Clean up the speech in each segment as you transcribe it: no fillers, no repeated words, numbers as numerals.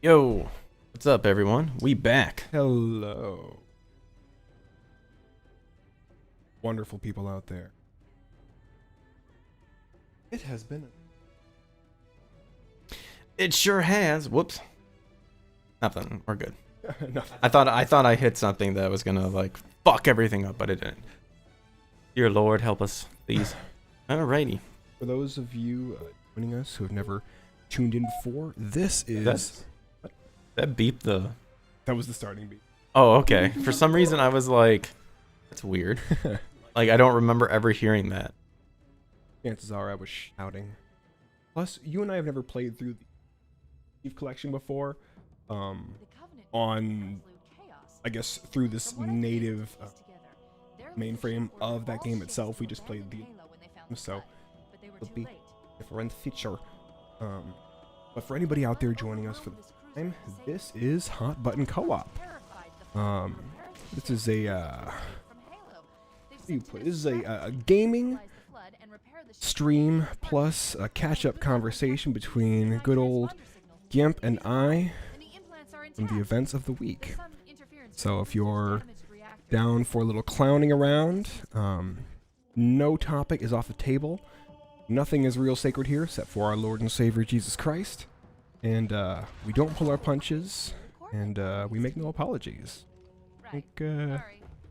Yo, what's up, everyone? We back. Hello. Wonderful people out there. It has been. It sure has. Whoops. Nothing. We're good. Nothing. I thought I hit something that was gonna like fuck everything up, but it didn't. Dear Lord, help us, please. Alrighty. For those of you joining us who have never tuned in before, this is. That beep the. That was the starting beat. Oh, okay. For some reason, I was like, that's weird. Like I don't remember ever hearing that. Chances are I was shouting. Plus, you and I have never played through the Eve collection before. On, I guess, through this native mainframe of that game itself. We just played the so it'll be a different feature. But for anybody out there joining us for the time, this is Hot Button Co-op. This is a how do you put it? This is a gaming stream plus a catch-up conversation between good old Gimp and I from the events of the week. So if you're down for a little clowning around, no topic is off the table. Nothing is real sacred here except for our Lord and Savior Jesus Christ. And we don't pull our punches, and we make no apologies. I think,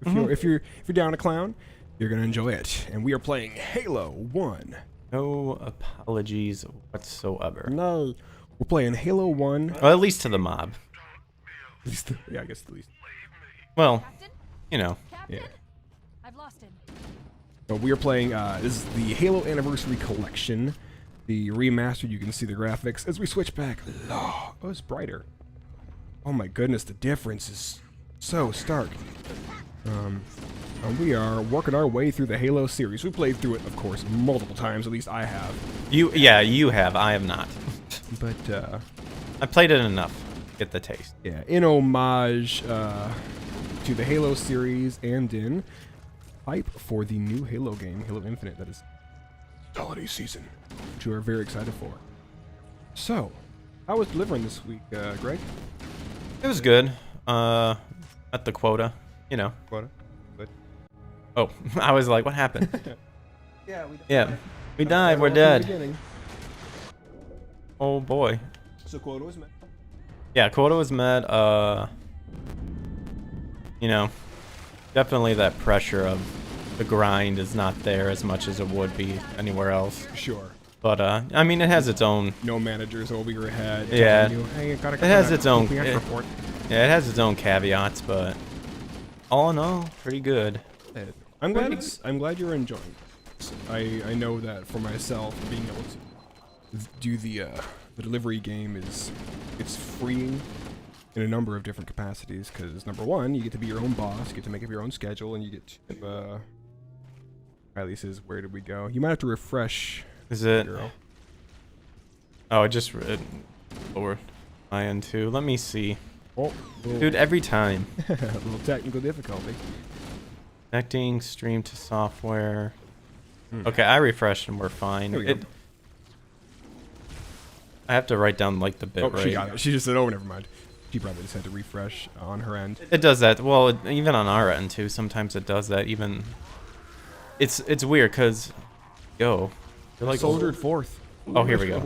if you're down to clown, you're gonna enjoy it. And we are playing Halo 1. No apologies whatsoever. No, we're playing Halo 1. Well, at least to the mob. At least, yeah, I guess at least. Well, you know. Yeah. I've lost him. But we are playing, this is the Halo Anniversary Collection. The remastered, you can see the graphics. As we switch back, oh, it's brighter. Oh my goodness, the difference is so stark. And we are working our way through the Halo series. We played through it, of course, multiple times. At least I have. Yeah, you have. I have not. But, I played it enough. Get the taste. yeah, in homage to the Halo series and in hype for the new Halo game, Halo Infinite, that is holiday season, which we are very excited for. So, how was delivering this week, Greg? It was good. At the quota, you know. Quota? Good. Oh, I was like, what happened? Yeah, we died. We're dead. Oh boy. So quota was met. Yeah, quota was met. You know, definitely that pressure of the grind is not there as much as it would be anywhere else. Sure. But I mean, it has its own. No managers over your head. Yeah. You, hey, you gotta It has its own. report. Yeah, it has its own caveats, but all in all, pretty good. I'm glad you're enjoying this. I know that for myself, being able to do the delivery game it's freeing in a number of different capacities. Because number one, you get to be your own boss, you get to make up your own schedule, and you get to. Riley says, "Where did we go?" You might have to refresh. Is it? Girl. Oh, it just lowered my end too. Let me see. Oh, Dude, every time. a little technical difficulty. Connecting stream to software. Okay, I refreshed and we're fine. There we go. I have to write down like the bit Oh, rate. she got it. She just said, "Oh, never mind." She probably just had to refresh on her end. It does that. Well, even on our end too. Sometimes it does that. Even it's weird because you're like Soldiered fourth. Oh, here we go.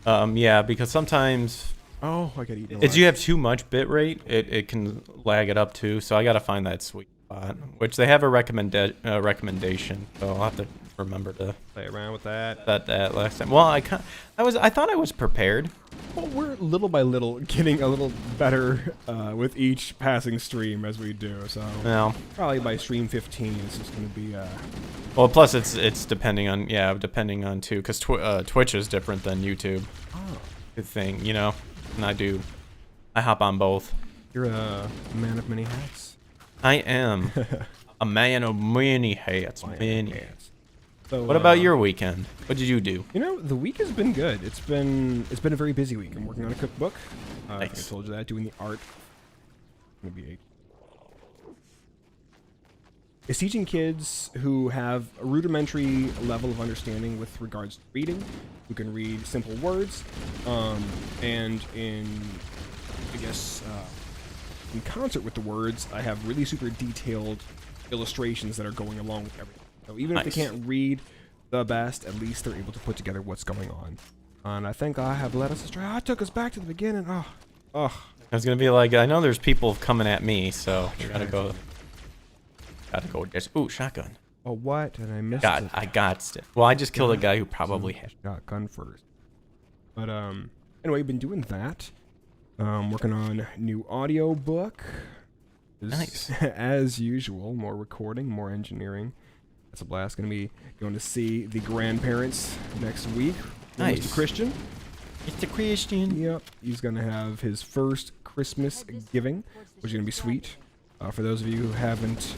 Oh. Yeah, because sometimes Oh, I get eaten. if you have too much bit rate, it can lag it up too. So I gotta find that sweet spot, which they have a recommendation. So I'll have to remember to play around with that. that last time. Well, I thought I was prepared. Well, we're little by little getting a little better with each passing stream as we do. So Well, probably by stream 15, this is going to be. well, plus it's depending on too, because Twitch is different than YouTube. Oh, Good thing, you know. And I hop on both. you're a man of many hats. I am a man of many hats. Many. hats. So, What about your weekend? What did you do? You know, the week has been good. It's been a very busy week. I'm working on a cookbook. I think I Nice. told you that. Doing the art. Maybe It's teaching kids who have a rudimentary level of understanding with regards to reading, who can read simple words, and I guess, in concert with the words, I have really super detailed illustrations that are going along with everything. So even if they can't read the best, at least they're able to put together what's going on. And I think I have led us astray. I took us back to the beginning. I was gonna be like, I know there's people coming at me, so you gotta go. Gotta go. Just shotgun. Oh, what? And I missed it. I got it. Well, I just killed a guy who probably had shotgun first. But anyway, been doing that. Working on new audio book. Nice. As usual, more recording, more engineering. That's a blast. Gonna be going to see the grandparents next week. Nice. Mr. Christian. Mr. Christian. Yep. He's gonna have his first Christmas giving, which is gonna be sweet. For those of you who haven't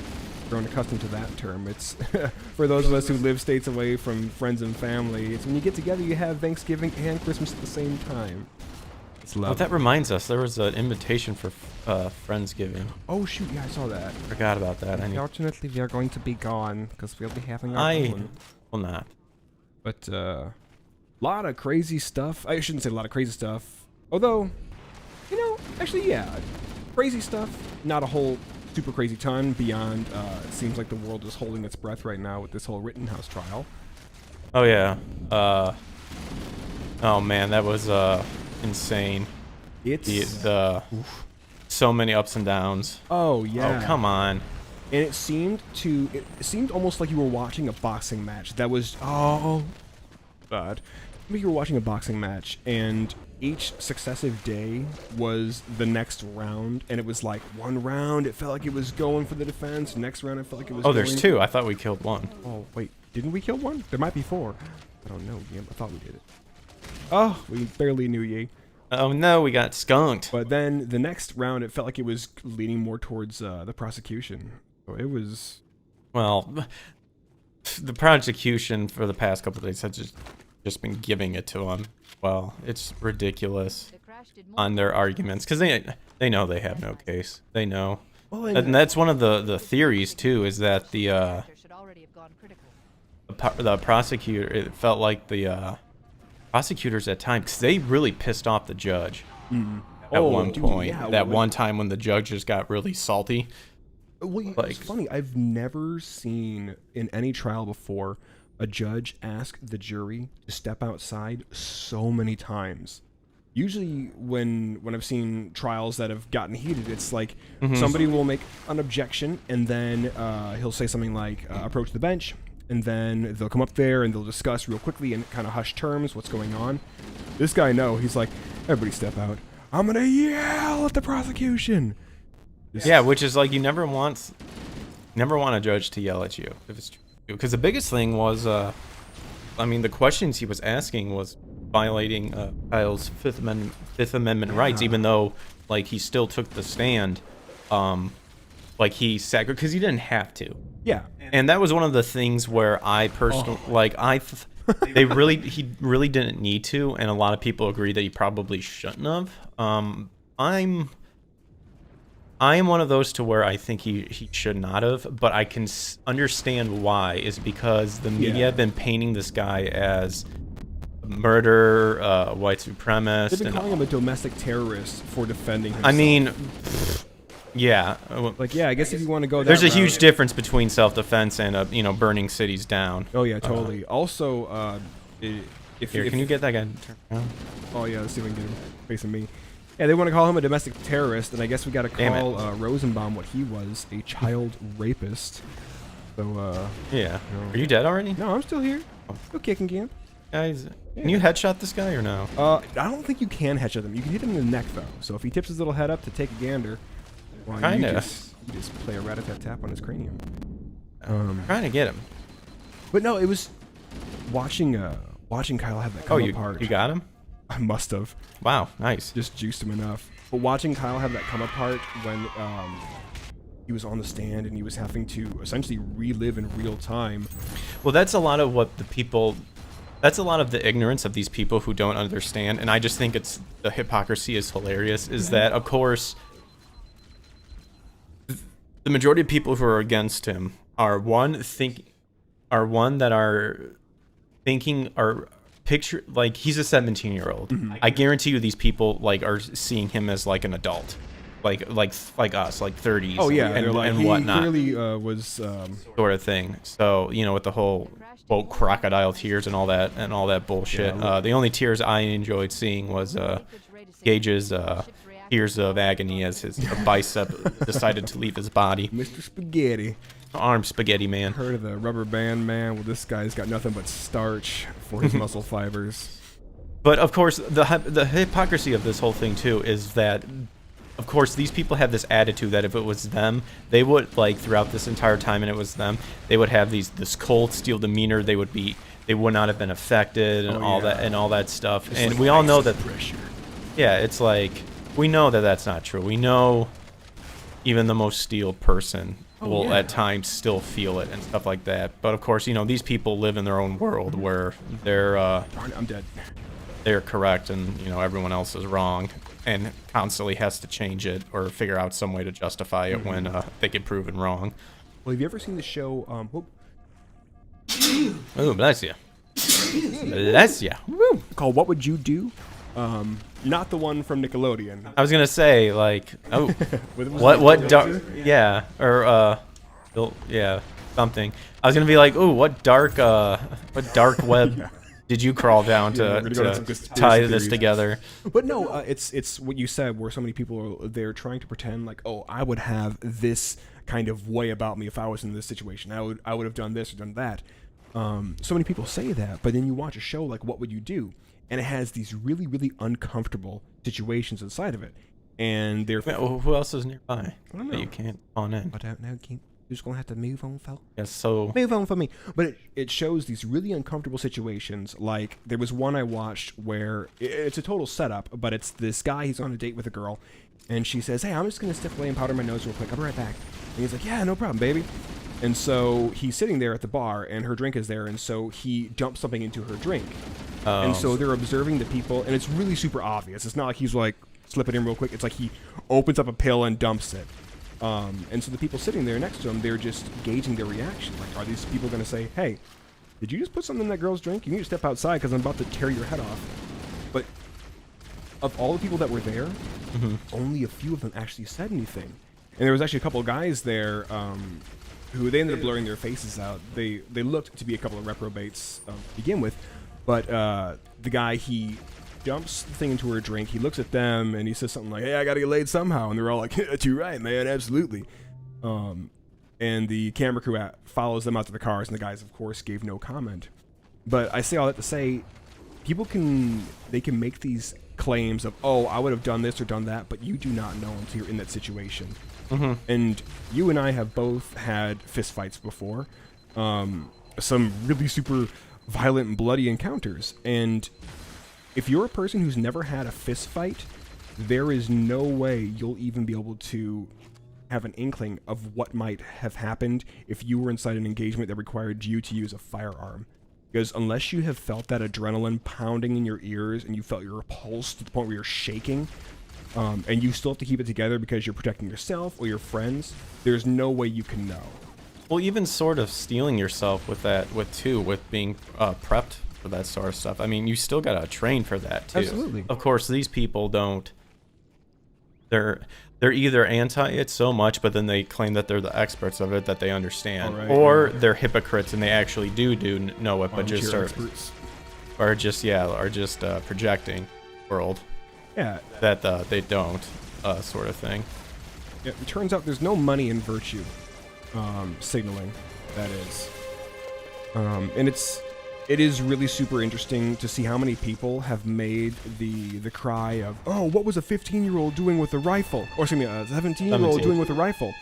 grown accustomed to that term, it's for those of us who live states away from friends and family. It's when you get together, you have Thanksgiving and Christmas at the same time. It's lovely. Well, that reminds us, there was an invitation for Friendsgiving. Oh shoot! Yeah, I saw that. Forgot about that. Unfortunately, we are going to be gone because we'll be having our own. Will not. But a lot of crazy stuff. I shouldn't say a lot of crazy stuff. Although, actually, yeah, crazy stuff. Not a whole super crazy ton beyond. It seems like the world is holding its breath right now with this whole Rittenhouse trial. Oh yeah. Oh man, that was insane. It's so many ups and downs. Oh yeah. Oh come on. And it seemed almost like you were watching a boxing match. That was bad. Maybe you were watching a boxing match, and each successive day was the next round, and it was like one round, it felt like it was going for the defense. Next round, it felt like it was. Oh, there's two. I thought we killed one. Oh wait, didn't we kill one? There might be four. I don't know. I thought we did it. Oh, we barely knew ye. Oh no, we got skunked. But then the next round, it felt like it was leaning more towards the prosecution. So it was. Well, the prosecution for the past couple of days has just been giving it to them. Well, it's ridiculous on their arguments because they know they have no case. They know, and that's one of the theories too. Is that the prosecutor? It felt like the prosecutors at times, because they really pissed off the judge at one point. Yeah, that one time when the judge just got really salty. Well, it's funny. I've never seen in any trial before a judge ask the jury to step outside so many times. Usually when I've seen trials that have gotten heated, it's like somebody will make an objection, and then he'll say something like, approach the bench, and then they'll come up there and they'll discuss real quickly in kind of hushed terms what's going on. This guy, no, he's like, everybody step out. I'm going to yell at the prosecution. Yeah, which is like you never want a judge to yell at you if it's true. Because the biggest thing was, the questions he was asking was violating Kyle's Fifth Amendment rights, even though like he still took the stand, like he said, because he didn't have to. Yeah, and that was one of the things where I personally he really didn't need to, and a lot of people agree that he probably shouldn't have. I am one of those to where I think he should not have, but I can understand why. Is because the media have been painting this guy as a murderer, white supremacist. They've been calling him a domestic terrorist for defending himself. I mean, yeah. Like, yeah, I guess if you want to go that There's a route, huge difference between self-defense and, burning cities down. Oh, yeah, totally. Also, if can you get that guy to turn around? Oh, yeah, let's see if we can get him facing me. Yeah, they want to call him a domestic terrorist, and I guess we got to call Rosenbaum what he was, a child rapist. So, yeah. Are you dead already? No, I'm still here. Still kicking camp. Guys, can you headshot this guy or no? I don't think you can headshot him. You can hit him in the neck, though. So if he tips his little head up to take a gander, well, you just play a rat-a-tat-tap on his cranium. Trying to get him. But no, it was watching Kyle have that come apart. You got him? I must have. Wow, nice. Just juiced him enough. But watching Kyle have that come apart when he was on the stand and he was having to essentially relive in real time. Well, that's a lot of that's a lot of the ignorance of these people who don't understand, and I just think the hypocrisy is hilarious, is that, of course, the majority of people who are against him are one that are thinking are picture like he's a 17-year-old. I guarantee you these people like are seeing him as like an adult, like us, like 30s. Oh yeah, and, they're like, and he whatnot, clearly was. sort of thing. So with the whole quote crocodile tears and all that bullshit. Yeah. The only tears I enjoyed seeing was Gage's tears of agony as his bicep decided to leave his body. Mr. Spaghetti. Arm spaghetti man. Heard of the rubber band man? Well, this guy's got nothing but starch for his muscle fibers. But of course, the hypocrisy of this whole thing too is that, of course, these people have this attitude that if it was them, they would like throughout this entire time, and it was them, they would have this cold steel demeanor. They would not have been affected and all that stuff. It's and like we all know that. pressure. Yeah, it's like we know that that's not true. We know even the most steeled person will at times still feel it and stuff like that. But of course, these people live in their own world where they're I'm dead. they're correct and everyone else is wrong, and constantly has to change it or figure out some way to justify it when they get proven wrong. Well, have you ever seen the show? Oh, bless you. Bless you. Woo. Called What Would You Do? Not the one from Nickelodeon. I was gonna say like, oh, What what dark? Yeah, or something. I was gonna be like, oh, what dark web did you crawl down we're gonna go to some to conspiracy tie this theories. together? But no, it's what you said, where so many people are they're trying to pretend like, oh, I would have this kind of way about me if I was in this situation. I would have done this or done that. So many people say that, but then you watch a show like What Would You Do? And it has these really, really uncomfortable situations inside of it. And they're... Well, who else is nearby I don't know. that you can't spawn in? But now you're just going to have to move on, fella. Yes, so... Move on for me. But it shows these really uncomfortable situations. Like, there was one I watched where it's a total setup, but it's this guy, he's on a date with a girl, and she says, hey, I'm just going to step away and powder my nose real quick. I'll be right back. And he's like, yeah, no problem, baby. And so he's sitting there at the bar, and her drink is there, and so he dumps something into her drink. Oh. And so they're observing the people, and it's really super obvious. It's not like he's like, slip it in real quick. It's like he opens up a pill and dumps it. And so the people sitting there next to him, they're just gauging their reaction. Like, are these people going to say, hey, did you just put something in that girl's drink? You need to step outside because I'm about to tear your head off. But of all the people that were there, only a few of them actually said anything. And there was actually a couple of guys there who they ended up blurring their faces out. They looked to be a couple of reprobates to begin with. But the guy, he dumps the thing into her drink. He looks at them and he says something like, hey, I gotta get laid somehow. And they're all like, that's you right, man, absolutely. And the camera crew follows them out to the cars, and the guys, of course, gave no comment. But I say all that to say, people can make these claims of, oh, I would have done this or done that, but you do not know until you're in that situation. And you and I have both had fistfights before. Some really super violent and bloody encounters. And if you're a person who's never had a fist fight, there is no way you'll even be able to have an inkling of what might have happened if you were inside an engagement that required you to use a firearm. Because unless you have felt that adrenaline pounding in your ears and you felt your pulse to the point where you're shaking, and you still have to keep it together because you're protecting yourself or your friends, there's no way you can know. Well, even sort of stealing yourself with being prepped for that sort of stuff. I mean, you still gotta train for that too. Absolutely. Of course, these people don't. They're either anti it so much, but then they claim that they're the experts of it, that they understand, or they're hypocrites and they actually do know it, but just are just projecting world. Yeah. That they don't, sort of thing. Yeah, it turns out there's no money in virtue signaling, that is. And it is really super interesting to see how many people have made the cry of, oh, what was a 15-year-old doing with a rifle? Or excuse me, a 17-year-old doing with a rifle?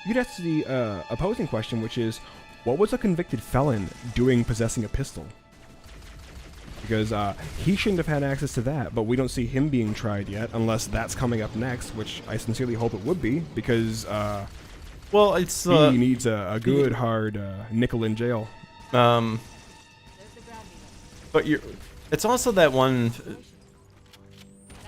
You could ask the opposing question, which is, what was a convicted felon doing possessing a pistol? Because he shouldn't have had access to that, but we don't see him being tried yet, unless that's coming up next, which I sincerely hope it would be, because well, it's he needs a good hard nickel in jail. But it's also that one.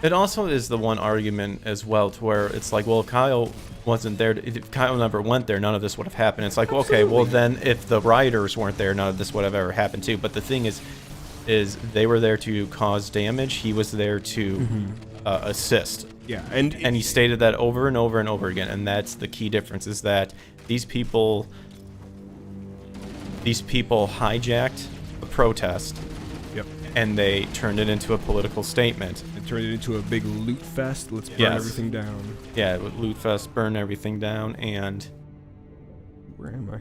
It also is the one argument as well, to where it's like, well, if Kyle wasn't there, if Kyle never went there, none of this would have happened. It's like, okay, well then, if the rioters weren't there, none of this would have ever happened too. But the thing is they were there to cause damage. He was there to assist. Yeah, and he stated that over and over and over again. And that's the key difference, is that these people hijacked a protest. Yep. And they turned it into a political statement. It turned it into a big loot fest. Let's burn everything down. Yeah, loot fest, burn everything down, and where am I?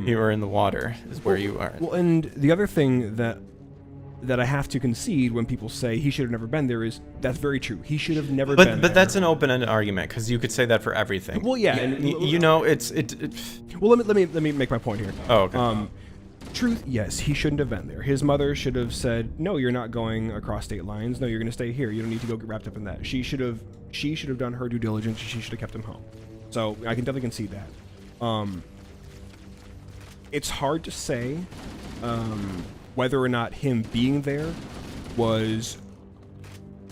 You are in the water, is where you are. Well, and the other thing that I have to concede when people say he should have never been there is that's very true. He should have never been there. But that's an open-ended argument, because you could say that for everything. Well, yeah, and you know, Well, let me make my point here. Oh, okay. Truth, yes, he shouldn't have been there. His mother should have said, "No, you're not going across state lines. No, you're going to stay here. You don't need to go get wrapped up in that." She should have done her due diligence. She should have kept him home. So I can definitely concede that. It's hard to say whether or not him being there was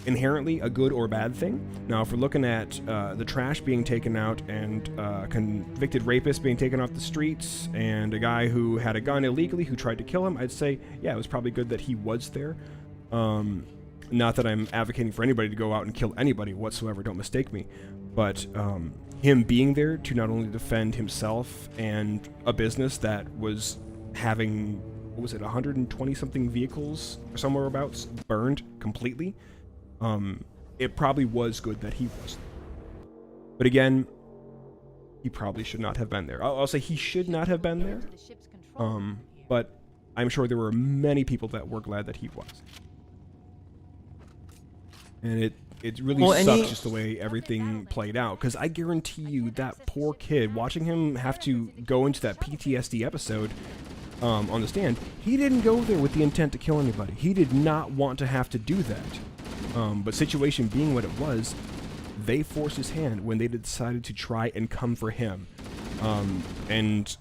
inherently a good or bad thing. Now, if we're looking at the trash being taken out and convicted rapist being taken off the streets and a guy who had a gun illegally who tried to kill him, I'd say, yeah, it was probably good that he was there. Not that I'm advocating for anybody to go out and kill anybody whatsoever, don't mistake me. But him being there to not only defend himself and a business that was having, what was it, 120-something vehicles or somewhere abouts burned completely, it probably was good that he was there. But again, he probably should not have been there. I'll say he should not have been there, but I'm sure there were many people that were glad that he was. And it really sucks just the way everything played out, because I guarantee you that poor kid, watching him have to go into that PTSD episode on the stand, he didn't go there with the intent to kill anybody. He did not want to have to do that. But situation being what it was, they forced his hand when they decided to try and come for him. And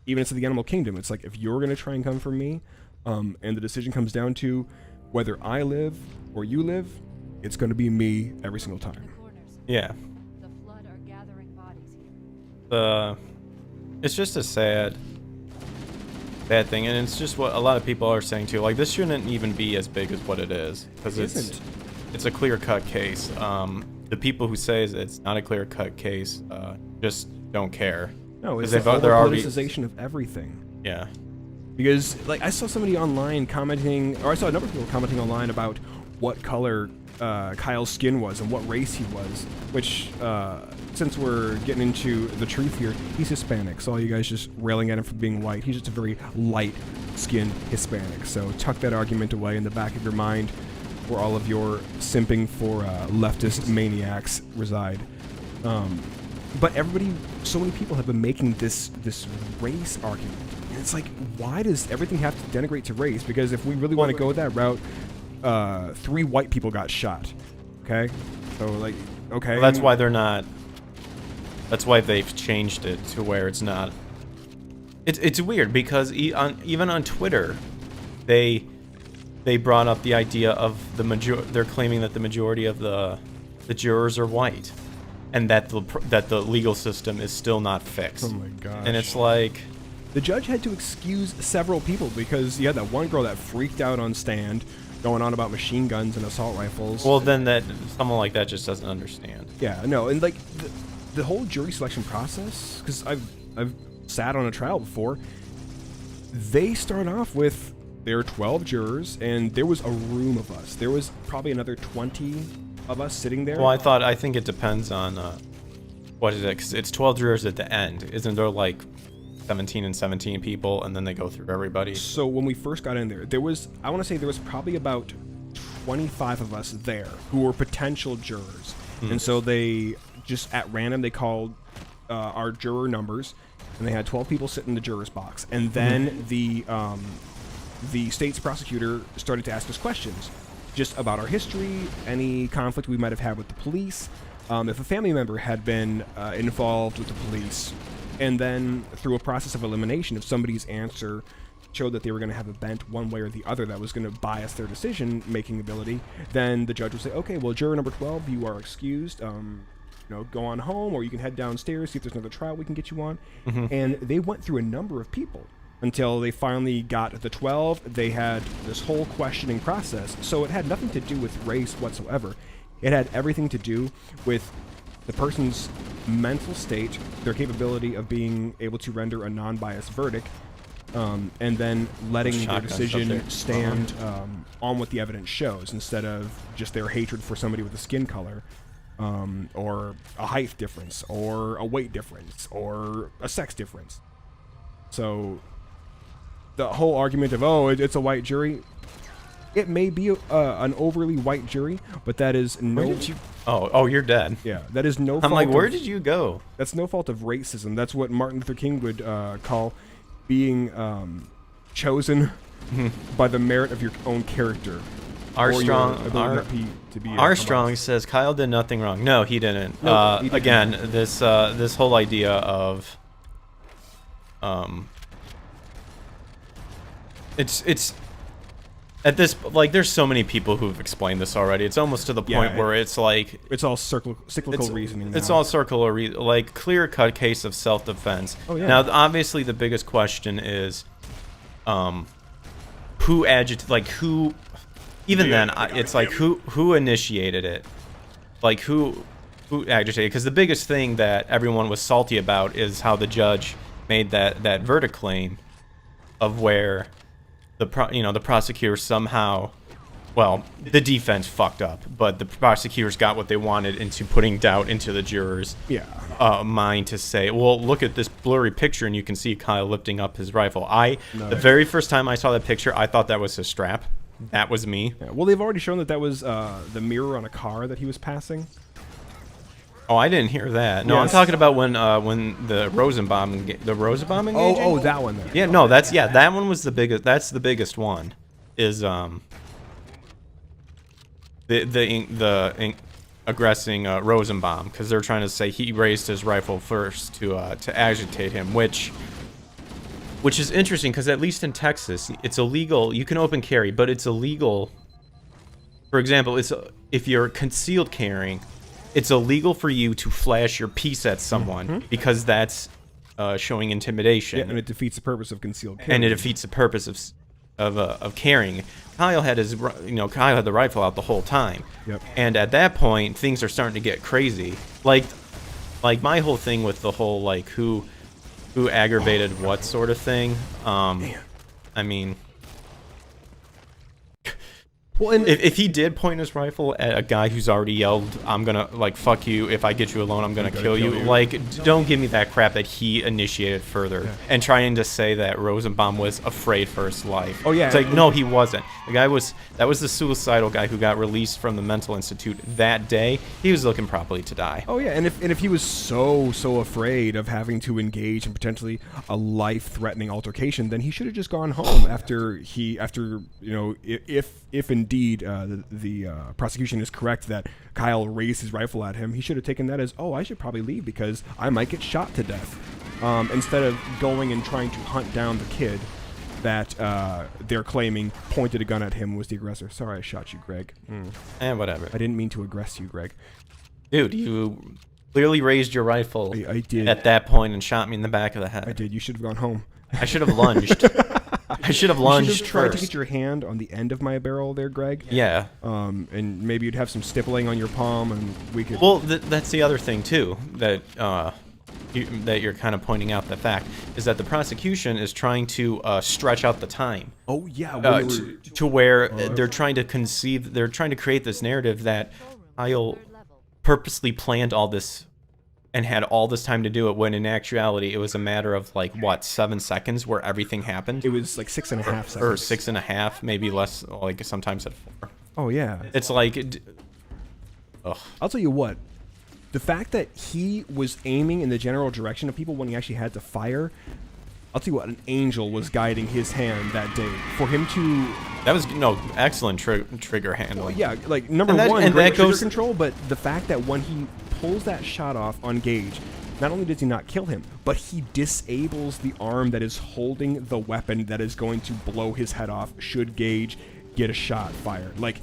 even into the animal kingdom, it's like, if you're going to try and come for me, and the decision comes down to whether I live or you live, it's going to be me every single time. Yeah. It's just a sad thing, and it's just what a lot of people are saying too. Like, this shouldn't even be as big as what it is, because it's a clear-cut case. The people who say it's not a clear-cut case just don't care. No, it's the politicization of everything. Yeah. Because, like, I saw somebody online commenting, or I saw a number of people commenting online about what color Kyle's skin was and what race he was, which, since we're getting into the truth here, he's Hispanic, so all you guys just railing at him for being white. He's just a very light-skinned Hispanic, so tuck that argument away in the back of your mind where all of your simping for leftist maniacs reside. But everybody, so many people have been making this race argument. And it's like, why does everything have to denigrate to race? Because if we really want to go that route, 3 white people got shot. Okay? So, like, okay. Well, that's why they're not. That's why they've changed it to where it's not. It's weird, because even on Twitter, they brought up the idea of they're claiming that the majority of the jurors are white, and that the legal system is still not fixed. Oh my gosh. And it's like, the judge had to excuse several people because you had that one girl that freaked out on stand going on about machine guns and assault rifles. Well, then someone like that just doesn't understand. Yeah, no, and like the whole jury selection process, because I've sat on a trial before, they start off with, there are 12 jurors, and there was a room of us. There was probably another 20 of us sitting there. Well, I think it depends on what is it? 'Cause it's 12 jurors at the end. Isn't there like 17 and 17 people, and then they go through everybody? So when we first got in there, I want to say there was probably about 25 of us there who were potential jurors. And so they just at random, they called our juror numbers, and they had 12 people sit in the juror's box. And then the state's prosecutor started to ask us questions just about our history, any conflict we might have had with the police, if a family member had been involved with the police. And then through a process of elimination, if somebody's answer showed that they were going to have a bent one way or the other that was going to bias their decision-making ability, then the judge would say, okay, well, juror number 12, you are excused. Go on home, or you can head downstairs, see if there's another trial we can get you on. And they went through a number of people until they finally got the 12. They had this whole questioning process. So it had nothing to do with race whatsoever. It had everything to do with the person's mental state, their capability of being able to render a non-biased verdict, and then letting their decision stand on what the evidence shows, instead of just their hatred for somebody with a skin color, or a height difference, or a weight difference, or a sex difference. So the whole argument of, it's a white jury, it may be an overly white jury, but that is no... Where did you... Oh, you're dead. Yeah, that is no fault. I'm like, where did you go? That's no fault of racism. That's what Martin Luther King would call being chosen by the merit of your own character. Armstrong says Kyle did nothing wrong. No, he didn't. No, he didn't. Again, this whole idea of it's at this, like, there's so many people who've explained this already. It's almost to the point where it's like it's all cyclical reasoning now. It's all circular, like clear-cut case of self-defense. Oh, yeah. Now, obviously, the biggest question is, who agitated? Like, who? Even then, it's like who initiated it? Like, who agitated? Because the biggest thing that everyone was salty about is how the judge made that verdict claim, of where the prosecutor somehow, well, the defense fucked up, but the prosecutors got what they wanted into putting doubt into the jurors' mind to say, well, look at this blurry picture and you can see Kyle lifting up his rifle. The very first time I saw that picture, I thought that was his strap. That was me. Yeah, well, they've already shown that was the mirror on a car that he was passing. Oh, I didn't hear that. No, Yes. I'm talking about when the Rosenbaum engaging. Oh, that one there. Yeah, no, that one was the biggest. That's the biggest one. Is the aggressing Rosenbaum, because they're trying to say he raised his rifle first to agitate him, which is interesting, because at least in Texas it's illegal. You can open carry, but it's illegal. For example, if you're concealed carrying, it's illegal for you to flash your piece at someone, because that's showing intimidation. Yeah, and it defeats the purpose of concealed carry. And it defeats the purpose of carrying. Kyle had the rifle out the whole time. Yep. And at that point, things are starting to get crazy. Like my whole thing with the whole, like, who aggravated what sort of thing. I mean, well, and if he did point his rifle at a guy who's already yelled, I'm gonna, like, fuck you, if I get you alone, I'm gonna kill you. Like, don't give me that crap that he initiated further, and trying to say that Rosenbaum was afraid for his life. Oh, yeah. It's like, no, he wasn't. That was the suicidal guy who got released from the mental institute that day. He was looking probably to die. Oh yeah, and if he was so afraid of having to engage in potentially a life-threatening altercation, then he should have just gone home after if indeed the prosecution is correct that Kyle raised his rifle at him, he should have taken that as, I should probably leave because I might get shot to death, instead of going and trying to hunt down the kid that they're claiming pointed a gun at him, was the aggressor. Sorry, I shot you, Greg. Whatever. I didn't mean to aggress you, Greg. Dude, you clearly raised your rifle I did. at that point and shot me in the back of the head. I did. You should have gone home. I should have lunged. I should have lunged you should have tried first. to get your hand on the end of my barrel there, Greg. Yeah. And maybe you'd have some stippling on your palm, and we could... Well, that's the other thing, too, that you're kind of pointing out. The fact is that the prosecution is trying to stretch out the time. Oh, yeah. To where they're trying to create this narrative that Kyle purposely planned all this and had all this time to do it, when in actuality it was a matter of, like, what, 7 seconds where everything happened? It was like 6.5 seconds. Or 6.5, maybe less, like sometimes at 4. Oh, yeah. It's like... I'll tell you what. The fact that he was aiming in the general direction of people when he actually had to fire, I'll tell you what, an angel was guiding his hand that day. For him to... That was, excellent trigger handling. Yeah, like, number one, great trigger control, but the fact that when he pulls that shot off on Gage, not only does he not kill him, but he disables the arm that is holding the weapon that is going to blow his head off should Gage get a shot fired. Like,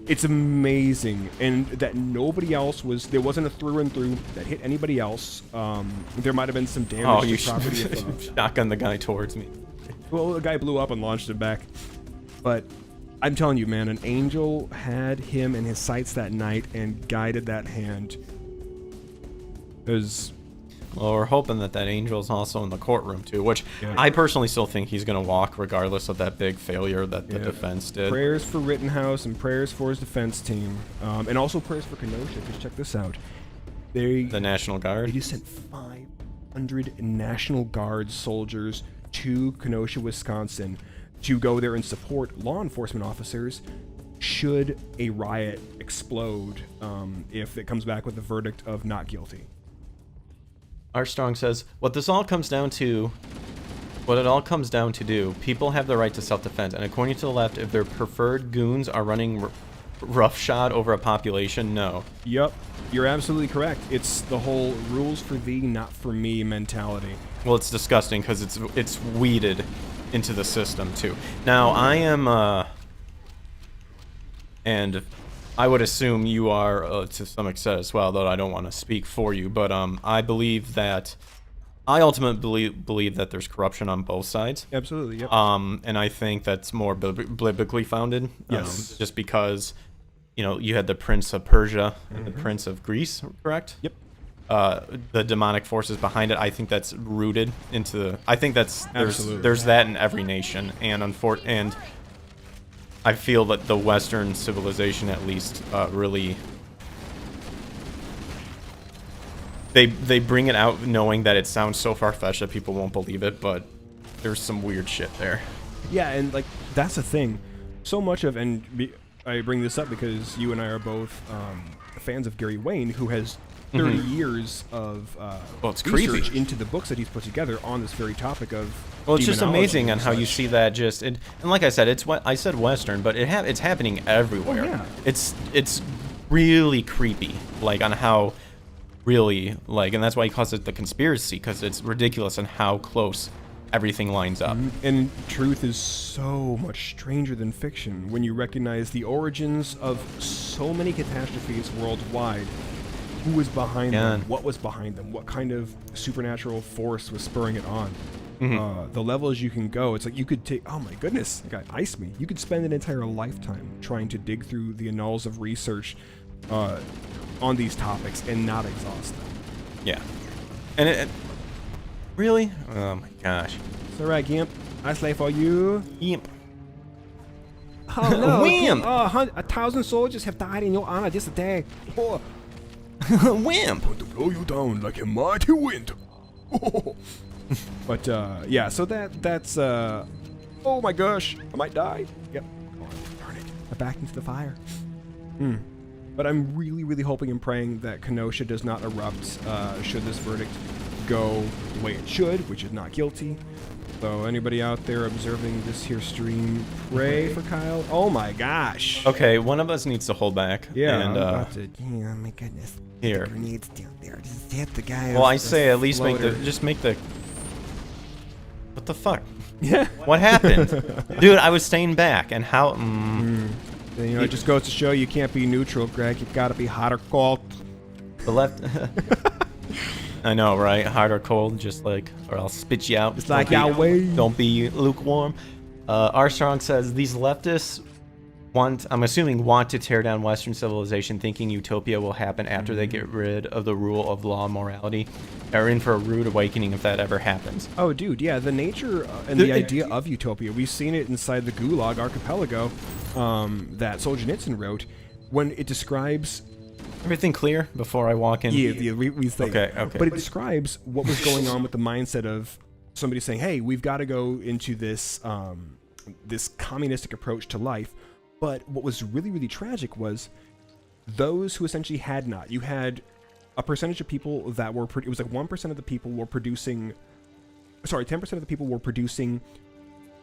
it's amazing, and that nobody else there wasn't a through and through that hit anybody else. There might have been some damage you to property. shotgun the guy towards me. Well, the guy blew up and launched it back. But I'm telling you, man, an angel had him in his sights that night and guided that hand. Well, we're hoping that angel's also in the courtroom too, which I personally still think he's going to walk regardless of that big failure that the defense did. Prayers for Rittenhouse and prayers for his defense team. And also prayers for Kenosha, because check this out. The National Guard? They just sent 500 National Guard soldiers to Kenosha, Wisconsin to go there and support law enforcement officers should a riot explode if it comes back with a verdict of not guilty. Armstrong says, what it all comes down to do, people have the right to self-defense, and according to the left, if their preferred goons are running roughshod over a population, no. Yep, you're absolutely correct. It's the whole rules for thee, not for me mentality. Well, it's disgusting because it's weeded into the system too. Now, I am, and I would assume you are to some extent as well, though I don't want to speak for you, but I believe that I ultimately believe that there's corruption on both sides. Absolutely, yep. And I think that's more biblically founded. Yes. Just because, you had the Prince of Persia and the Prince of Greece, correct? Yep. The demonic forces behind it. I think that's rooted into. I think there's that in every nation, and I feel that the Western civilization, at least, really they bring it out knowing that it sounds so far-fetched that people won't believe it, but there's some weird shit there. Yeah, and like that's the thing. So much of, I bring this up because you and I are both fans of Gary Wayne, who has 30 years of research into the books that he's put together on this very topic of. Well, it's just amazing on how you see that and like I said, I said Western, but it's happening everywhere. Oh, yeah. It's really creepy, like on how really and that's why he calls it the conspiracy, because it's ridiculous on how close everything lines up. And truth is so much stranger than fiction when you recognize the origins of so many catastrophes worldwide. Who was behind them? What was behind them? What kind of supernatural force was spurring it on? The levels you can go, it's like you could take, oh my goodness, the guy iced me. You could spend an entire lifetime trying to dig through the annals of research on these topics and not exhaust them. Yeah. And it really? Oh my gosh. It's alright, Gimp. I slay for you. Gimp. Oh no. Wimp. 1,000 soldiers have died in your honor this day. Oh. Wimp. To blow you down like a mighty wind. But yeah, so that's oh my gosh, I might die. Yep. Oh, darn it. I backed into the fire. But I'm really hoping and praying that Kenosha does not erupt should this verdict go the way it should, which is not guilty. So anybody out there observing this here stream, pray for Kyle. Oh my gosh. Okay, one of us needs to hold back. Yeah, and, I'm about to. Oh my goodness. Here. The grenades down there. Just hit the guy. Well, I say at least make the. What the fuck? Yeah. What happened? Dude, I was staying back, and how... It just goes to show you can't be neutral, Greg. You've got to be hot or cold. The left... I know, right? Hot or cold, just like... Or I'll spit you out. It's like OowWee. Don't be lukewarm. Armstrong says, these leftists want to tear down Western civilization, thinking utopia will happen after they get rid of the rule of law and morality. They're in for a rude awakening if that ever happens. Oh, dude, yeah, the nature and the idea of utopia, we've seen it inside the Gulag Archipelago that Solzhenitsyn wrote when it describes... Everything clear before I walk in? Yeah, we say okay. But it describes what was going on with the mindset of somebody saying, hey, we've got to go into this this communistic approach to life. But what was really tragic was those who essentially had not. You had a percentage of people that were... It was like 1% of the people were producing... Sorry, 10% of the people were producing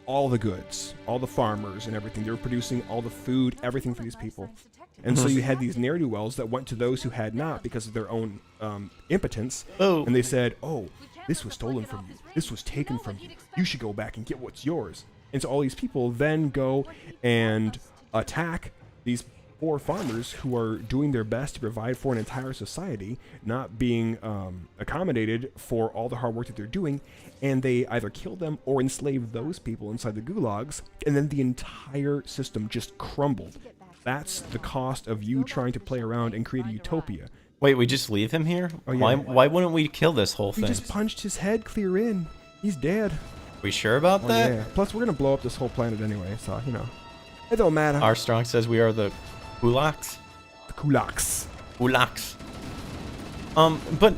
all the goods, all the farmers and everything. They were producing all the food, everything for these people. And so you had these ne'er-do-wells that went to those who had not because of their own impotence. Oh. And they said, oh, this was stolen from you. This was taken from you. You should go back and get what's yours. And so all these people then go and attack these poor farmers who are doing their best to provide for an entire society, not being accommodated for all the hard work that they're doing. And they either kill them or enslave those people inside the gulags. And then the entire system just crumbled. That's the cost of you trying to play around and create a utopia. Wait, we just leave him here? Oh, yeah. Why wouldn't we kill this whole We thing? just punched his head clear in. He's dead. We sure about Oh, that? yeah. Plus, we're gonna blow up this whole planet anyway, so you know, it don't matter. Armstrong says we are the kulaks. The kulaks. Kulaks. But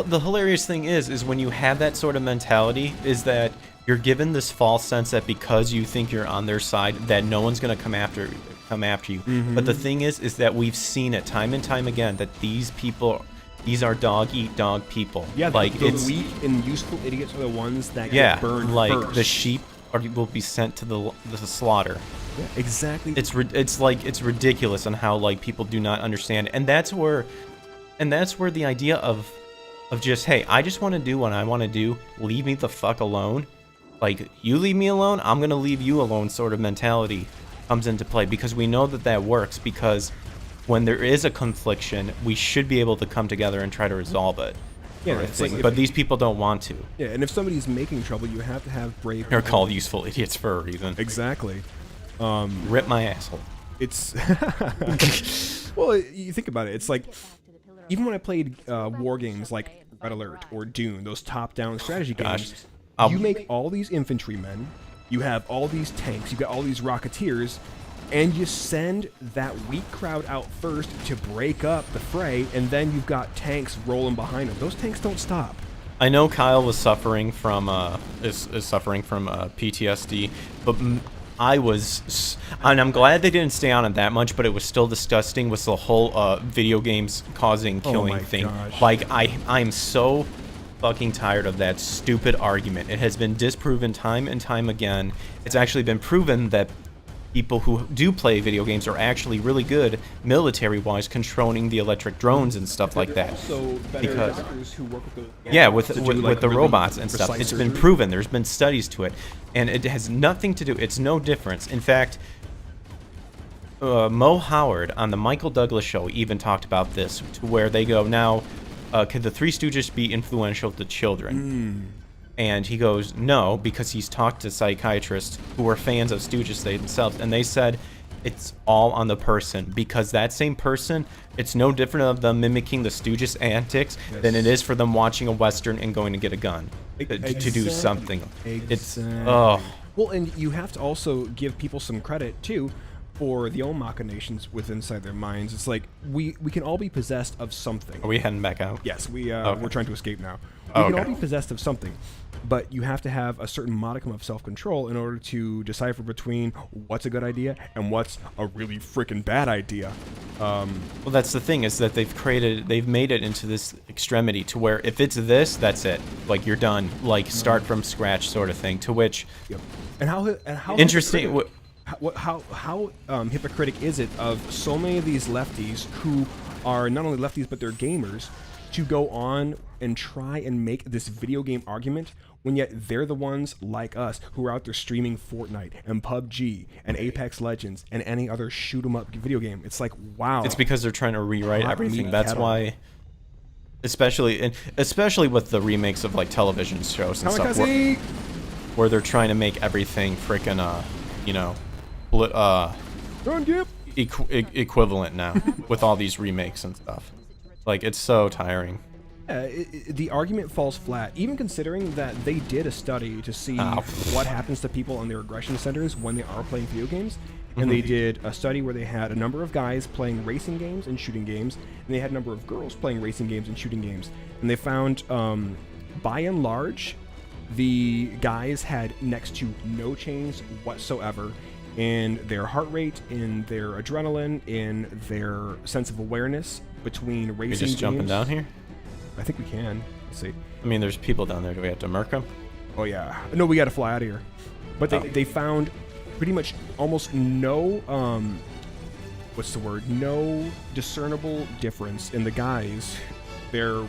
the hilarious thing is when you have that sort of mentality, is that you're given this false sense that because you think you're on their side, that no one's gonna come after you. But the thing is that we've seen it time and time again that these people, these are dog eat dog people. Yeah, like the it's weak and useful idiots are the ones that yeah, get burned like first. the sheep will be sent to the slaughter. Yeah, exactly. It's ridiculous on how like people do not understand, and that's where the idea of just, hey, I just want to do what I want to do, leave me the fuck alone, like you leave me alone, I'm gonna leave you alone sort of mentality comes into play, because we know that works, because when there is a confliction, we should be able to come together and try to resolve it. Yeah, it's like but these people don't want to. Yeah, and if somebody's making trouble, you have to have brave. They're called useful idiots for a reason. Exactly. Rip my asshole. It's well, you think about it. It's like even when I played war games like Red Alert or Dune, those top-down strategy games, you make all these infantrymen, you have all these tanks, you got all these rocketeers, and you send that weak crowd out first to break up the fray, and then you've got tanks rolling behind them. Those tanks don't stop. I know Kyle was suffering from is suffering from PTSD, but I was, and I'm glad they didn't stay on it that much, but it was still disgusting with the whole video games causing killing thing. Gosh. Like I'm so fucking tired of that stupid argument. It has been disproven time and time again. It's actually been proven that people who do play video games are actually really good military-wise, controlling the electric drones and stuff like that. Also, better doctors who work with the With the really robots and stuff. precise It's been surgery. proven. There's been studies to it, and it has nothing to do. It's no difference. In fact, Mo Howard on the Michael Douglas show even talked about this, to where they go, now, could the Three Stooges be influential to children? And he goes, no, because he's talked to psychiatrists who were fans of Stooges themselves, and they said it's all on the person, because that same person, it's no different of them mimicking the Stooges antics than it is for them watching a Western and going to get a gun to do something. It's, oh. Well, and you have to also give people some credit, too, for the own machinations within inside their minds. It's like, we can all be possessed of something. Are we heading back out? Yes, we're trying to escape now. We can all be possessed of something, but you have to have a certain modicum of self-control in order to decipher between what's a good idea and what's a really freaking bad idea. Well, that's the thing, is that they've made it into this extremity to where if it's this, that's it. Like, you're done. Like, start from scratch sort of thing, to which... Yep. And how interesting... How hypocritic is it of so many of these lefties who are not only lefties but they're gamers to go on and try and make this video game argument when yet they're the ones like us who are out there streaming Fortnite and PUBG and Apex Legends and any other shoot 'em up video game? It's like, wow. It's because they're trying to rewrite Hot everything. meat That's kettle. why, especially with the remakes of like television shows and stuff, where they're trying to make everything freaking equivalent now with all these remakes and stuff. Like, it's so tiring. The argument falls flat, even considering that they did a study to see what happens to people on their aggression centers when they are playing video games. And they did a study where they had a number of guys playing racing games and shooting games, and they had a number of girls playing racing games and shooting games. And they found, by and large, the guys had next to no change whatsoever in their heart rate, in their adrenaline, in their sense of awareness between racing games. We're just jumping down here? I think we can. Let's see. I mean, there's people down there. Do we have to murk them? Oh yeah. No, we got to fly out of here. But they found pretty much almost no what's the word? No discernible difference in the guys, their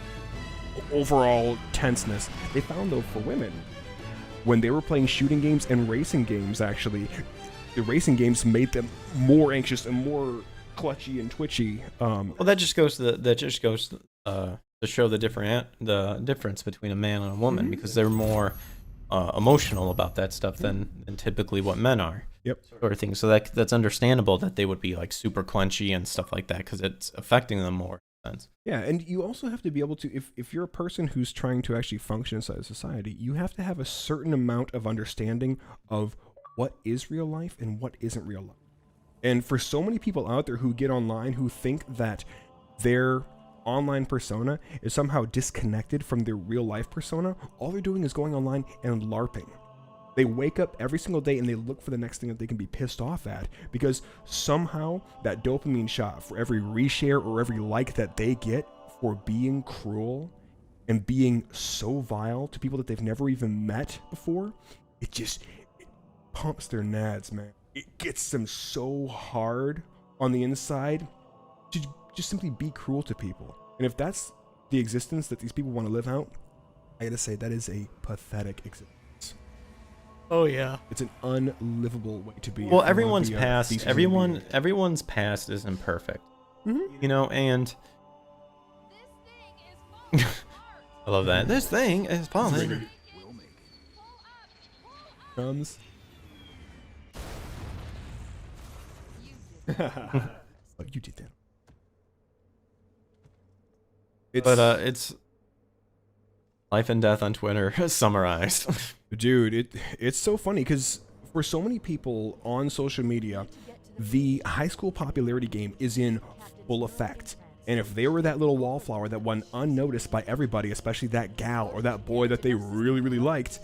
overall tenseness. They found though for women, when they were playing shooting games and racing games, actually, the racing games made them more anxious and more clutchy and twitchy. Well, that just goes to show the difference between a man and a woman, because they're more emotional about that stuff than typically what men are. Yep. Sort of thing. So that's understandable that they would be like super clenchy and stuff like that, because it's affecting them more. Sense. Yeah, and you also have to be able to, if you're a person who's trying to actually function inside society, you have to have a certain amount of understanding of what is real life and what isn't real life. And for so many people out there who get online who think that their online persona is somehow disconnected from their real life persona, all they're doing is going online and LARPing. They wake up every single day and they look for the next thing that they can be pissed off at, because somehow that dopamine shot for every reshare or every like that they get for being cruel and being so vile to people that they've never even met before, it pumps their nads, man. It gets them so hard on the inside to just simply be cruel to people. And if that's the existence that these people want to live out, I gotta say that is a pathetic existence. Oh yeah, it's an unlivable way to be. Well, everyone's past, everyone's past is imperfect, you know, and I love that. This thing is falling. Comes. Oh, you did that. It's life and death on Twitter summarized. Dude, it's so funny because for so many people on social media, the high school popularity game is in full effect. And if they were that little wallflower that went unnoticed by everybody, especially that gal or that boy that they really, really liked,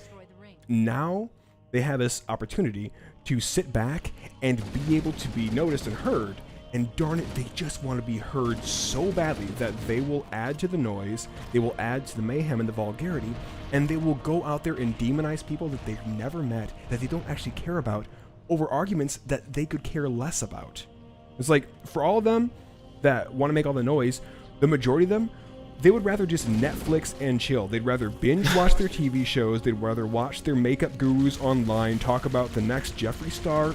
now they have this opportunity to sit back and be able to be noticed and heard. And darn it, they just want to be heard so badly that they will add to the noise, they will add to the mayhem and the vulgarity, and they will go out there and demonize people that they've never met, that they don't actually care about, over arguments that they could care less about. It's like, for all of them that want to make all the noise, the majority of them, they would rather just Netflix and chill. They'd rather binge watch their TV shows, they'd rather watch their makeup gurus online talk about the next Jeffree Star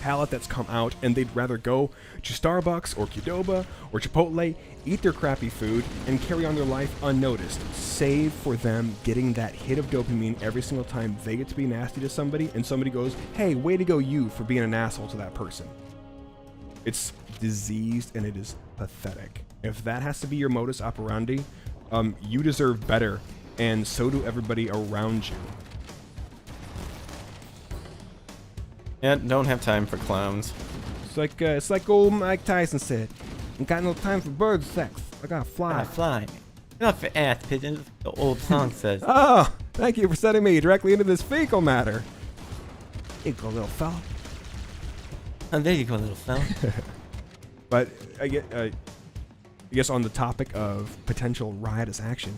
palette that's come out, and they'd rather go to Starbucks or Qdoba or Chipotle, eat their crappy food, and carry on their life unnoticed, save for them getting that hit of dopamine every single time they get to be nasty to somebody, and somebody goes, hey, way to go you for being an asshole to that person. It's diseased and it is pathetic. If that has to be your modus operandi, you deserve better, and so do everybody around you. Yeah, don't have time for clowns. It's like old Mike Tyson said, "I got no time for bird sex. I gotta fly." Fly. Not for ass pigeons, the old song says. Oh, thank you for setting me directly into this fecal matter. Here you go, little fella. Oh, there you go, little fella. But I guess on the topic of potential riotous action,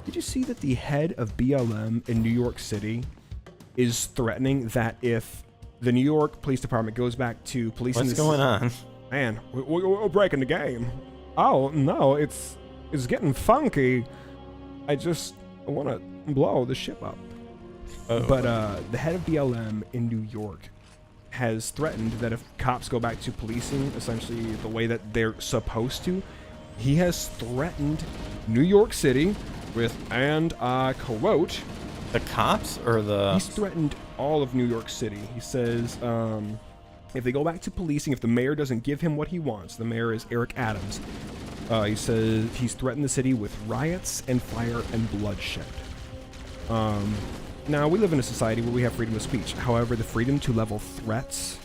did you see that the head of BLM in New York City is threatening that if the New York Police Department goes back to policing... What's going on? Man, we're breaking the game. Oh, no, it's getting funky. I want to blow the ship up. But the head of BLM in New York has threatened that if cops go back to policing essentially the way that they're supposed to, he has threatened New York City with, and I quote... The cops or the... He's threatened all of New York City. He says if they go back to policing, if the mayor doesn't give him what he wants, the mayor is Eric Adams, he says he's threatened the city with riots and fire and bloodshed. Now, we live in a society where we have freedom of speech. However, the freedom to level threats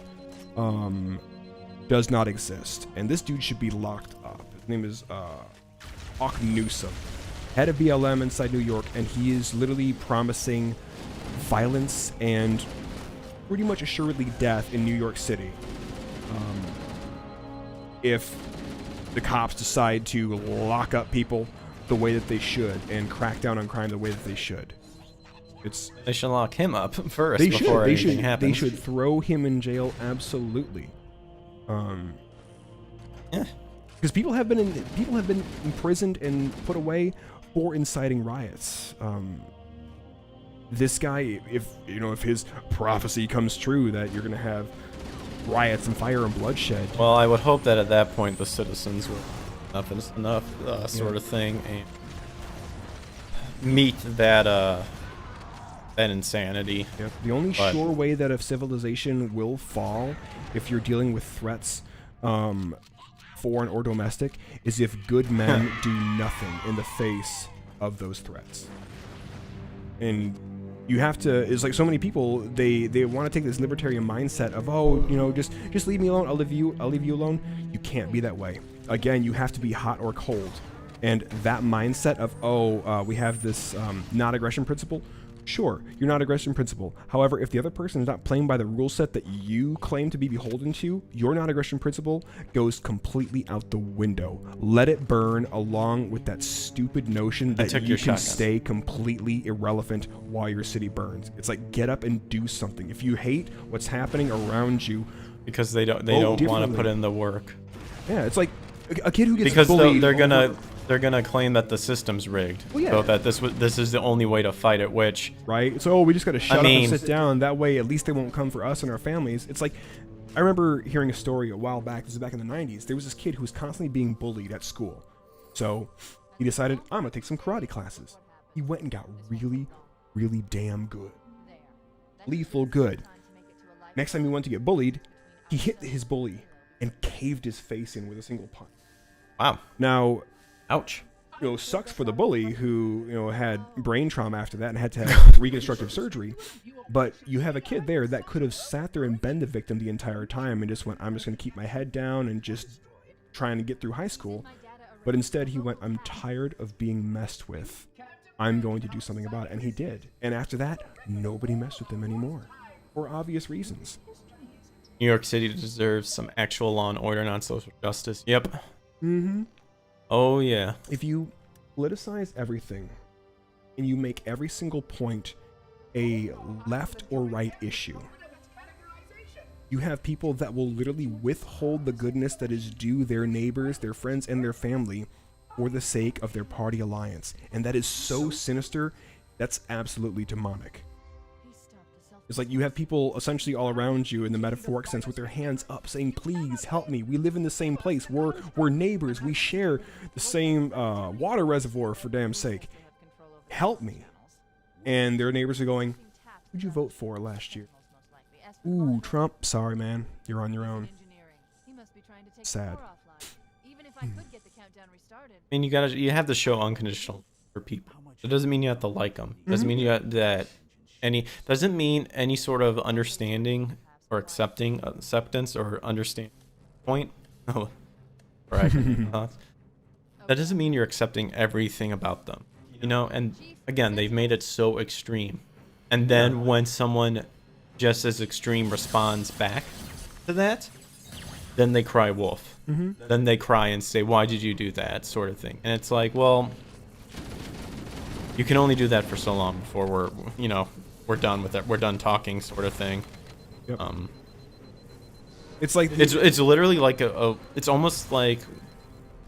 does not exist. And this dude should be locked up. His name is Newsom, head of BLM inside New York, and he is literally promising violence and pretty much assuredly death in New York City if the cops decide to lock up people the way that they should and crack down on crime the way that they should. They should lock him up first They before should. anything happens. They should throw him in jail. Absolutely. Yeah. Because people have been imprisoned and put away for inciting riots. This guy, if his prophecy comes true that you're gonna have riots and fire and bloodshed. Well, I would hope that at that point the citizens will enough sort of thing and meet that insanity. Yep. The only sure way that a civilization will fall, if you're dealing with threats, foreign or domestic, is if good men do nothing in the face of those threats. And you have to, it's like so many people, they want to take this libertarian mindset of, just leave me alone, I'll leave you alone. You can't be that way. Again, you have to be hot or cold. And that mindset of, we have this non-aggression principle. Sure, you're not aggression principle. However, if the other person is not playing by the rule set that you claim to be beholden to, your non-aggression principle goes completely out the window. Let it burn along with that stupid notion that you can stay completely irrelevant while your city burns. It's like, get up and do something. If you hate what's happening around you, because they don't want to put in the work. Yeah, it's like a kid who gets because bullied. They're gonna claim that the system's rigged. Well, yeah. So that this is the only way to fight it. Which right? So we just gotta shut up and sit down. That way, at least they won't come for us and our families. It's like, I remember hearing a story a while back. This is back in the 90s. There was this kid who was constantly being bullied at school. So he decided, I'm gonna take some karate classes. He went and got really, really damn good. Lethal good. Next time he went to get bullied, he hit his bully and caved his face in with a single punch. Wow. Now, ouch. Sucks for the bully who, had brain trauma after that and had to have reconstructive surgery. But you have a kid there that could have sat there and been the victim the entire time and just went, I'm just going to keep my head down and just trying to get through high school. But instead he went, I'm tired of being messed with. I'm going to do something about it. And he did. And after that, nobody messed with him anymore. For obvious reasons. New York City deserves some actual law and order, not social justice. Yep. Mm-hmm. Oh, yeah. If you politicize everything and you make every single point a left or right issue, you have people that will literally withhold the goodness that is due their neighbors, their friends, and their family for the sake of their party alliance. And that is so sinister. That's absolutely demonic. It's like you have people essentially all around you in the metaphoric sense with their hands up saying, please help me. We live in the same place. We're neighbors. We share the same water reservoir, for damn sake. Help me. And their neighbors are going, who'd you vote for last year? Ooh, Trump. Sorry, man. You're on your own. Sad. I mean, you have to show unconditional for people. It doesn't mean you have to like them. It doesn't mean you have that. Doesn't mean any sort of understanding or acceptance or understanding point. Oh, right. That doesn't mean you're accepting everything about them, and again, they've made it so extreme. And then when someone just as extreme responds back to that, then they cry wolf. Then they cry and say, why did you do that, sort of thing. And it's like, well, you can only do that for so long before we're done with it. We're done talking, sort of thing. Yep. It's like it's literally like it's almost like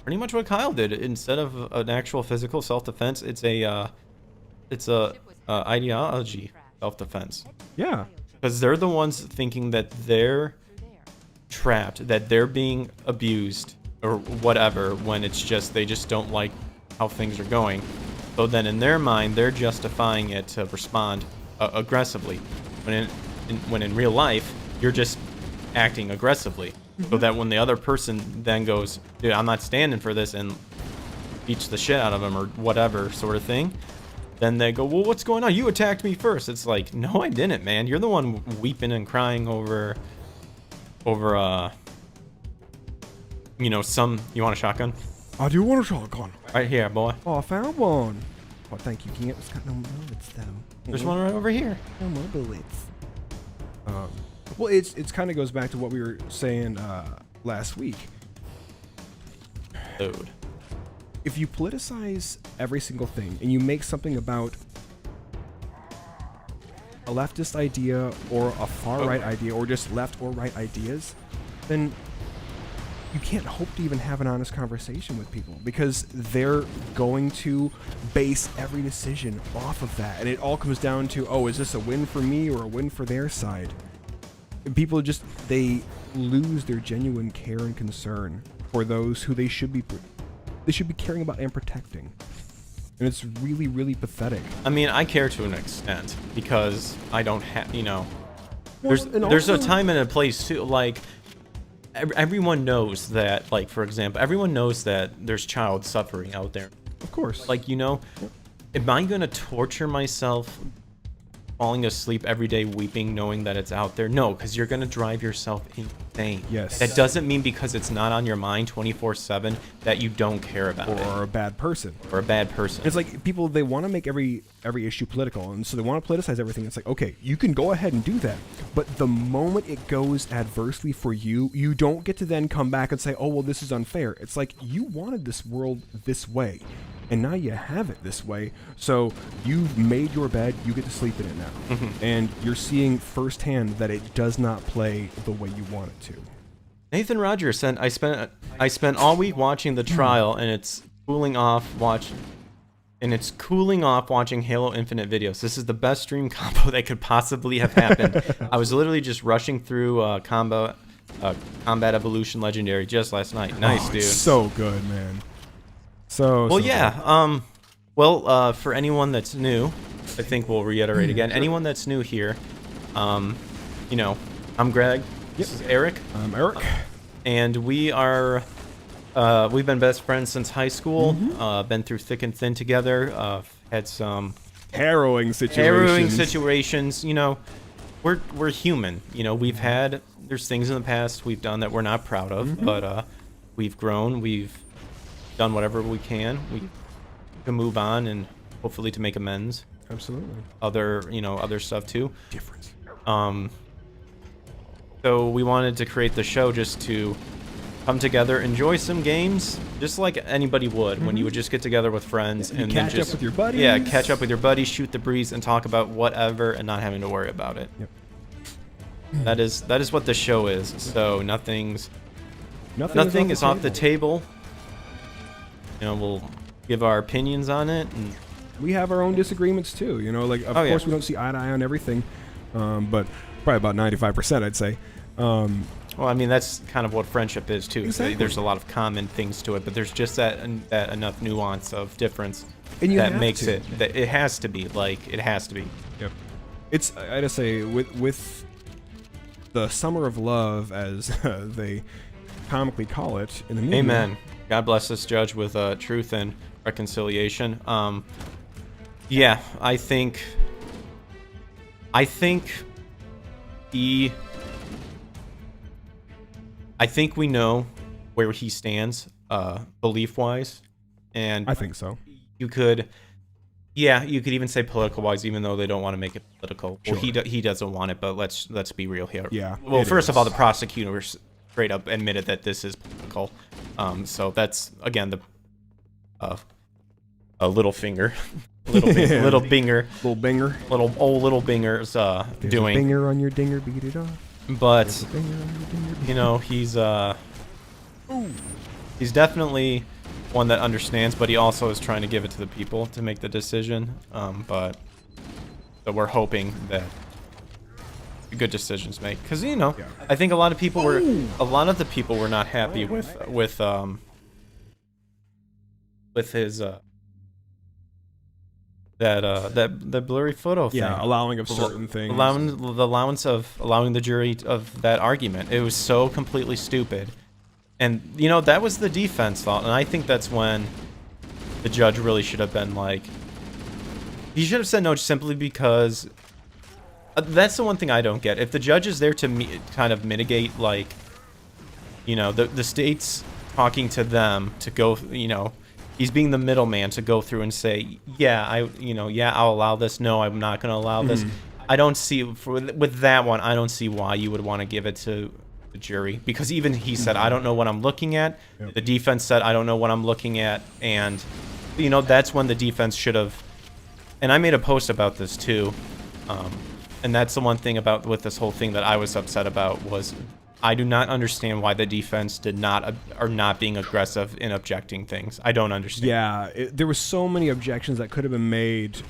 pretty much what Kyle did. Instead of an actual physical self-defense, it's a ideology self-defense. Yeah. Because they're the ones thinking that they're trapped, that they're being abused or whatever, when it's just they just don't like how things are going. So then in their mind, they're justifying it to respond aggressively, when in real life you're just acting aggressively, so that when the other person then goes, dude, I'm not standing for this, and beats the shit out of them or whatever sort of thing, then they go, well, what's going on? You attacked me first. It's like, no, I didn't, man. You're the one weeping and crying over you want a shotgun? I do want a shotgun. Right here, boy. Oh, I found one. Oh, thank you, King. It's got no bullets, though. There's one right over here. No more bullets. Well, it's kind of goes back to what we were saying last week. Dude. If you politicize every single thing and you make something about a leftist idea or a far right idea or just left or right ideas, then you can't hope to even have an honest conversation with people because they're going to base every decision off of that. And it all comes down to, oh, is this a win for me or a win for their side? And people just, they lose their genuine care and concern for those who they should be caring about and protecting. And it's really, really pathetic. I mean, I care to an extent because I don't have, you know, Well, there's a time and a place too. Like, everyone knows that, like, for example, everyone knows that there's child suffering out there. Of course. Like, you know, am I going to torture myself falling asleep every day weeping knowing that it's out there? No, because you're going to drive yourself insane. Yes. That doesn't mean because it's not on your mind 24/7 that you don't care about it. Or a bad person. Or a bad person. It's like people, they want to make every issue political, and so they want to politicize everything. It's like, okay, you can go ahead and do that, but the moment it goes adversely for you, you don't get to then come back and say, oh, well, this is unfair. It's like, you wanted this world this way, and now you have it this way, so you've made your bed, you get to sleep in it now. And you're seeing firsthand that it does not play the way you want it to. Nathan Rogers said, I spent all week watching the trial, and it's cooling off watching Halo Infinite videos. This is the best stream combo that could possibly have happened. I was literally just rushing through Combat Evolution Legendary just last night. Nice, dude. It's so good, man. So yeah. For anyone that's new, I think we'll reiterate again. Anyone that's new here, you know, I'm Greg. This is Eric. I'm Eric. And we are, we've been best friends since high school. Been through thick and thin together. Had some harrowing situations. You know, we're human. You know, there's things in the past we've done that we're not proud of, but we've grown. We've done whatever we can. We can move on and hopefully to make amends. Absolutely. Other stuff too. Difference. So we wanted to create the show just to come together, enjoy some games, just like anybody would when you would just get together with friends and then catch up with your buddies. Yeah, catch up with your buddies, shoot the breeze, and talk about whatever, and not having to worry about it. Yep. That is what the show is. So nothing is off the table. You know, we'll give our opinions on it, and we have our own disagreements too. You know, like of course we don't see eye to eye on everything, but probably about 95%, I'd say. Well, I mean, that's kind of what friendship is too. Exactly. There's a lot of common things to it, but there's just that enough nuance of difference and that makes it that it has to be like it has to be. Yep. It's, I gotta say, with the summer of love, as they comically call it in the media. Amen. God bless this judge with truth and reconciliation. Yeah, I think we know where he stands, belief-wise, and I think so. You could even say political-wise, even though they don't want to make it political. Sure. Well, he doesn't want it, but let's be real here. Yeah. Well, first of all, the prosecutors straight up admitted that this is political. So that's again a little finger, little binger, little binger's doing. A binger on your dinger, beat it off. But you know, he's definitely one that understands, but he also is trying to give it to the people to make the decision. But so we're hoping that good decisions made, because you know, I think a lot of the people were not happy with his that blurry photo thing. Yeah, allowing of certain things. Allowing the jury of that argument. It was so completely stupid. And you know, that was the defense thought, and I think that's when the judge really should have been like, he should have said no simply because that's the one thing I don't get. If the judge is there to kind of mitigate, like, you know, the state's talking to them to go, you know, he's being the middleman to go through and say, I'll allow this. No, I'm not going to allow this. I don't see, with that one, I don't see why you would want to give it to the jury, because even he said, I don't know what I'm looking at. Yep. The defense said, I don't know what I'm looking at. And, you know, that's when the defense should have, and I made a post about this too. and that's the one thing about with this whole thing that I was upset about was I do not understand why the defense are not being aggressive in objecting things. I don't understand. Yeah, there were so many objections that could have been made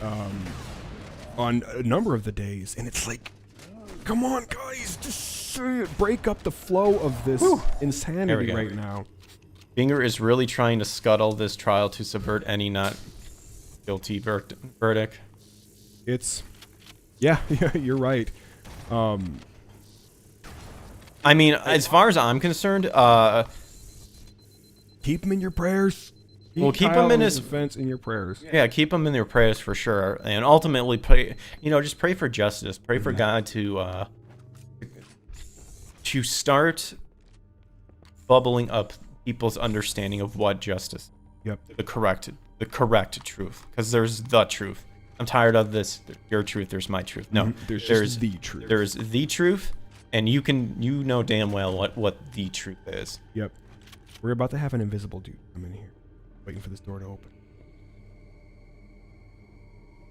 on a number of the days, and it's like, come on, guys, just break up the flow of this insanity right now. Binger is really trying to scuttle this trial to subvert any not guilty verdict. It's, yeah, you're right. I mean, as far as I'm concerned, keep him in your prayers. Keep him in his defense in your prayers. Yeah, keep him in your prayers for sure, and ultimately pray. Just pray for justice. Pray for God to start bubbling up people's understanding of what justice. Yep. The correct truth, because there's the truth. I'm tired of this. Your truth. There's my truth. No, there's just the truth. There's the truth. And you know damn well what the truth is. Yep. We're about to have an invisible dude come in here, waiting for this door to open.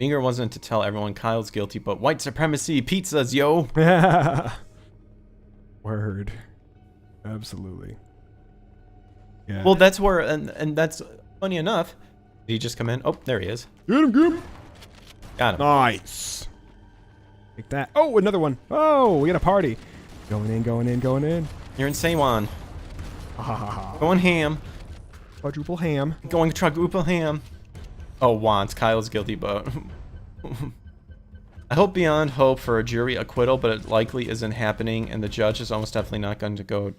Binger wasn't to tell everyone Kyle's guilty, but white supremacy pizzas, yo. Word. Absolutely. Yeah. Well, that's where, and that's funny enough. Did he just come in? Oh, there he is. Get him. Got him. Nice. Like that. Oh, another one. Oh, we got a party. Going in. You're in Saywan. Ha. Going ham. Quadruple ham. Going quadruple ham. Oh, wants. Kyle's guilty, but... I hope beyond hope for a jury acquittal, but it likely isn't happening, and the judge is almost definitely not going to go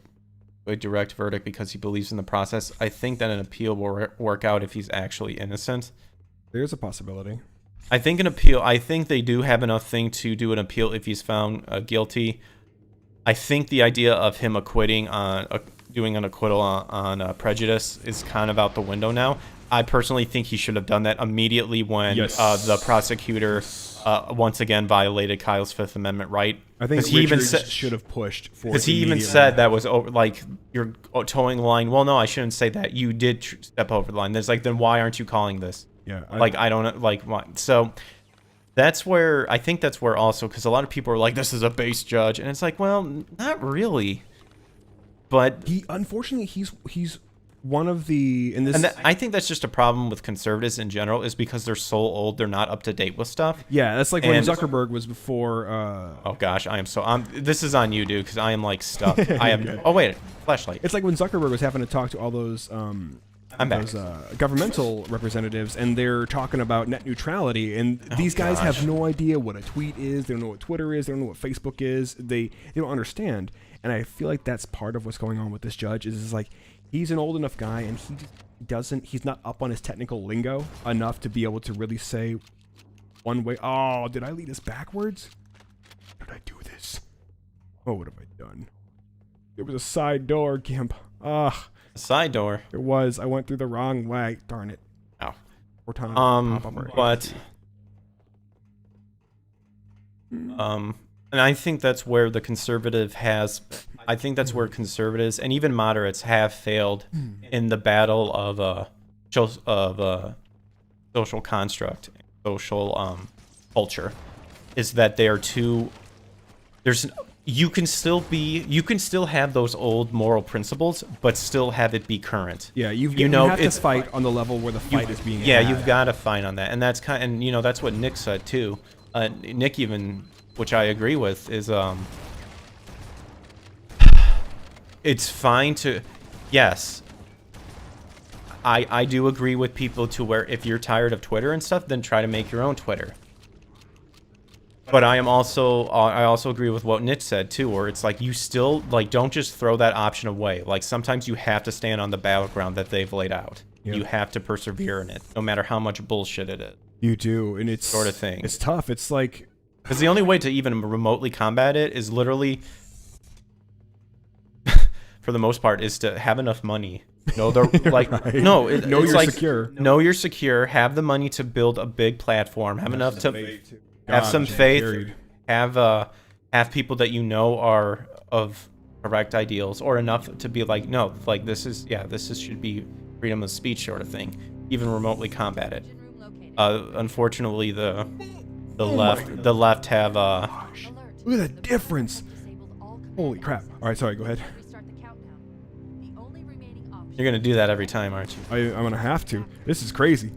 a direct verdict because he believes in the process. I think that an appeal will work out if he's actually innocent. There's a possibility. I think they do have enough thing to do an appeal if he's found guilty. I think the idea of him acquitting on doing an acquittal on prejudice is kind of out the window now. I personally think he should have done that immediately when the prosecutor once again violated Kyle's Fifth Amendment right. I think he even should have pushed for it. Because he even said that was like, you're towing the line. Well, no, I shouldn't say that. You did step over the line. There's like, then why aren't you calling this? Yeah. I don't like why. So that's where I think that's where also, because a lot of people are like, this is a base judge, and it's like, well, not really. But unfortunately he's one of the I think that's just a problem with conservatives in general, is because they're so old, they're not up to date with stuff. Yeah, that's like when Zuckerberg was before. Oh gosh, I am so. This is on you, dude, because I am like stuck. I have. Oh wait, flashlight. It's like when Zuckerberg was having to talk to all those. Those governmental representatives, and they're talking about net neutrality, and these guys have no idea what a tweet is. They don't know what Twitter is. They don't know what Facebook is. They don't understand. And I feel like that's part of what's going on with this judge. Is like he's an old enough guy, and he's not up on his technical lingo enough to be able to really say one way. Oh, did I lead us backwards? How did I do this? Oh, what have I done? There was a side door, Gimp. Side door. It was. I went through the wrong way. Darn it. Ow. But and I think that's where the conservative has. I think that's where conservatives and even moderates have failed in the battle of social construct, social culture, is that they are too. You can still have those old moral principles, but still have it be current. Yeah, you have to fight on the level where the fight is being. Yeah, you've got to fight on that, and that's that's what Nick said too. Nick even, which I agree with, is it's fine to, yes. I do agree with people to where if you're tired of Twitter and stuff, then try to make your own Twitter. But I also agree with what Nick said too, where it's like you still don't just throw that option away. Like sometimes you have to stand on the battleground that they've laid out. Yep. You have to persevere in it, no matter how much bullshit it is. You do, and it's sort of thing. It's tough. It's like because the only way to even remotely combat it is literally, for the most part, is to have enough money. No, they're like right. Know you're secure. Know you're secure. Have the money to build a big platform. Have enough to. Have some faith, have people that you know are of correct ideals, or enough to be like, no, like this should be freedom of speech sort of thing, even remotely combat it. Unfortunately, the left have Look at the difference. Holy crap. All right, sorry, go ahead. you're gonna do that every time, aren't you? I'm gonna have to. This is crazy.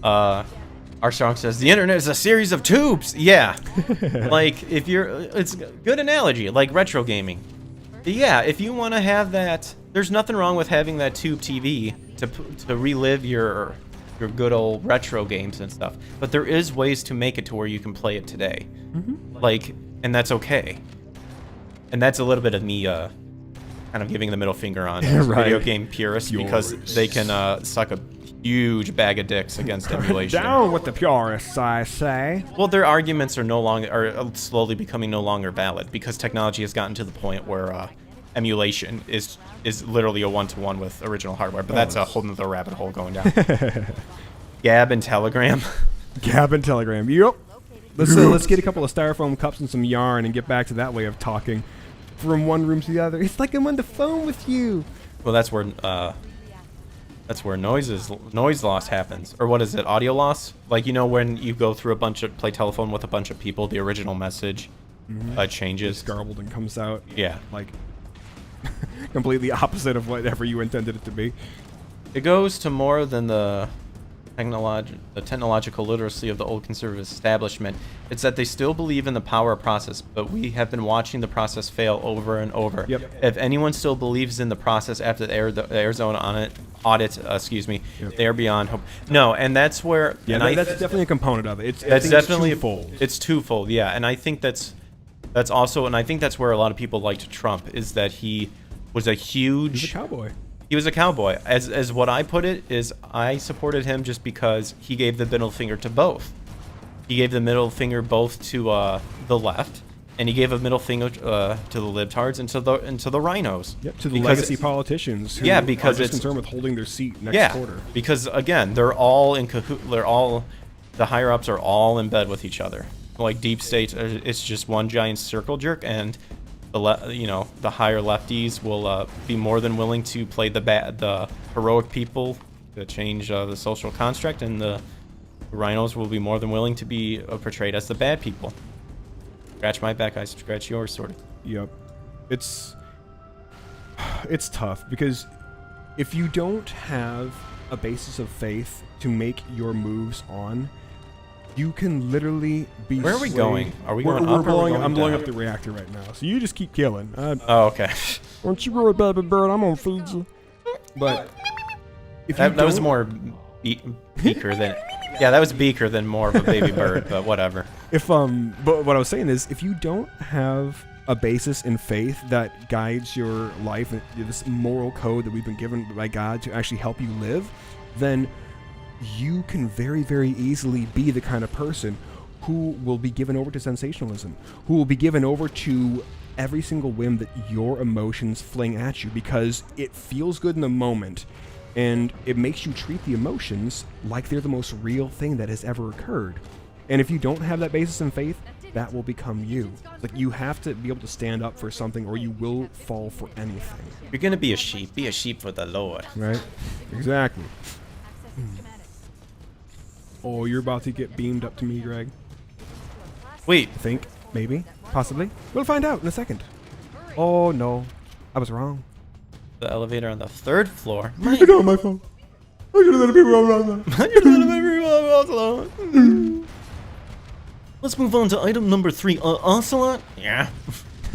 Armstrong says the internet is a series of tubes. Yeah, like if you're, it's a good analogy, like retro gaming. Yeah, if you want to have that, there's nothing wrong with having that tube TV to relive your good old retro games and stuff. But there is ways to make it to where you can play it today, like, and that's okay. And that's a little bit of me kind of giving the middle finger on video game purists because they can suck a huge bag of dicks against emulation. Down with the purists, I say. Well, their arguments are slowly becoming no longer valid because technology has gotten to the point where emulation is literally a one-to-one with original hardware. But that's a whole nother rabbit hole going down. Gab and Telegram. Gab and Telegram. Yep. Let's get a couple of styrofoam cups and some yarn and get back to that way of talking from one room to the other. It's like I'm on the phone with you. Well, that's where noise loss happens. Or what is it? Audio loss? Like, you know, when you go through play telephone with a bunch of people, the original message changes. It's garbled and comes out. Yeah. Like completely opposite of whatever you intended it to be. It goes to more than the technological literacy of the old conservative establishment. It's that they still believe in the power of process, but we have been watching the process fail over and over. Yep. If anyone still believes in the process after the Arizona audit, they are beyond hope. No, and that's where... Yeah, that's definitely a component of it. That's definitely twofold. It's twofold, yeah. And I think that's also... And I think that's where a lot of people liked Trump, is that he was a huge... He's a cowboy. He was a cowboy. As what I put it is, I supported him just because he gave the middle finger to both. He gave the middle finger both to the left, and he gave a middle finger to the libtards and to the rhinos. Yep, to the legacy politicians who because are just concerned with holding their seat next yeah, quarter. Because again, they're all in the higher ups are all in bed with each other. Like deep state, it's just one giant circle jerk, and the higher lefties will be more than willing to play the heroic people to change the social construct, and the rhinos will be more than willing to be portrayed as the bad people. Scratch my back, I scratch yours, sort of. Yep. It's tough because if you don't have a basis of faith to make your moves on, you can literally be Where are we swayed. going? Are we going up or are we going I'm blowing down? up the reactor right now, so you just keep killing. Oh, okay. Don't you worry, baby bird, I'm gonna feed you. But if that was more beaker than... Yeah, that was beaker than more of a baby bird, but whatever. But what I was saying is, if you don't have a basis in faith that guides your life, this moral code that we've been given by God to actually help you live, then you can very, very easily be the kind of person who will be given over to sensationalism, who will be given over to every single whim that your emotions fling at you because it feels good in the moment. And it makes you treat the emotions like they're the most real thing that has ever occurred. And if you don't have that basis in faith, that will become you. Like, you have to be able to stand up for something or you will fall for anything. You're gonna be a sheep for the Lord. Right? Exactly. Oh, you're about to get beamed up to me, Greg. Wait. I think. Maybe. Possibly. We'll find out in a second. Oh, no. I was wrong. The elevator on the 3rd floor. I got on my phone. I should have let it be wrong. Let's move on to item number 3. Ocelot? Yeah.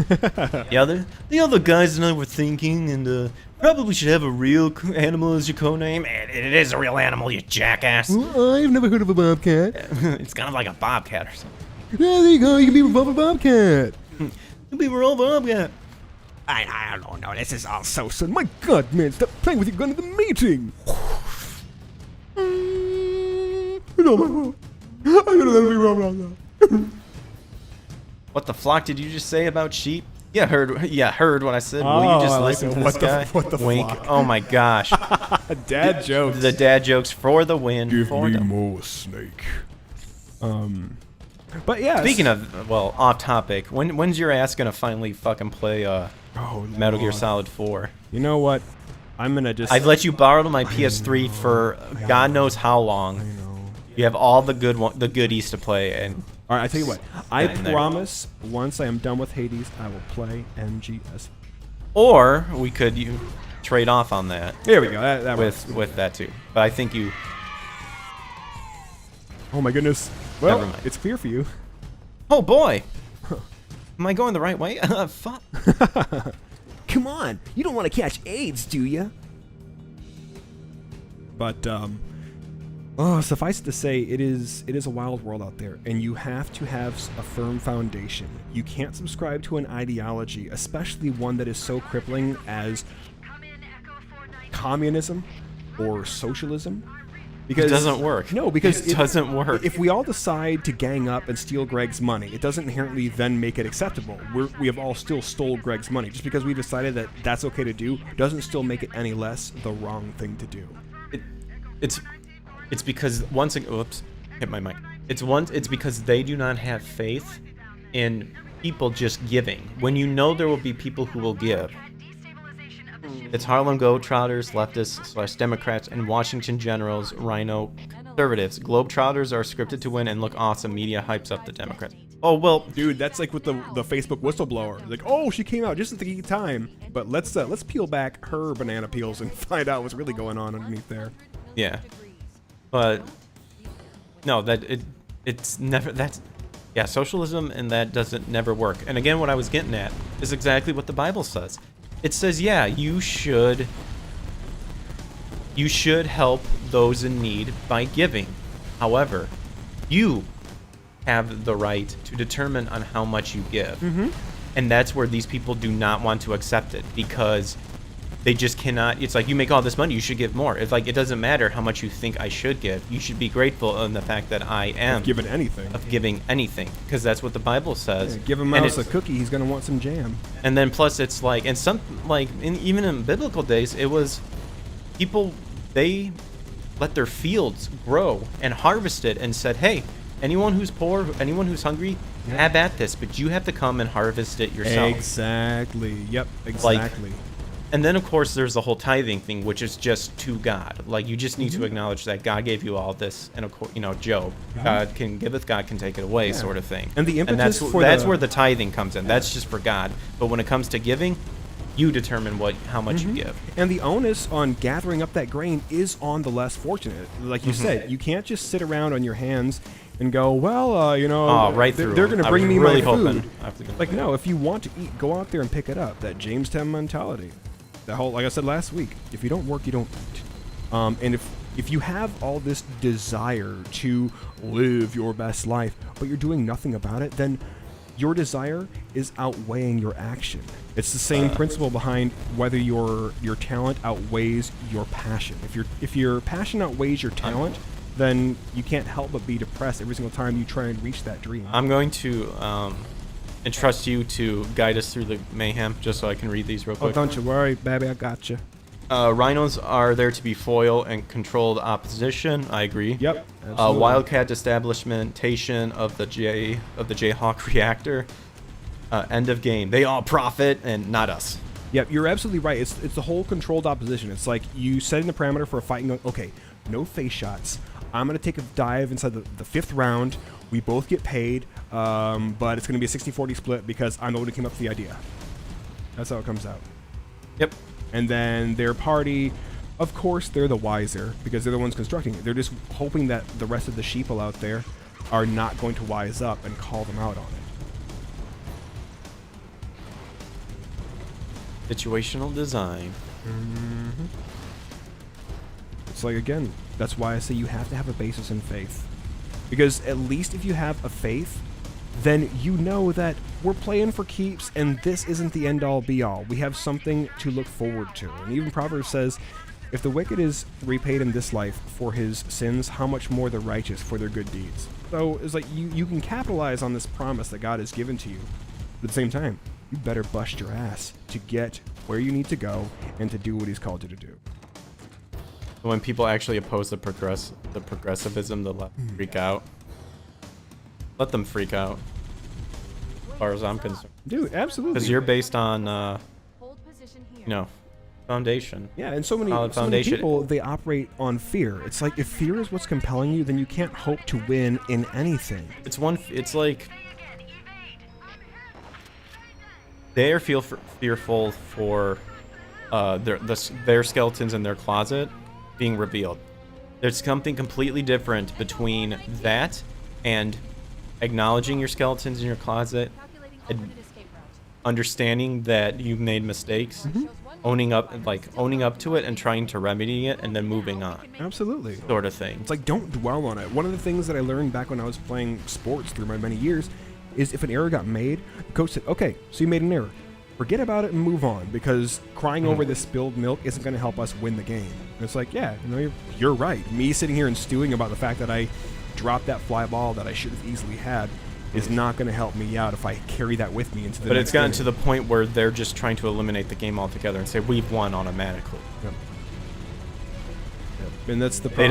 The other guys and I were thinking, and probably should have a real animal as your codename. It is a real animal, you jackass. I've never heard of a bobcat. It's kind of like a bobcat or something. Yeah, there you go. You can be a bobcat. You can be a bobcat. I don't know. This is all so soon. My God, man, stop playing with your gun at the meeting. What the flock did you just say about sheep? Heard what I said. Will you just listen to this guy? What the Wink. flock? Oh my gosh. Dad jokes. The dad jokes for the win. Give me more snake. But yeah. Speaking of, well, off topic, when's your ass gonna finally fucking play Metal Gear Solid 4? You know what? I'm gonna just... I've let you borrow my PS3 for God knows how long. I know. You have all the goodies to play, and All right, I tell you what. I in there. promise, once I am done with Hades, I will play MGS. Or we could trade off on that There we go. That works. with that too. But I think you. Oh my goodness. Well, Never mind. it's clear for you. Oh boy. Am I going the right way? Fuck. Come on, you don't want to catch AIDS, do you? But suffice it to say, it is a wild world out there, and you have to have a firm foundation. You can't subscribe to an ideology, especially one that is so crippling as communism or socialism. Because It doesn't work. No, because it doesn't work. If we all decide to gang up and steal Greg's money, it doesn't inherently then make it acceptable. We have all still stole Greg's money. Just because we decided that that's okay to do doesn't still make it any less the wrong thing to do. It's because once again, oops, hit my mic. It's because they do not have faith in people just giving. When you know there will be people who will give. It's Harlem Globetrotters, leftists / Democrats, and Washington Generals, Rhino conservatives. Globetrotters are scripted to win and look awesome. Media hypes up the Democrats. Oh well, Dude, that's like with the Facebook whistleblower. Like, oh, she came out just at the time. But let's peel back her banana peels and find out what's really going on underneath there. yeah, but no, it's never that's yeah, socialism and that doesn't never work. And again, what I was getting at is exactly what the Bible says. It says, yeah, you should help those in need by giving. However, you have the right to determine on how much you give. Mm-hmm. And that's where these people do not want to accept it because they just cannot. It's like, you make all this money, you should give more. It's like, it doesn't matter how much you think I should give. You should be grateful in the fact that I am Giving anything. of giving anything, because that's what the Bible says. Yeah, give a And mouse a it's- cookie, he's gonna want some jam. and then plus it's like, and some like even in biblical days, it was people, they let their fields grow and harvested and said, hey, anyone who's poor, anyone who's hungry, have at this, but you have to come and harvest it yourself. Exactly. Yep. Exactly. And then, of course, there's the whole tithing thing, which is just to God. Like, you just need to acknowledge that God gave you all this, and of course, Job, God can giveth, God can take it away, sort of thing. And the impetus that's for that's the- where the tithing comes in. That's just for God. But when it comes to giving, you determine how much you give. And the onus on gathering up that grain is on the less fortunate. Like you said, you can't just sit around on your hands and go, well, Right they're through. going to I bring was me really my hoping food. I was gonna- Like, no, if you want to eat, go out there and pick it up. That Jamestown mentality. That whole, like I said last week, if you don't work, you don't eat. And if you have all this desire to live your best life, but you're doing nothing about it, then your desire is outweighing your action. It's the same principle behind whether your talent outweighs your passion. If your passion outweighs your talent, then you can't help but be depressed every single time you try and reach that dream. I'm going to entrust you to guide us through the mayhem, just so I can read these real Oh, quick. don't you worry, baby, I got you. Rhinos are there to be foil and controlled opposition. I agree. Yep. Absolutely. Wildcat establishmentation of the Jayhawk reactor. End of game. They all profit and not us. Yep, you're absolutely right. It's the whole controlled opposition. It's like you setting the parameter for a fight and going, okay, no face shots. I'm going to take a dive inside the fifth round. We both get paid, but it's going to be a 60-40 split because I'm the one who came up with the idea. That's how it comes out. Yep. And then their party, of course, they're the wiser because they're the ones constructing it. They're just hoping that the rest of the sheeple out there are not going to wise up and call them out on it. Situational design. It's like, again, that's why I say you have to have a basis in faith. Because at least if you have a faith, then you know that we're playing for keeps and this isn't the end-all be-all. We have something to look forward to. And even Proverbs says, if the wicked is repaid in this life for his sins, how much more the righteous for their good deeds? So it's like you can capitalize on this promise that God has given to you. But at the same time, you better bust your ass to get where you need to go and to do what he's called you to do. When people actually oppose the progressivism, the left freak out. Let them freak out. As far as I'm concerned. Dude, absolutely. Because you're based on, foundation. Yeah, and so many Foundation. people, they operate on fear. It's like, if fear is what's compelling you, then you can't hope to win in anything. It's like they are fearful for their skeletons in their closet being revealed. There's something completely different between that and acknowledging your skeletons in your closet, and understanding that you've made mistakes, owning up to it and trying to remedy it, and then moving on. Absolutely. Sort of thing. It's like, don't dwell on it. One of the things that I learned back when I was playing sports through my many years is, if an error got made, the coach said, okay, so you made an error. Forget about it and move on, because crying over this spilled milk isn't going to help us win the game. And it's like, yeah, you're right. Me sitting here and stewing about the fact that I dropped that fly ball that I should have easily had is not going to help me out if I carry that with me into the But next it's gotten game. to the point where they're just trying to eliminate the game altogether and say we've won automatically. Yep. And that's the problem.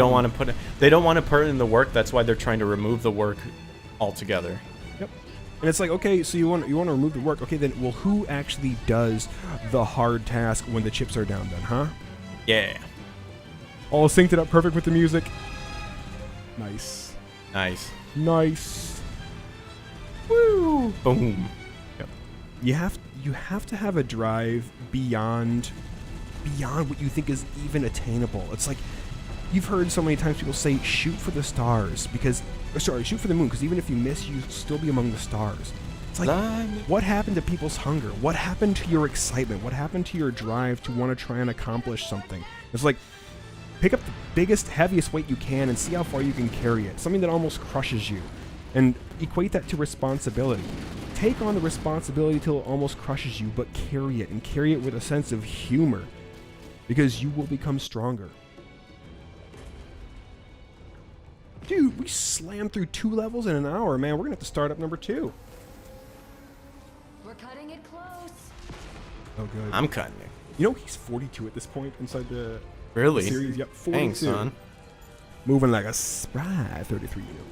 They don't want to put in the work. That's why they're trying to remove the work altogether. Yep. And it's like, okay, so you want to remove the work. Okay, then, well, who actually does the hard task when the chips are down then, huh? Yeah. All synced it up perfect with the music. Nice. Nice. Nice. Woo! Boom. Yep. You have to have a drive beyond what you think is even attainable. It's like, you've heard so many times people say, shoot for the stars, shoot for the moon, because even if you miss, you still be among the stars. It's like, what happened to people's hunger? What happened to your excitement? What happened to your drive to want to try and accomplish something? It's like, pick up the biggest, heaviest weight you can and see how far you can carry it. Something that almost crushes you. And equate that to responsibility. Take on the responsibility till it almost crushes you, but carry it, and carry it with a sense of humor, because you will become stronger. Dude, we slammed through 2 levels in an hour, man. We're gonna have to start up number 2. We're cutting it close. Oh, good. I'm cutting it. You know he's 42 at this point inside the Really? series. Yep, 42. Thanks, son. Moving like a spry 33 year old.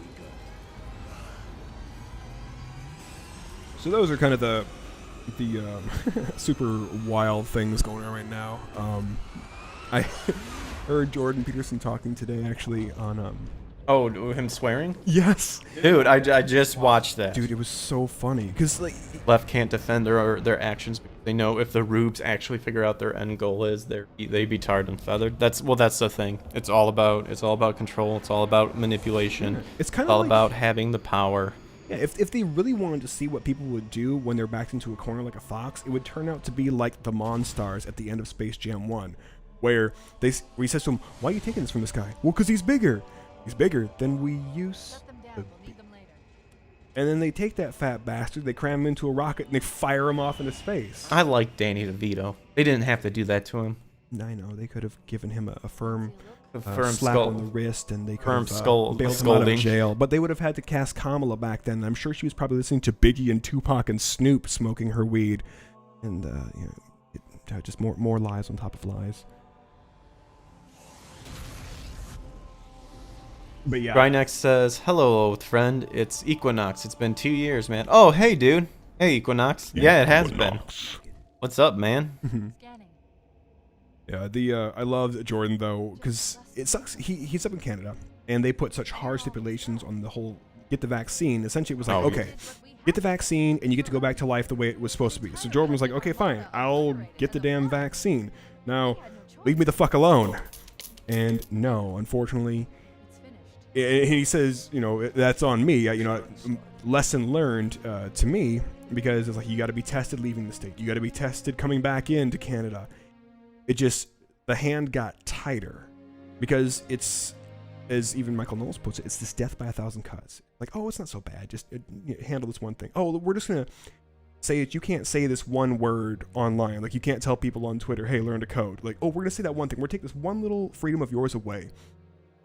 So those are kind of the super wild things going on right now. I heard Jordan Peterson talking today, actually, on Oh, him swearing? Yes, Dude, I just watched that. dude, it was so funny because, like, Left can't defend their actions because they know if the rubes actually figure out their end goal is, they be tarred and feathered. That's the thing. It's all about control. It's all about manipulation. it's kind all of like, about having the power. yeah, if they really wanted to see what people would do when they're backed into a corner like a fox, it would turn out to be like the Monstars at the end of Space Jam 1, where he says to him, "Why are you taking this from this guy?" "Well, because he's bigger. He's bigger than we used Shut them to down. We'll be." need them later. And then they take that fat bastard, they cram him into a rocket, and they fire him off into space. I like Danny DeVito. They didn't have to do that to him. I know, they could have given him a firm, A firm slap skull. on the wrist, and they could Firm have skull- bailed him out of scolding. jail. But they would have had to cast Kamala back then. I'm sure she was probably listening to Biggie and Tupac and Snoop smoking her weed. And, just more lies on top of lies. But yeah. Grynex says, "Hello, old friend. It's Equinox. It's been 2 years, man." Oh, hey, dude. Hey, Equinox. Yeah, it has been. What's up, man? Scanning. Yeah, I love Jordan though, because it sucks. He's up in Canada, and they put such hard stipulations on the whole get the vaccine. Essentially, it was like, Oh, okay, get the vaccine, and you get to go back to life the way it was supposed to be. So Jordan was like, okay, fine, I'll get the damn vaccine. Now, leave me the fuck alone. And no, unfortunately, It's finished. he says, that's on me. Lesson learned to me, because it's like, you got to be tested leaving the state. You got to be tested coming back into Canada. The hand got tighter, because it's, as even Michael Knowles puts it, it's this death by 1,000 cuts. Like, oh, it's not so bad. Just handle this one thing. Oh, we're just going to say it. You can't say this one word online. Like, you can't tell people on Twitter, hey, learn to code. Like, oh, we're going to say that one thing. We're going to take this one little freedom of yours away.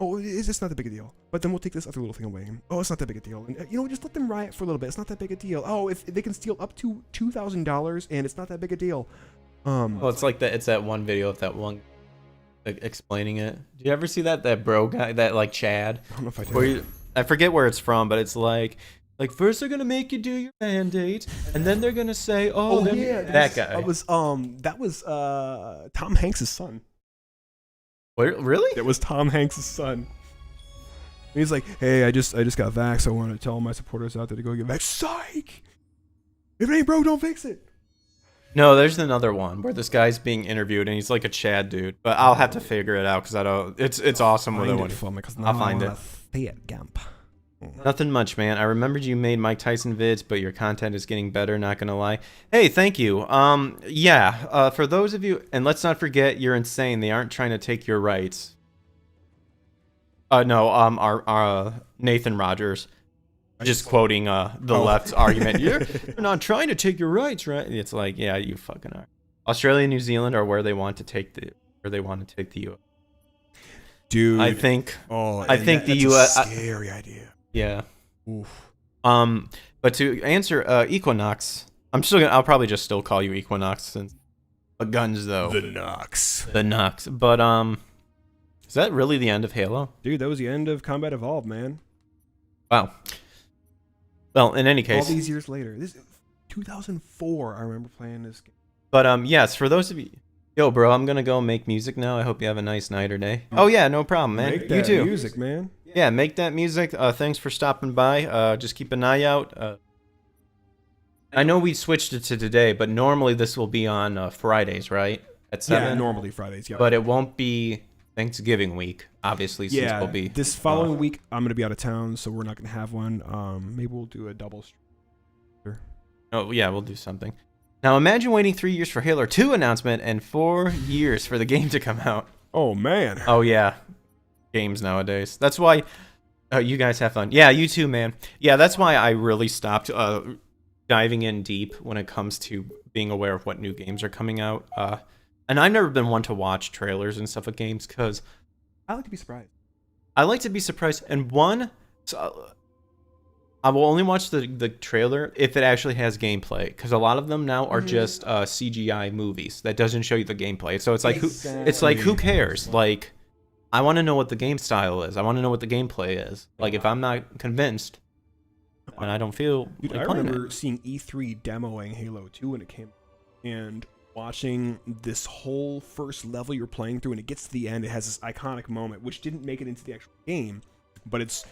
Oh, it's just not that big a deal. But then we'll take this other little thing away. Oh, it's not that big a deal. And, just let them riot for a little bit. It's not that big a deal. Oh, if they can steal up to $2,000 and it's not that big a deal. Well, it's like that. It's that one video of that one explaining it. Did you ever see that bro guy, that like Chad? I don't know if I Where did. I forget where it's from, but it's like Like, first they're gonna make you do your mandate, and then they're gonna say, "Oh, that guy." That was Tom Hanks' son. Wait, really? It was Tom Hanks' son. He's like, hey, I just got vaxxed. I want to tell my supporters out there to go get vaxxed. Psych! If it ain't broke, don't fix it. No, there's another one where this guy's being interviewed, and he's like a Chad dude. But I'll have to figure it out because I don't. It's awesome with it. I'll find it. Nothing much, man. I remembered you made Mike Tyson vids, but your content is getting better, not gonna lie. Hey, thank you. Yeah, for those of you, and let's not forget, you're insane. They aren't trying to take your rights. No, our Nathan Rogers, just quoting the left's argument. You're not trying to take your rights, right? It's like, yeah, you fucking are. Australia and New Zealand are where they want to take the U.S. Dude, I think the U.S. U.S. Scary idea. Yeah. Oof. But to answer Equinox, I'll probably just still call you Equinox since guns though. The Nox. But is that really the end of Halo? Dude, that was the end of Combat Evolved, man. Wow. Well, in any case, all these years later, this 2004. I remember playing this game. But yes, for those of you, yo, bro, I'm gonna go make music now. I hope you have a nice night or day. Oh yeah, no problem, man. Make that you too. Music, man. Yeah, make that music. Thanks for stopping by. Just keep an eye out. I know we switched it to today, but normally this will be on Fridays, right? At 7? Yeah, normally Fridays, yeah. But it won't be Thanksgiving week, obviously, since we'll be... this following week, I'm going to be out of town, so we're not going to have one. Maybe we'll do a double stream. Oh, yeah, we'll do something. Now, imagine waiting 3 years for Halo 2 announcement and 4 years for the game to come out. Oh, man. Oh, yeah. Games nowadays. That's why you guys have fun. Yeah, you too, man. Yeah, that's why I really stopped diving in deep when it comes to being aware of what new games are coming out. And I've never been one to watch trailers and stuff of games because I like to be surprised. And I will only watch the trailer if it actually has gameplay, because a lot of them now are just CGI movies that doesn't show you the gameplay. So it's like who cares? Like, I want to know what the game style is. I want to know what the gameplay is. Like, if I'm not convinced, and I don't feel Dude, like I playing remember seeing E3 demoing Halo 2 when it came, and watching this whole first level you're playing through, and it gets to the end, it has this iconic moment, which didn't make it into the actual game, but it's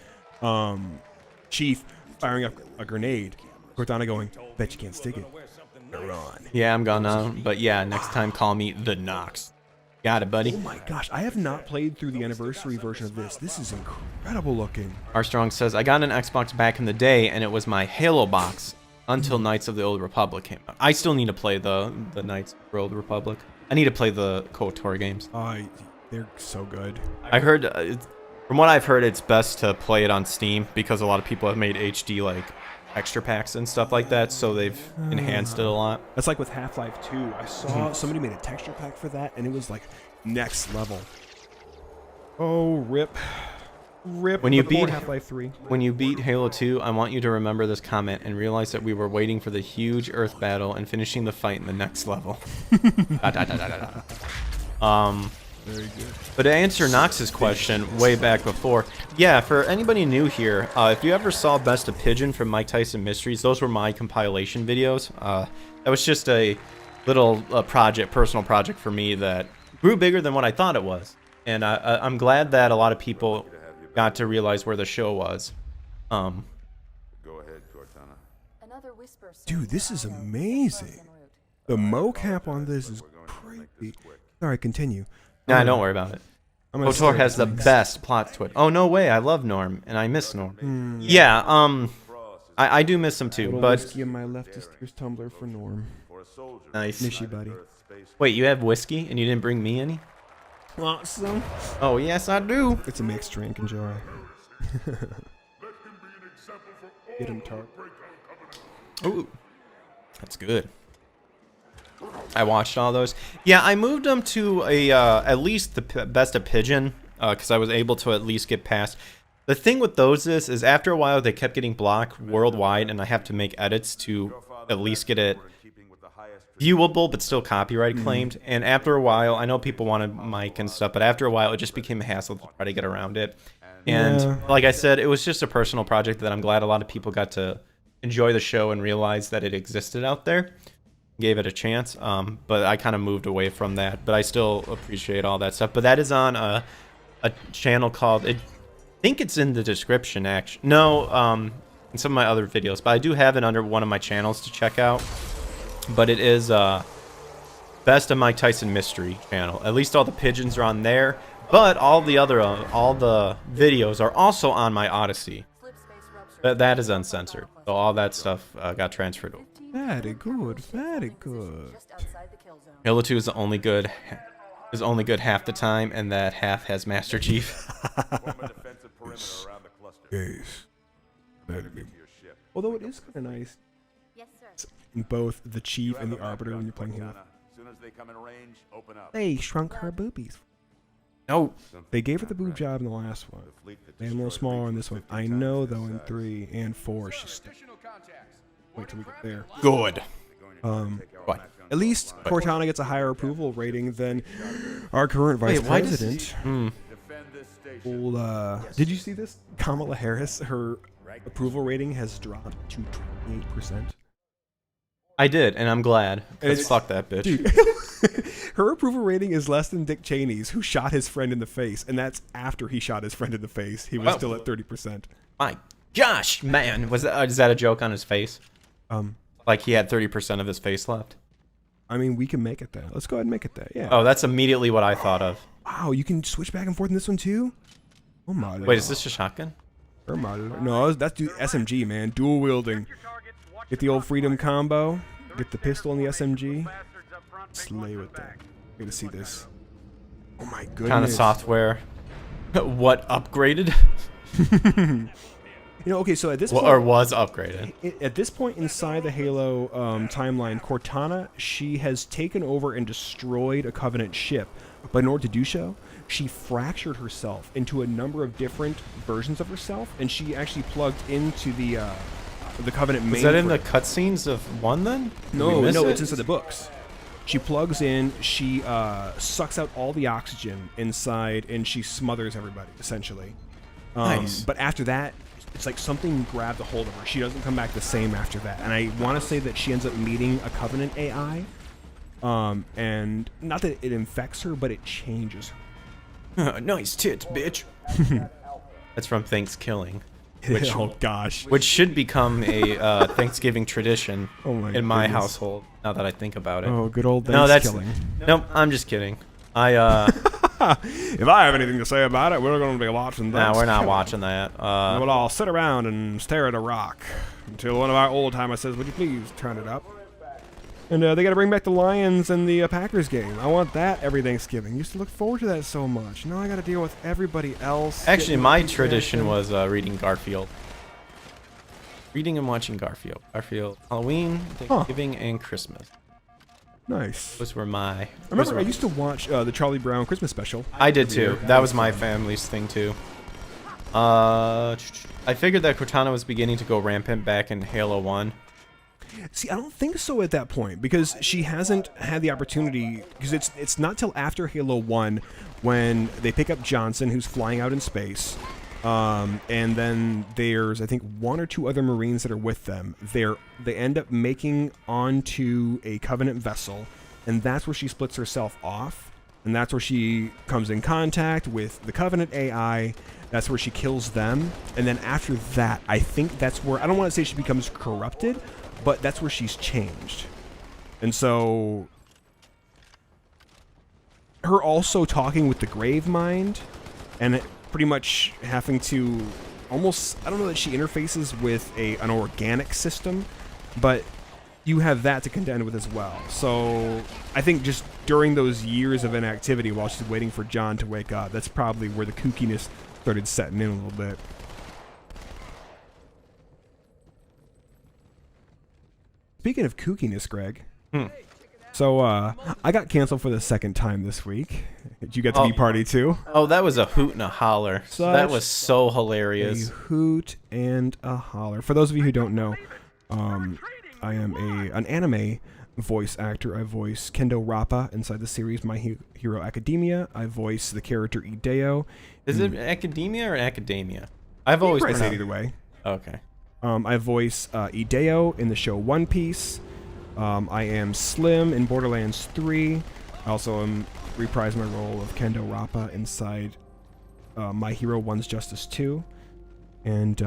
Chief firing up a grenade, Cortana going, bet you can't stick it. Run. Yeah, I'm gone now. But yeah, next time call me the Nox. Got it, buddy. Oh my gosh, I have not played through the anniversary version of this. This is incredible looking. Armstrong says, I got an Xbox back in the day, and it was my Halo box until Knights of the Old Republic came out. I still need to play the Knights of the Old Republic. I need to play the KOTOR games. They're so good. I heard, from what I've heard, it's best to play it on Steam because a lot of people have made HD like extra packs and stuff like that, so they've enhanced it a lot. That's like with Half-Life 2. I saw somebody made a texture pack for that, and it was like next level. Oh, rip. When you beat Half-Life 3. When you beat Halo 2, I want you to remember this comment and realize that we were waiting for the huge Earth battle and finishing the fight in the next level. Very good. But to answer Nox's question way back before, yeah, for anybody new here, if you ever saw Best of Pigeon from Mike Tyson Mysteries, those were my compilation videos. That was just a little personal project for me that grew bigger than what I thought it was. And I'm glad that a lot of people got to realize where the show was. Go ahead, Cortana. Dude, this is amazing. The mocap on this is crazy. All right, continue. Nah, don't worry about it. KOTOR has the best plot twist. Oh, no way. I love Norm, and I miss Norm. Yeah, I do miss him too, but... whiskey in my leftist ear's tumbler for Norm. Nice. Miss you, buddy. Wait, you have whiskey, and you didn't bring me any? Awesome. Oh, yes, I do. It's a mixed drink. Enjoy. Get him, Tart. Ooh, that's good. I watched all those. Yeah, I moved them to a at least the Best of Pigeon because I was able to at least get past. The thing with those is after a while they kept getting blocked worldwide, and I have to make edits to at least get it viewable but still copyright claimed. And after a while, I know people wanted mic and stuff, but after a while, it just became a hassle to try to get around it. And like I said, it was just a personal project that I'm glad a lot of people got to enjoy the show and realize that it existed out there. Gave it a chance, but I kind of moved away from that. But I still appreciate all that stuff. But that is on a channel called, I think it's in the description, actually. No, in some of my other videos. But I do have it under one of my channels to check out. But it is Best of Mike Tyson Mystery channel. At least all the pigeons are on there. But all the other, all the videos are also on my Odyssey. But that is uncensored. So all that stuff got transferred over. Very good, very good. Halo 2 is only good half the time, and that half has Master Chief. Yes. Although it is kind of nice. Both the Chief and the Arbiter when you're playing Halo. They shrunk her boobies. No. They gave her the boob job in the last one. They had a little smaller in this one. I know, though, in 3 and 4, she's... Wait till we get there. Good. What? At least Cortana gets a higher approval rating than our current vice president. Did you see this? Kamala Harris, her approval rating has dropped to 28%. I did, and I'm glad. Fuck that bitch. Dude, her approval rating is less than Dick Cheney's, who shot his friend in the face, and that's after he shot his friend in the face. He was still at 30%. My gosh, man, is that a joke on his face? Like he had 30% of his face left. I mean, we can make it that. Let's go ahead and make it that. Yeah. Oh, that's immediately what I thought of. Wow, you can switch back and forth in this one too. Oh my. Wait, is this a shotgun? No, that's SMG, man. Dual wielding. Get the old freedom combo. Get the pistol and the SMG. Slay with that. Way to see this. Oh my goodness. Kind of software. What upgraded? You know, okay, so at this point, or was upgraded. At this point inside the Halo timeline, Cortana, she has taken over and destroyed a Covenant ship. But in order to do so, she fractured herself into a number of different versions of herself, and she actually plugged into the Covenant main. Is that in the cutscenes of 1 then? No, it's inside the books. She plugs in, she sucks out all the oxygen inside, and she smothers everybody, essentially. Nice. But after that, it's like something grabbed a hold of her. She doesn't come back the same after that. And I want to say that she ends up meeting a Covenant AI. And not that it infects her, but it changes her. Nice tits, bitch. That's from Thanksgiving. Oh, gosh. Which should become a Thanksgiving tradition in my goodness. household, now that I think about it. Oh, good old Thanksgiving. Nope, I'm just kidding. If I have anything to say about it, we're going to be watching that. No, we're not watching that. We'll all sit around and stare at a rock until one of our old timers says, "Would you please turn it up?" And they got to bring back the Lions and the Packers game. I want that every Thanksgiving. Used to look forward to that so much. Now I got to deal with everybody else. Actually, my tradition was reading Garfield. Reading and watching Garfield. Halloween, Thanksgiving, and Christmas. Nice. Those were my... I remember I used to watch the Charlie Brown Christmas special. I did too. That was my family's thing too. I figured that Cortana was beginning to go rampant back in Halo 1. See, I don't think so at that point, because she hasn't had the opportunity, because it's not till after Halo 1 when they pick up Johnson, who's flying out in space, and then there's, I think, 1 or 2 other Marines that are with them. They end up making onto a Covenant vessel, and that's where she splits herself off, and that's where she comes in contact with the Covenant AI. That's where she kills them, and then after that, I think that's where, I don't want to say she becomes corrupted, but that's where she's changed. And so her also talking with the Grave Mind and pretty much having to almost, I don't know that she interfaces with an organic system, but you have that to contend with as well. So I think just during those years of inactivity while she's waiting for John to wake up, that's probably where the kookiness started setting in a little bit. Speaking of kookiness, Greg. So I got canceled for the 2nd time this week. Did you get to be party too? Oh, that was a hoot and a holler. That was so hilarious. A hoot and a holler. For those of you who don't know, I am an anime voice actor. I voice Kendo Rappa inside the series My Hero Academia. I voice the character Ideo. Is it academia or academia? I've always Say it pronounced either way. Okay. I voice Ideo in the show One Piece. I am Slim in Borderlands 3. I also reprise my role of Kendo Rappa inside My Hero One's Justice 2. And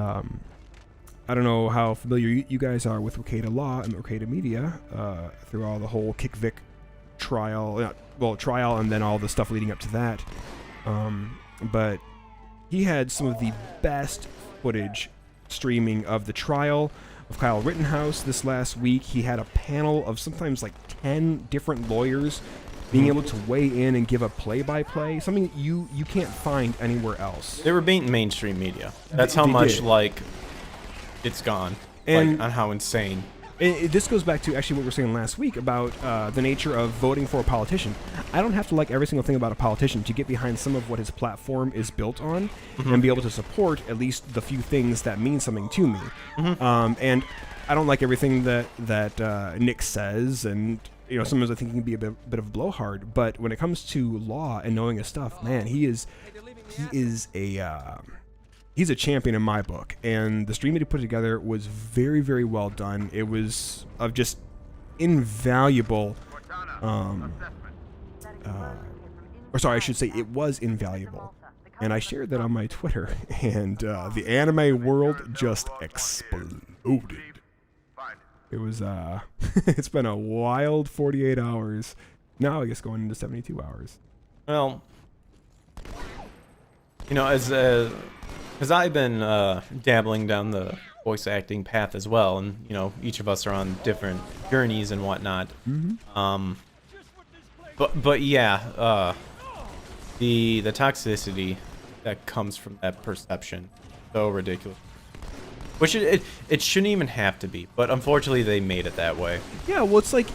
I don't know how familiar you guys are with Wakeda Law and Wakeda Media through all the whole Kick-Vic trial, trial and then all the stuff leading up to that. But he had some of the best footage streaming of the trial of Kyle Rittenhouse this last week. He had a panel of sometimes like 10 different lawyers being able to weigh in and give a play-by-play, something you can't find anywhere else. They were being mainstream media. That's how They much did. like it's gone. And- like on how insane. This goes back to actually what we were saying last week about the nature of voting for a politician. I don't have to like every single thing about a politician to get behind some of what his platform is built on and be able to support at least the few things that mean something to me. And I don't like everything that Nick says, and sometimes I think he can be a bit of a blowhard. But when it comes to law and knowing his stuff, man, he's a champion in my book, and the stream that he put together was very, very well done. It was of just invaluable, or sorry, I should say it was invaluable. And I shared that on my Twitter, and the anime world just exploded. It was, it's been a wild 48 hours. Now I guess going into 72 hours. Well, as I've been dabbling down the voice acting path as well, and each of us are on different journeys and whatnot. But yeah, the toxicity that comes from that perception, so ridiculous. Which it shouldn't even have to be, but unfortunately they made it that way. Yeah, well, it's like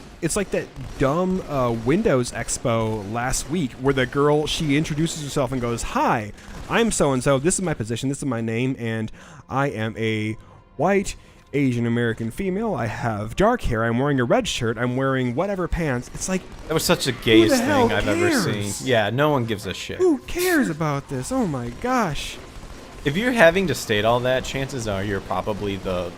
that dumb Windows Expo last week where the girl, she introduces herself and goes, "Hi, I'm so-and-so, this is my position, this is my name, and I am a white Asian American female. I have dark hair, I'm wearing a red shirt, I'm wearing whatever pants." It's like, That was such the gayest the hell thing I've ever cares? seen. Yeah, no one gives a shit. who cares about this? Oh my gosh. If you're having to state all that, chances are you're probably the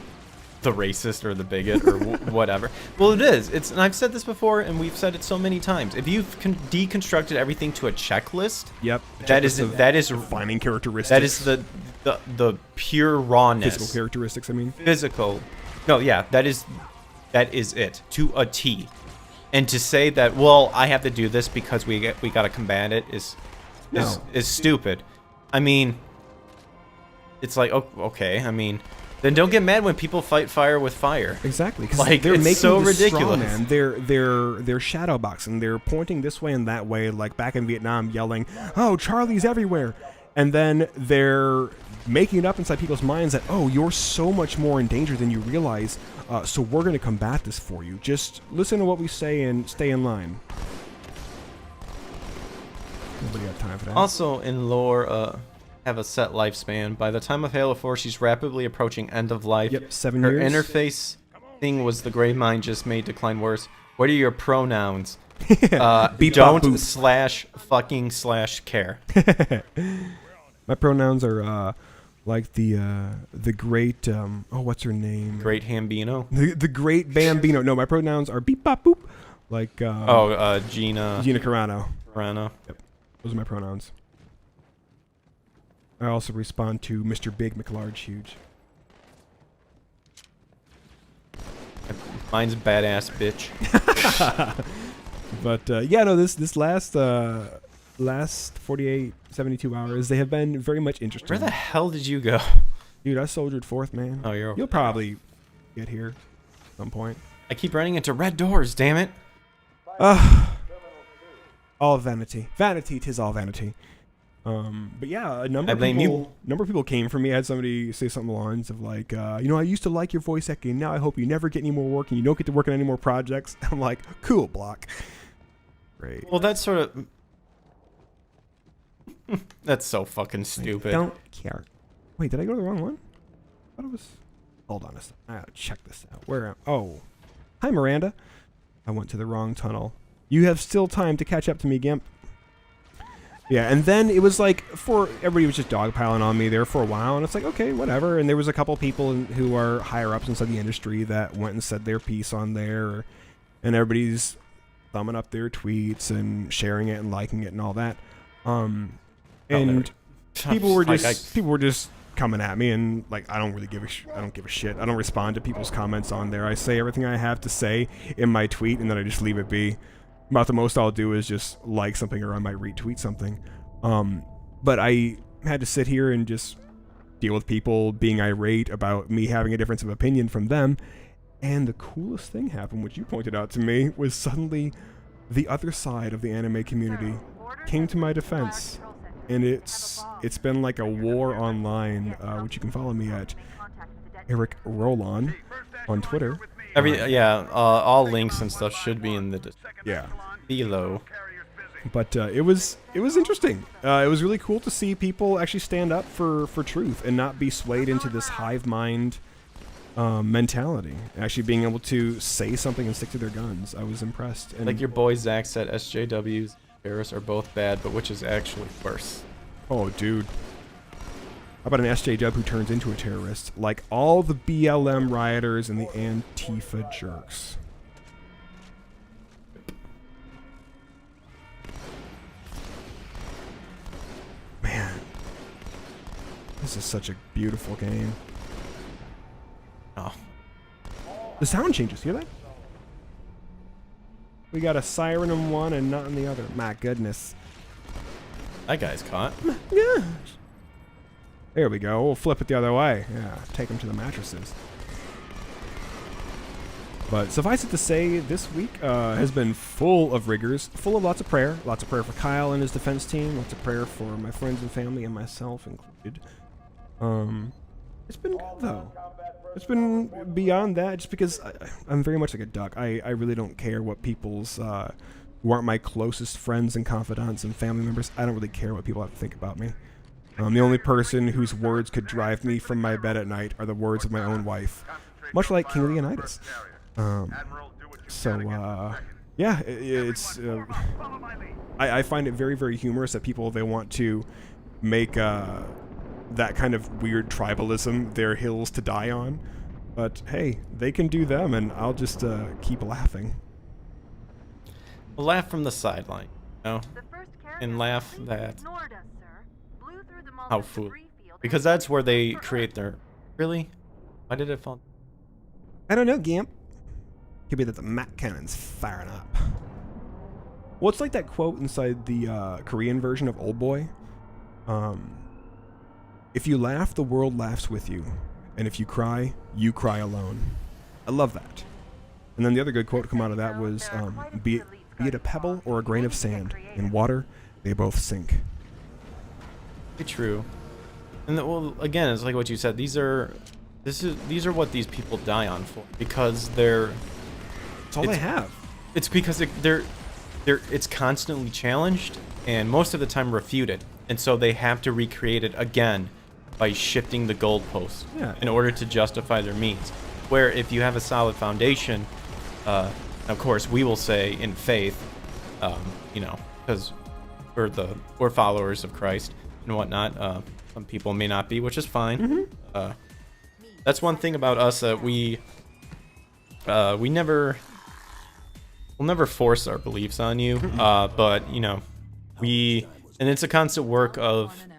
racist or the bigot or whatever. Well, it is. And I've said this before, and we've said it so many times. If you've deconstructed everything to a checklist, Yep. that is defining characteristics. that is the pure rawness. physical characteristics, I mean. Physical. No, yeah, that is it to a T. And to say that, well, I have to do this because we got to combat it is stupid. I mean, it's like, okay, I mean, then don't get mad when people fight fire with fire. Exactly, because Like, they're it's making so this ridiculous. straw man. They're shadow boxing. They're pointing this way and that way, like back in Vietnam, yelling, "Oh, Charlie's everywhere," and then they're making it up inside people's minds that, "Oh, you're so much more in danger than you realize. So we're going to combat this for you. Just listen to what we say and stay in line." Nobody got time for that. Also, in lore, have a set lifespan. By the time of Halo 4, she's rapidly approaching end of life. Yep, 7 Her years. interface thing was the gray mind just made decline worse. What are your pronouns? Beep, bop, Don't boop. / care. My pronouns are like the great what's her name? Great Hambino. The great Bambino. No, my pronouns are beep bop boop. Like Gina Carano. Carano. Yep, those are my pronouns. I also respond to Mr. Big McLarge Huge. Mine's badass bitch. But yeah, no, this last 48, 72 hours, they have been very much interesting. Where the hell did you go? Dude, I soldiered fourth, man. Oh, You'll probably get here at some point. I keep running into red doors, damn it. All vanity. Vanity, 'tis all vanity. But yeah, a number I of blame people came for me. I had somebody say something along the lines of like, I used to like your voice acting. Now I hope you never get any more work and you don't get to work on any more projects. I'm like, cool, Block. Great. Well, that's sort of... That's so fucking stupid. I don't care. Wait, did I go to the wrong one? I thought it was... Hold on a second. I gotta check this out. Where am... Oh. Hi, Miranda. I went to the wrong tunnel. You have still time to catch up to me, Gimp. Yeah, and then it was like, everybody was just dogpiling on me there for a while, and it's like, okay, whatever. And there was a couple people who are higher ups inside the industry that went and said their piece on there, and everybody's thumbing up their tweets and sharing it and liking it and all that. And people were just coming at me, and like, I don't really give a shit. I don't respond to people's comments on there. I say everything I have to say in my tweet, and then I just leave it be. About the most I'll do is just like something, or I might retweet something. But I had to sit here and just deal with people being irate about me having a difference of opinion from them. And the coolest thing happened, which you pointed out to me, was suddenly the other side of the anime community came to my defense. And it's been like a war online, which you can follow me at Eric Rollon on Twitter. All links and stuff should be in the below. But it was interesting. It was really cool to see people actually stand up for truth and not be swayed into this hive mind mentality. Actually being able to say something and stick to their guns. I was impressed. And like your boy Zach said, SJWs, terrorists are both bad, but which is actually worse? Oh, dude. How about an SJW who turns into a terrorist? Like all the BLM rioters and the Antifa jerks. Man. This is such a beautiful game. Oh. The sound changes, hear that? We got a siren in one and not in the other. My goodness. That guy's caught. Gosh. There we go. We'll flip it the other way. Yeah, take them to the mattresses. But suffice it to say, this week has been full of rigors, full of lots of prayer for Kyle and his defense team, lots of prayer for my friends and family and myself included. It's been good though. It's been beyond that, just because I'm very much like a duck. I really don't care what people's who aren't my closest friends and confidants and family members. I don't really care what people have to think about me. The only person whose words could drive me from my bed at night are the words of my own wife, much like King Leonidas. Yeah, it's. I find it very, very humorous that people, they want to make that kind of weird tribalism their hills to die on. But hey, they can do them, and I'll just keep laughing. Laugh from the sideline, you know, and laugh that. How foolish. Because that's where they create their... Really? Why did it fall? I don't know, Gimp. Could be that the Mac cannon's firing up. Well, it's like that quote inside the Korean version of Old Boy. If you laugh, the world laughs with you. And if you cry alone. I love that. And then the other good quote to come out of that was, be it a pebble or a grain of sand, in water, they both sink. True. And well, again, it's like what you said. These are what these people die on for, because it's all they have. It's because it's constantly challenged and most of the time refuted, and so they have to recreate it again by shifting the goalposts in order to justify their means. Where if you have a solid foundation, of course we will say in faith, you know, because we're followers of Christ and whatnot. Some people may not be, which is fine. Mm-hmm. That's one thing about us that we'll never force our beliefs on you. But you know, and it's a constant work of, you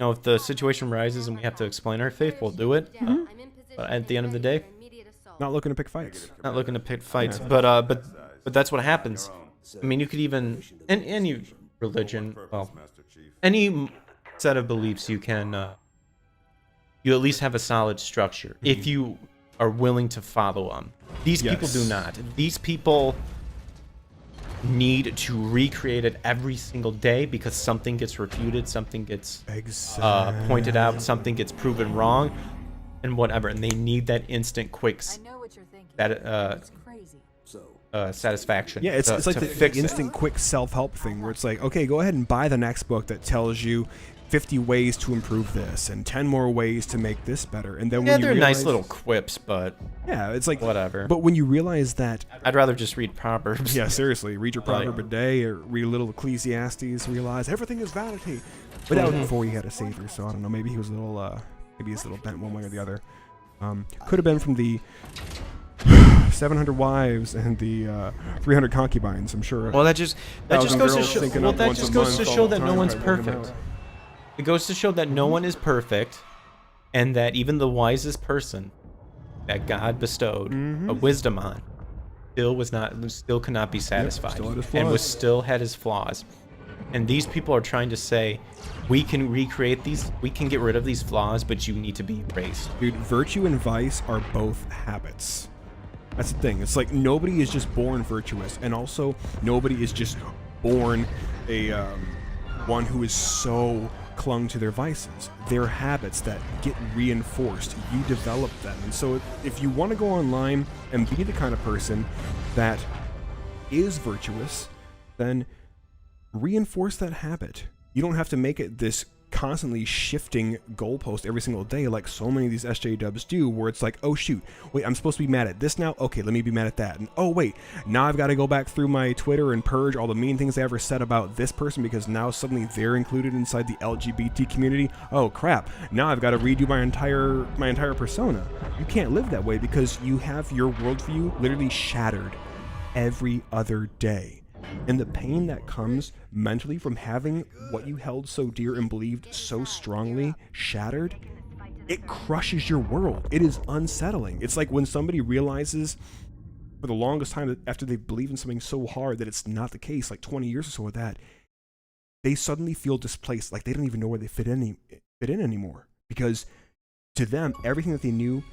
know, if the situation rises and we have to explain our faith, we'll do it. But at the end of the day, not looking to pick fights. Not looking to pick fights. Yeah. But that's what happens. I mean, you could even any religion, well, any set of beliefs, you can you at least have a solid structure if you are willing to follow them. These people do not. These people need to recreate it every single day because something gets refuted, something gets pointed out, something gets proven wrong, and whatever. And they need that instant quick. I know what you're thinking. That it's crazy. satisfaction. Yeah, it's like to the fix it. instant quick self-help thing where it's like, okay, go ahead and buy the next book that tells you 50 ways to improve this and 10 more ways to make this better. And then Yeah, when you they're realize, nice little quips, but yeah, it's like whatever. But when you realize that, I'd rather just read Proverbs. yeah, seriously, read your proverb a day or read a little Ecclesiastes, realize everything is vanity. But that was before he had a savior, so I don't know. Maybe he was a little, maybe he's a little bent one way or the other. Could have been from the 700 wives and the 300 concubines, I'm sure. Well, that just goes to show. Well, that just goes to show that no one's perfect. perfect. It goes to show that no one is perfect, and that even the wisest person that God bestowed a wisdom on still could not be satisfied, still had his and flaws. still had his flaws. And these people are trying to say, we can recreate these, we can get rid of these flaws, but you need to be erased. Dude, virtue and vice are both habits. That's the thing. It's like nobody is just born virtuous, and also nobody is just born a one who is so clung to their vices. They're habits that get reinforced. You develop them. And so if you want to go online and be the kind of person that is virtuous, then reinforce that habit. You don't have to make it this constantly shifting goalpost every single day like so many of these SJWs do, where it's like, oh shoot, wait, I'm supposed to be mad at this now? Okay, let me be mad at that. And oh wait, now I've got to go back through my Twitter and purge all the mean things I ever said about this person because now suddenly they're included inside the LGBT community. Oh crap, now I've got to redo my entire persona. You can't live that way because you have your worldview literally shattered every other day. And the pain that comes mentally from having what you held so dear and believed so strongly shattered, it crushes your world. It is unsettling. It's like when somebody realizes for the longest time that after they believe in something so hard that it's not the case, like 20 years or so of that, they suddenly feel displaced, like they don't even know where they fit in anymore. Because to them, everything that they knew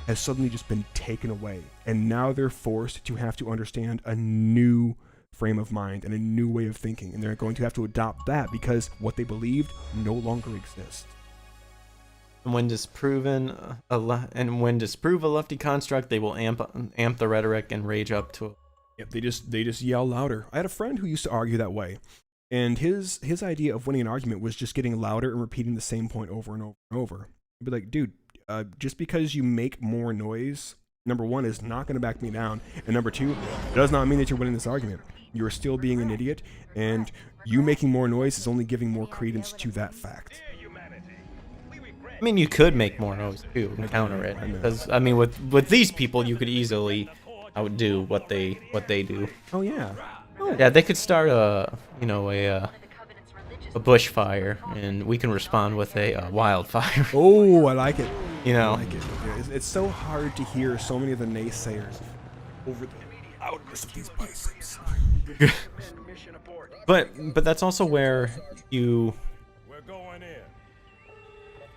has suddenly just been taken away. And now they're forced to have to understand a new frame of mind and a new way of thinking, and they're going to have to adopt that because what they believed no longer exists. And when disprove a lefty construct, they will amp the rhetoric and rage up to it. Yep, they just yell louder. I had a friend who used to argue that way, and his idea of winning an argument was just getting louder and repeating the same point over and over and over. He'd be like, dude, just because you make more noise, number one, is not going to back me down, and number two, it does not mean that you're winning this argument. You're still being an idiot, and you making more noise is only giving more credence to that fact. I mean, you could make more noise too and counter it, because I mean, with these people, you could easily outdo what they do. Oh yeah. Yeah, they could start a bushfire, and we can respond with a wildfire. Oh, I like it. You know, I like it. Yeah, it's so hard to hear so many of the naysayers over the loudness of these biceps. but that's also where you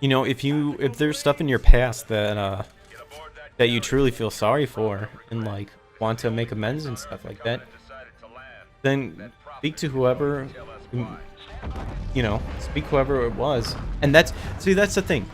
know, if there's stuff in your past that you truly feel sorry for and like want to make amends and stuff like that, then speak to whoever, speak whoever it was. And that's the thing.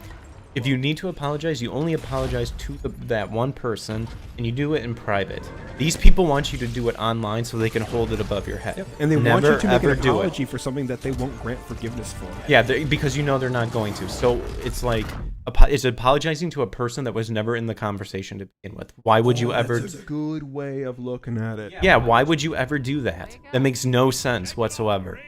If you need to apologize, you only apologize to that one person, and you do it in private. These people want you to do it online so they can hold it above your head. Yep. And they want you to make an apology for something that they won't grant forgiveness for. Yeah, because you know they're not going to. So it's like, it's apologizing to a person that was never in the conversation to begin with. Why would you ever... That's a good way of looking at it. Yeah, why would you ever do that? That makes no sense whatsoever.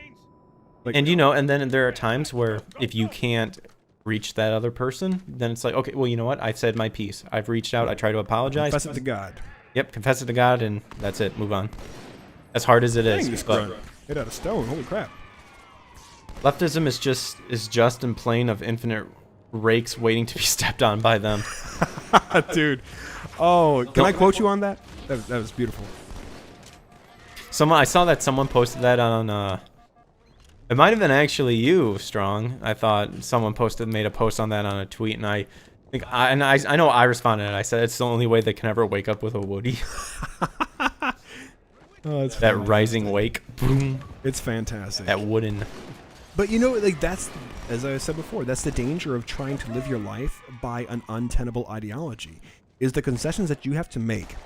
And and then there are times where if you can't reach that other person, then it's like, okay, well, you know what? I've said my piece. I've reached out. I try to apologize. Confess it to God. Yep, confess it to God, and that's it. Move on. As hard as it is. This grunt. Hit out of stone. Holy crap. Leftism is just and plain of infinite rakes waiting to be stepped on by them. Dude. Oh, can I quote you on that? That was beautiful. I saw that someone posted that on it might have been actually you, Strong. I thought someone made a post on that on a tweet, and I know I responded, and I said it's the only way they can ever wake up with a Woody. Oh, it's that rising wake, boom. It's fantastic. That wooden. But like that's, as I said before, that's the danger of trying to live your life by an untenable ideology. Is the concessions that you have to make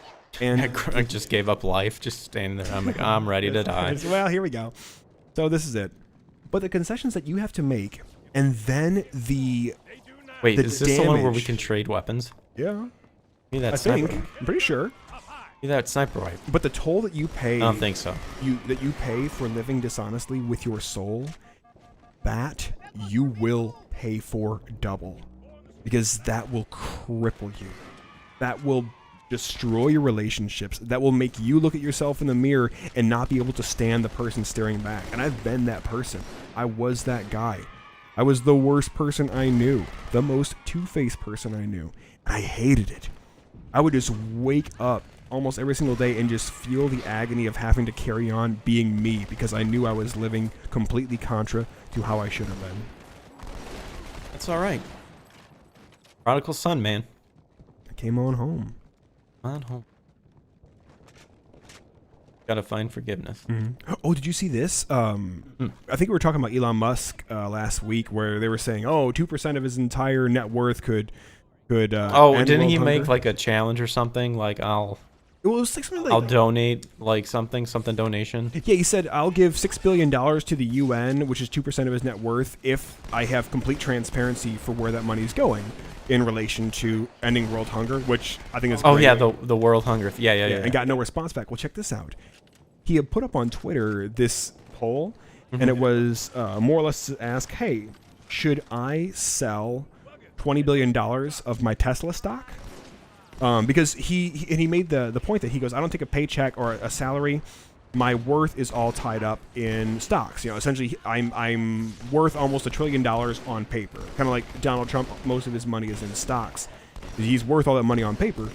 And Greg just gave up life, just standing there. I'm like, I'm ready to die. well, here we go. So this is it. But the concessions that you have to make, and then Wait, the is this the one where we damage. can trade weapons? Yeah, Give me that I sniper. think. I'm pretty sure. Give me that sniper rifle. But the toll that you pay, I don't think so. that you pay for living dishonestly with your soul, that you will pay for double, because that will cripple you. That will destroy your relationships. That will make you look at yourself in the mirror and not be able to stand the person staring back. And I've been that person. I was that guy. I was the worst person I knew, the most two-faced person I knew. I hated it. I would just wake up almost every single day and just feel the agony of having to carry on being me, because I knew I was living completely contra to how I should have been. That's all right. Prodigal son, man. I came on home. On home. Gotta find forgiveness. Oh, did you see this? I think we were talking about Elon Musk last week, where they were saying, oh, 2% of his entire net worth could Oh, end didn't world he make hunger. like a challenge or something? Like It was like something like I'll donate like something donation. Yeah, he said, I'll give $6 billion to the UN, which is 2% of his net worth, if I have complete transparency for where that money is going in relation to ending world hunger, which I think is great. Oh yeah, the world hunger. Yeah. And got no response back. Well, check this out. He had put up on Twitter this poll, and it was more or less to ask, hey, should I sell $20 billion of my Tesla stock? Because he made the point that he goes, I don't take a paycheck or a salary. My worth is all tied up in stocks. You know, essentially, I'm worth almost $1 trillion on paper. Kind of like Donald Trump. Most of his money is in stocks. He's worth all that money on paper,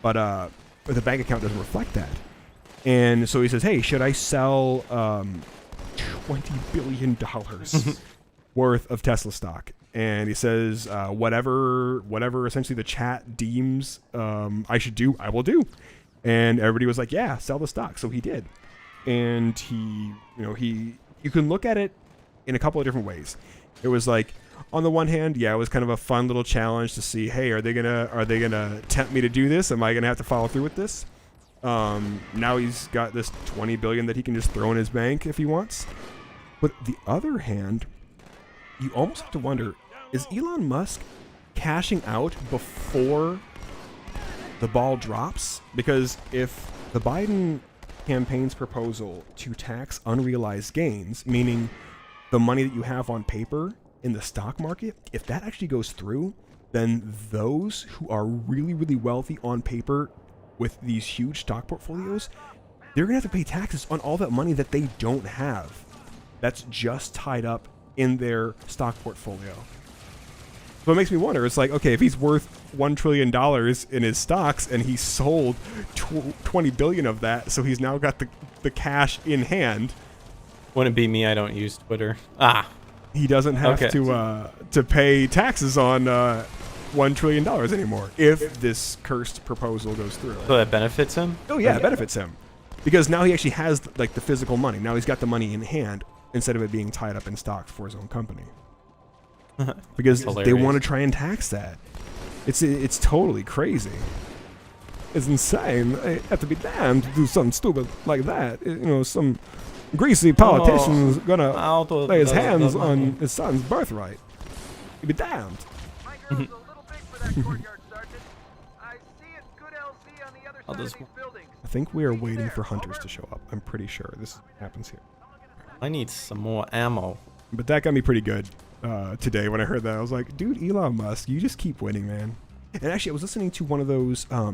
but the bank account doesn't reflect that. And so he says, hey, should I sell $20 billion worth of Tesla stock? And he says, whatever essentially the chat deems I should do, I will do. And everybody was like, yeah, sell the stock. So he did. And you can look at it in a couple of different ways. It was like, on the one hand, yeah, it was kind of a fun little challenge to see, hey, are they gonna tempt me to do this? Am I gonna have to follow through with this? Now he's got this 20 billion that he can just throw in his bank if he wants. But the other hand, you almost have to wonder, is Elon Musk cashing out before the ball drops? Because if the Biden campaign's proposal to tax unrealized gains, meaning the money that you have on paper in the stock market, if that actually goes through, then those who are really, really wealthy on paper with these huge stock portfolios, they're going to have to pay taxes on all that money that they don't have. That's just tied up in their stock portfolio. So it makes me wonder, it's like, okay, if he's worth $1 trillion in his stocks and he sold 20 billion of that, so he's now got the cash in hand. Wouldn't be me. I don't use Twitter. He doesn't have to pay taxes on $1 trillion anymore if this cursed proposal goes through. So that benefits him? Oh yeah, it benefits him. Because now he actually has like the physical money. Now he's got the money in hand instead of it being tied up in stocks for his own company. Because they want to try and tax that. It's totally crazy. It's insane. They have to be damned to do something stupid like that. You know, some greasy politician's gonna lay his hands on his son's birthright. He'd be damned. My girl's a little big for that courtyard, Sergeant. I see it's good LZ on the other side of these buildings. I think we are waiting for hunters to show up. I'm pretty sure this happens here. I need some more ammo. But that got me pretty good today when I heard that. I was like, dude, Elon Musk, you just keep winning, man. And actually, I was listening to one of those, I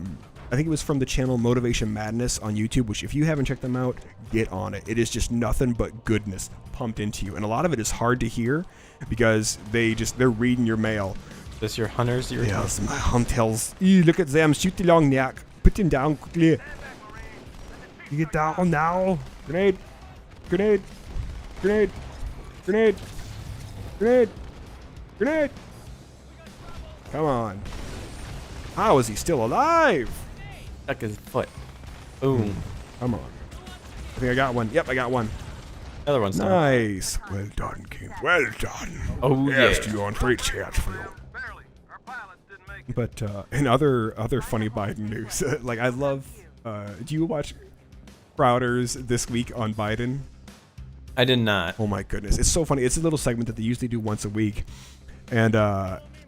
think it was from the channel Motivation Madness on YouTube, which if you haven't checked them out, get on it. It is just nothing but goodness pumped into you. And a lot of it is hard to hear because they're reading your mail. This your hunters? Yes, my hunters. Look at them, shoot the long neck. Put him down quickly. You get down now. Grenade. Grenade. Grenade. Grenade. Grenade. Grenade. Come on. How is he still alive? Stuck his foot. Boom. Come on. I think I got one. Yep, I got one. The other one's not. Nice. Well done, King. Well done. Oh, yes, yeah. you on great chance for you. Barely. Our pilots didn't make it. But in other funny Biden news, like I love Do you watch Crowder's This Week on Biden? I did not. Oh my goodness, it's so funny. It's a little segment that they usually do once a week, and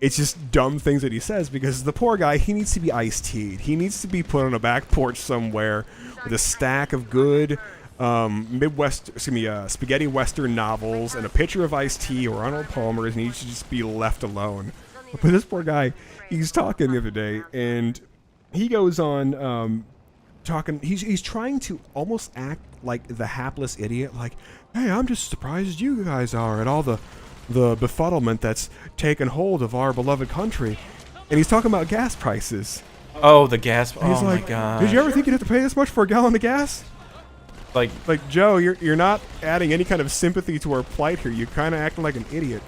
it's just dumb things that he says because the poor guy, he needs to be iced tea'd. He needs to be put on a back porch somewhere with a stack of good spaghetti western novels and a pitcher of iced tea or Arnold Palmer's, and he should just be left alone. But this poor guy, he's talking the other day, and he goes on talking. He's trying to almost act like the hapless idiot, like, hey, I'm just surprised you guys are at all the befuddlement that's taken hold of our beloved country. And he's talking about gas prices. Oh, the gas. And he's oh like, my god. did you ever think you'd have to pay this much for a gallon of gas? Like Joe, you're not adding any kind of sympathy to our plight here. You're kind of acting like an idiot.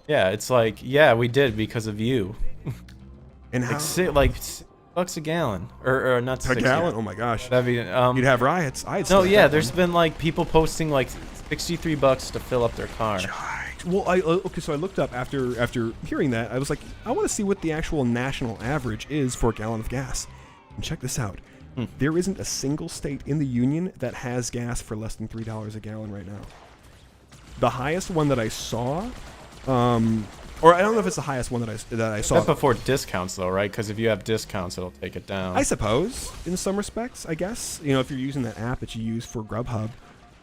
yeah, it's like, yeah, we did because of you. And how? Like $6 a gallon, or not A gallon? Oh my gosh. That'd be You'd have riots. I'd no, start yeah. that There's one. been like people posting like $63 to fill up their car. Well, okay, so I looked up after hearing that. I was like, I want to see what the actual national average is for a gallon of gas. And check this out. There isn't a single state in the union that has gas for less than $3 a gallon right now. The highest one that I saw, or I don't know if it's the highest one that I saw. That's before discounts, though, right? Because if you have discounts, it'll take it down. I suppose, in some respects, I guess. You know, if you're using that app that you use for Grubhub.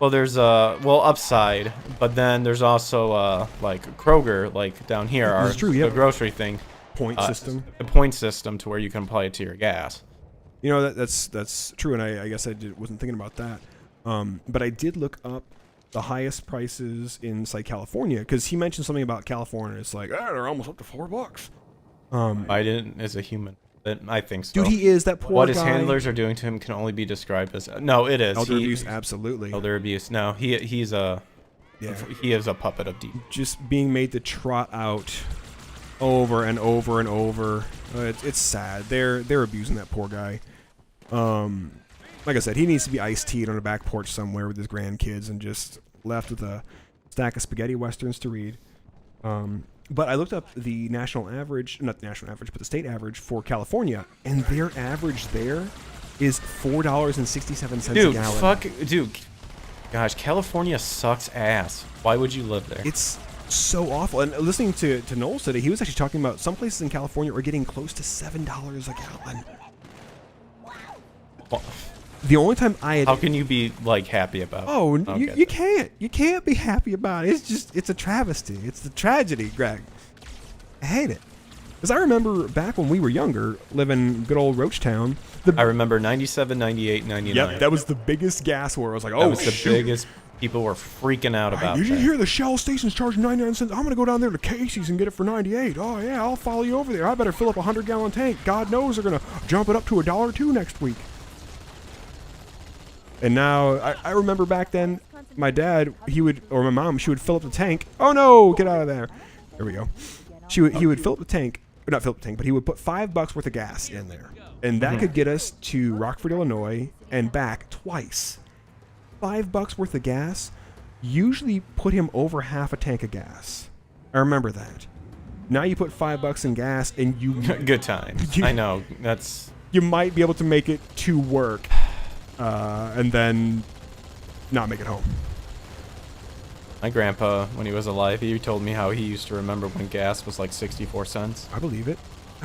Well, there's upside, but then there's also like Kroger, like down here, This is true, yeah. the grocery thing, Point system. the point system to where you can apply it to your gas. You know, that's true, and I guess wasn't thinking about that. But I did look up the highest prices in, say, California, because he mentioned something about California. It's like, they're almost up to $4. Biden is a human. I think so. Dude, he is that poor What guy. his handlers are doing to him can only be described as no. It is Elder abuse, absolutely. Elder abuse. No, he's a he is a puppet of deep. Just being made to trot out over and over and over. It's sad. They're abusing that poor guy. Like I said, he needs to be iced tea'd on a back porch somewhere with his grandkids and just left with a stack of spaghetti westerns to read. But I looked up the national average, not the national average, but the state average for California, and their average there is $4.67 a gallon. Dude. Gosh, California sucks ass. Why would you live there? It's so awful. And listening to Noel today, he was actually talking about some places in California are getting close to $7 a gallon. Well, The only time I had... how can you be like happy about? Oh, Okay. you can't. You can't be happy about it. It's a travesty. It's a tragedy, Greg. I hate it. Because I remember back when we were younger, living good old Roachtown. I remember 97, 98, 99. Yep, that was the biggest gas war. I was like, That oh, was the shoot. biggest. People were freaking out about Did you that. hear the Shell station's charging 99 cents? I'm going to go down there to Casey's and get it for 98. Oh, yeah, I'll follow you over there. I better fill up a 100-gallon tank. God knows they're going to jump it up to $1.02 next week. And now, I remember back then, my dad, or my mom, she would fill up the tank. Oh, no, get out of there. There we go. He would fill up the tank, or not fill up the tank, but he would put $5 worth of gas in there. And that could get us to Rockford, Illinois, and back twice. $5 worth of gas usually put him over half a tank of gas. I remember that. Now you put $5 in gas, and you Good times. I know. That's you might be able to make it to work, and then not make it home. my grandpa when he was alive. He told me how he used to remember when gas was like 64 cents. I believe it.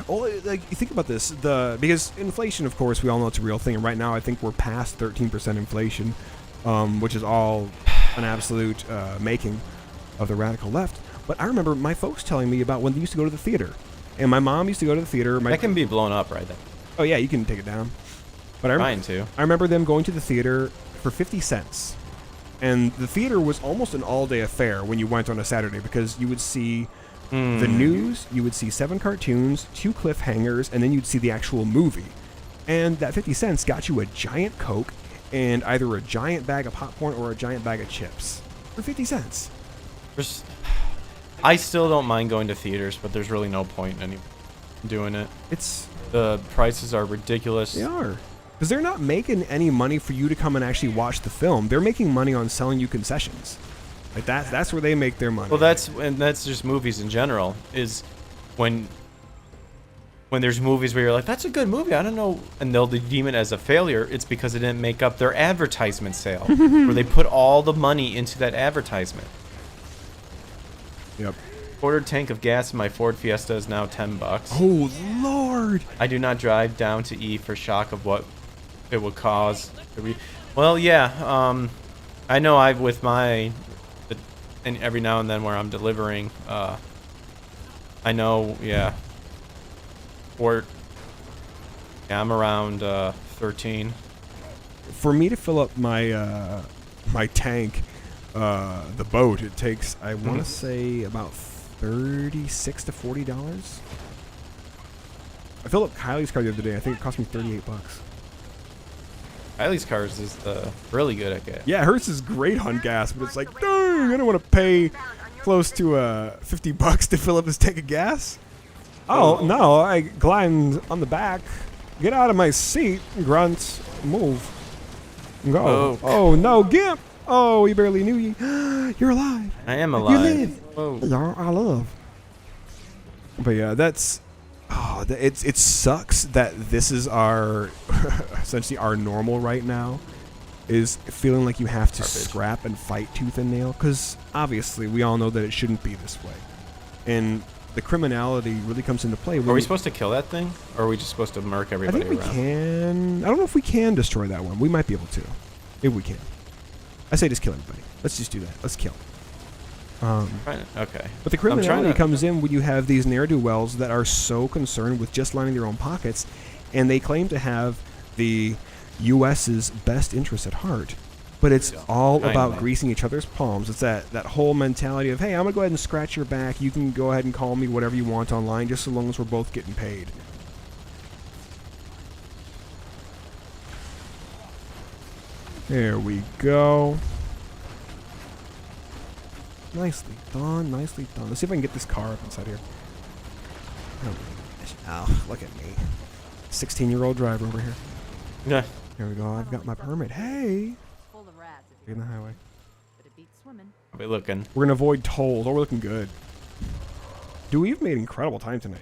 Oh, like you think about this, because inflation, of course, we all know it's a real thing, and right now I think we're past 13% inflation, which is all an absolute making of the radical left. But I remember my folks telling me about when they used to go to the theater, and my mom used to go to the theater. That can be blown up right there. Oh yeah, you can take it down. But Trying to. I remember them going to the theater for 50 cents. And the theater was almost an all-day affair when you went on a Saturday, because you would see the news, you would see 7 cartoons, 2 cliffhangers, and then you'd see the actual movie. And that 50 cents got you a giant Coke and either a giant bag of popcorn or a giant bag of chips for 50 cents. I still don't mind going to theaters, but there's really no point in doing it. The prices are ridiculous. They are. Because they're not making any money for you to come and actually watch the film. They're making money on selling you concessions. Like that's where they make their money. Well, that's just movies in general. Is when when there's movies where you're like, that's a good movie, I don't know, and they'll deem it as a failure, it's because it didn't make up their advertisement sale, where they put all the money into that advertisement. Yep. Quarter tank of gas in my Ford Fiesta is now $10. Oh, Lord. I do not drive down to E for shock of what it would cause. Well, yeah, I know I've with my, and every now and then where I'm delivering, I know, yeah, or yeah, I'm around 13. For me to fill up my my tank, the boat, it takes, I want to say, about $36 to $40. I filled up Kylie's car the other day. I think it cost me $38. Kylie's cars is really good at gas. Yeah, hers is great on gas, but it's like, dang, I don't want to pay close to $50 to fill up this tank of gas. Oh, no, I climbed on the back. Get out of my seat, grunt. Move. Go. Oh, no, Gimp. Oh, we barely knew you. You're alive. I am You alive. live. Whoa. Yeah, I love. But yeah, that's... Oh, it sucks that this is our... essentially our normal right now. Is feeling like you have to scrap and fight tooth and nail. Because obviously, we all know that it shouldn't be this way. And the criminality really comes into play. Are we supposed to kill that thing? Or are we just supposed to murk I everybody think we around? can... I don't know if we can destroy that one. We might be able to. Maybe we can. I say just kill everybody. Let's just do that. Let's kill. Okay. But the criminality comes in when you have these ne'er-do-wells that are so concerned with just lining their own pockets, and they claim to have the U.S.'s best interests at heart. But it's all about greasing each other's palms. It's that whole mentality of, hey, I'm going to go ahead and scratch your back. You can go ahead and call me whatever you want online, just so long as we're both getting paid. There we go. Nicely done, nicely done. Let's see if I can get this car up inside here. Oh, look at me. 16-year-old driver over here. Yeah. Here we go. I've got my permit. Hey! Full of rats if Get in the highway. but it beats swimming. I'll be looking. We're going to avoid tolls. Oh, we're looking good. Dude, we've made incredible time tonight.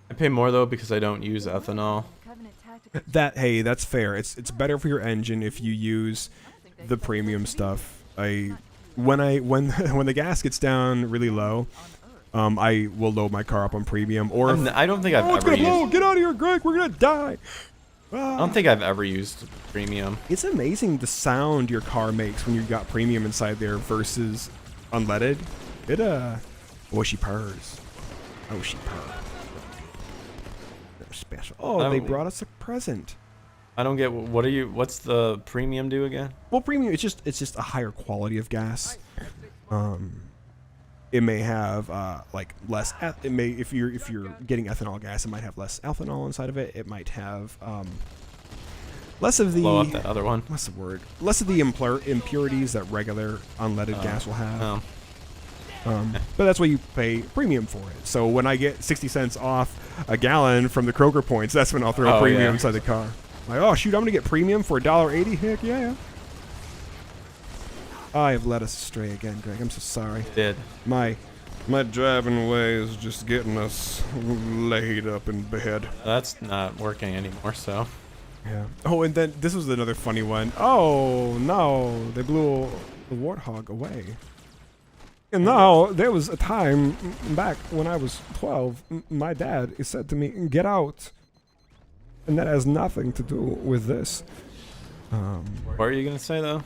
I pay more though because I don't use ethanol. Covenant tactics. Hey, that's fair. It's better for your engine if you use the premium stuff. When the gas gets down really low, I will load my car up on premium. Or I don't think I've it's ever gonna blow! used. Get out of here, Greg! We're gonna die. I don't think I've ever used premium. It's amazing the sound your car makes when you've got premium inside there versus unleaded. Oh, she purrs. Oh, she purrs. They're special. Oh, they brought us a present. I don't get what's the premium do again? Well, premium it's just a higher quality of gas. It may have like less. It may if you're getting ethanol gas, it might have less ethanol inside of it. It might have less of the. Blow up that other one. What's the word? Less of the impurities that regular unleaded gas will have. But that's why you pay premium for it. So when I get 60 cents off a gallon from the Kroger points, that's when I'll throw premium inside the car. Like, oh shoot, I'm gonna get premium for $1.80. Heck yeah. I have led us astray again, Greg. I'm so sorry. You did. My driving way is just getting us laid up in bed. That's not working anymore. So. Yeah. Oh, and then this was another funny one. Oh no, they blew the warthog away. And now there was a time back when I was 12. My dad said to me, "Get out." And that has nothing to do with this. What are you gonna say though?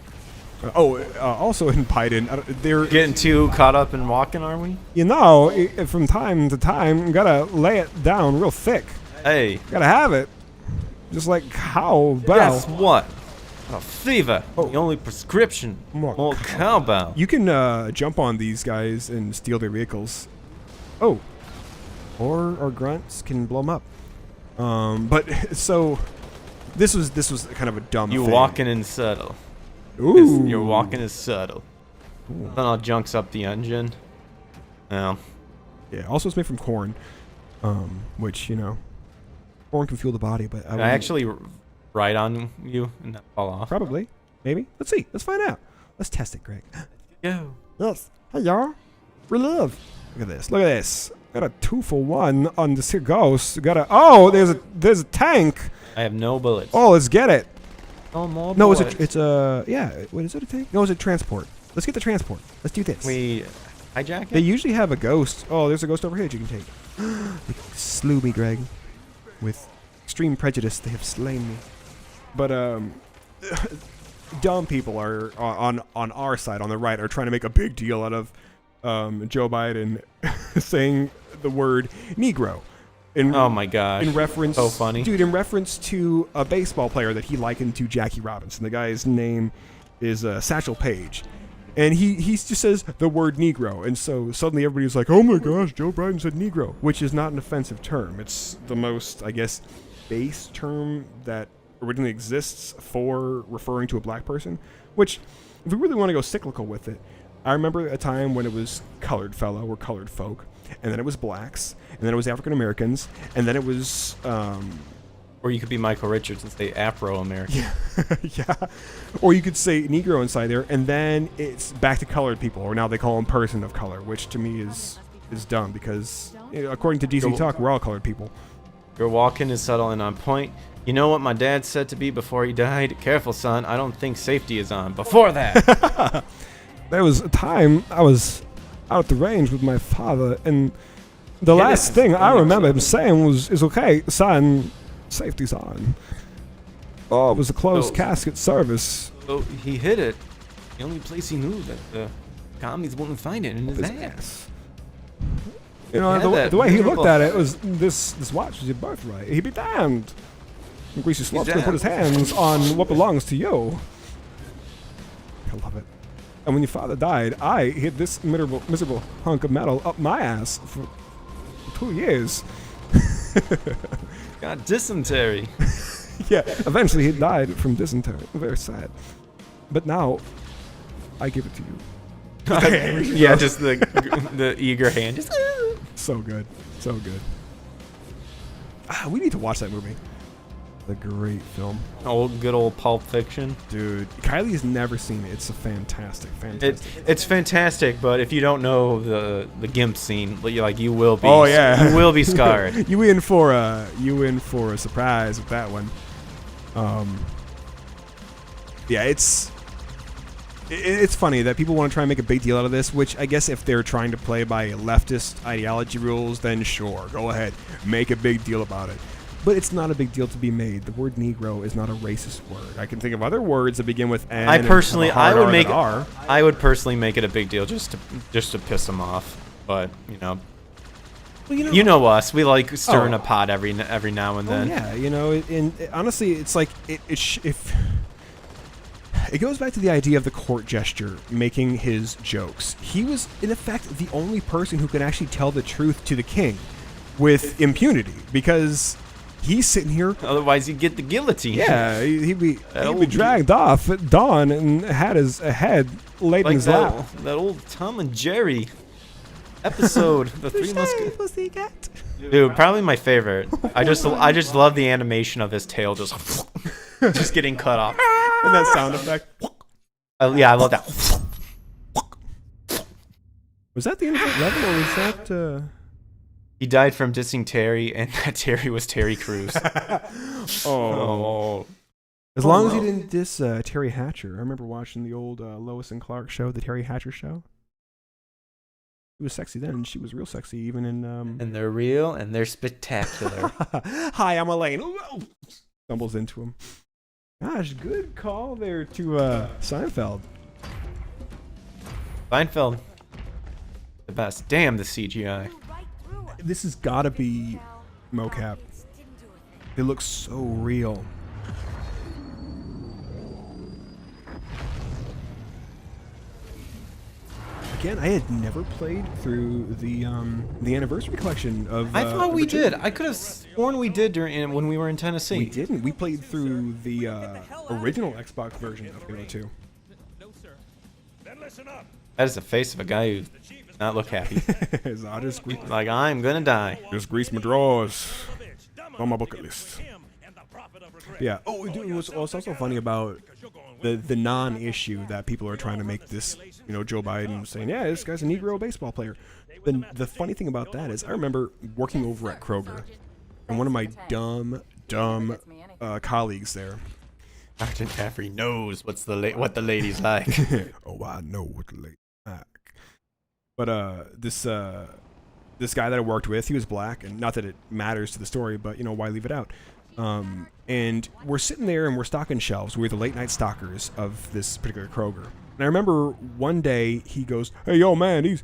Also in Biden, they're Getting too caught up in walking, are we? from time to time, gotta lay it down real thick. Hey. Gotta have it. Just like cowbell. Guess what? A fever. The only prescription. More cowbell. You can jump on these guys and steal their vehicles. Oh. Or grunts can blow them up. But so this was kind of a dumb You thing. walking in subtle. Ooh. You're walking is subtle. Then I'll junks up the engine. Yeah. Yeah. Also, it's made from corn, which corn can fuel the body. But I actually ride on you and not fall off. probably, maybe. Let's see. Let's find out. Let's test it, Greg. Go. Yes. Hey y'all. We live. Look at this. Look at this. Got a 2-for-1 on this here ghost. Got a there's a tank. I have no bullets. Oh, let's get it. No more No, bullets. it's a yeah. What is it? A tank? No, it's a transport. Let's get the transport. Let's do this. We hijack They it? usually have a ghost. Oh, there's a ghost over here that you can take. They slew me, Greg. With extreme prejudice, they have slain me. But dumb people are on our side, on the right, are trying to make a big deal out of Joe Biden saying the word Negro. Oh my gosh. In reference, So funny. dude. In reference to a baseball player that he likened to Jackie Robinson. The guy's name is Satchel Paige, and he just says the word Negro, and so suddenly everybody's like, "Oh my gosh, Joe Biden said Negro," which is not an offensive term. It's the most, I guess, base term that originally exists for referring to a black person. Which, if we really want to go cyclical with it, I remember a time when it was colored fellow or colored folk, and then it was blacks, and then it was African Americans, and then it was Or you could be Michael Richards and say Afro-American. yeah, or you could say Negro inside there, and then it's back to colored people, or now they call them person of color, which to me is dumb because according to DC Talk, we're all colored people. Your walk-in is subtle and on point. You know what my dad said to me before he died? Careful, son. I don't think safety is on. Before that. There was a time I was out at the range with my father, and the last thing I remember him saying was, "It's okay, son, safety's on." Oh, it was a closed casket service. So he hid it. The only place he knew that the commies wouldn't find it in his ass. You know, Yeah, the way he miserable looked at it was, this watch was your birthright. He'd be damned. And Greasy Slop's gonna put his hands on what belongs to you. I love it. And when your father died, I hid this miserable hunk of metal up my ass for 2 years. Got dysentery. Yeah, eventually he died from dysentery. Very sad. But now, I give it to you. Yeah, just the eager hand. Just, So good. So good. We need to watch that movie. A great film. good old Pulp Fiction. Dude, Kylie's never seen it. It's a fantastic. It's fantastic, but if you don't know the GIMP scene, you will be. Oh, yeah. You will be scarred. you in for a surprise with that one. Yeah, it's funny that people want to try and make a big deal out of this, which I guess if they're trying to play by leftist ideology rules, then sure, go ahead, make a big deal about it. But it's not a big deal to be made. The word Negro is not a racist word. I can think of other words that begin with N. I would personally make it a big deal just to piss them off. But well, you know us. We like stirring a pot every now and then. Yeah, honestly, it's like if it goes back to the idea of the court gesture making his jokes. He was in effect the only person who could actually tell the truth to the king with impunity because he's sitting here. Otherwise, he'd get the guillotine. Yeah, he'd be dragged off at dawn and had his head laid in his lap. That old Tom and Jerry episode, the Three Musketeers. Dude, probably my favorite. I just love the animation of his tail just getting cut off. And that sound effect. Yeah, I love that. Was that the end of that level, or was that? He died from dysentery, and that Terry was Terry Crews. Oh. As long as he didn't diss Terry Hatcher. I remember watching the old Lois and Clark show, the Terry Hatcher show. He was sexy then, and she was real sexy, even in... And they're real, and they're spectacular. Hi, I'm Elaine. Stumbles into him. Gosh, good call there to Seinfeld. Seinfeld. The best. Damn, the CGI. This has got to be mocap. It looks so real. Again, I had never played through the anniversary collection of. I thought we did. I could have sworn we did when we were in Tennessee. We didn't. We played through the original Xbox version of Halo 2. That is the face of a guy who does not look happy. Like, I'm gonna die. Just grease my drawers on my bucket list. Yeah. Oh, dude, what's also funny about the non-issue that people are trying to make this, Joe Biden saying, yeah, this guy's a Negro baseball player. The funny thing about that is I remember working over at Kroger, and one of my dumb colleagues there. Dr. Caffrey knows what the ladies like. Oh, I know what the ladies like. But this guy that I worked with, he was black, and not that it matters to the story, but why leave it out? And we're sitting there and we're stocking shelves. We're the late night stockers of this particular Kroger. And I remember one day he goes, "Hey, yo, man, these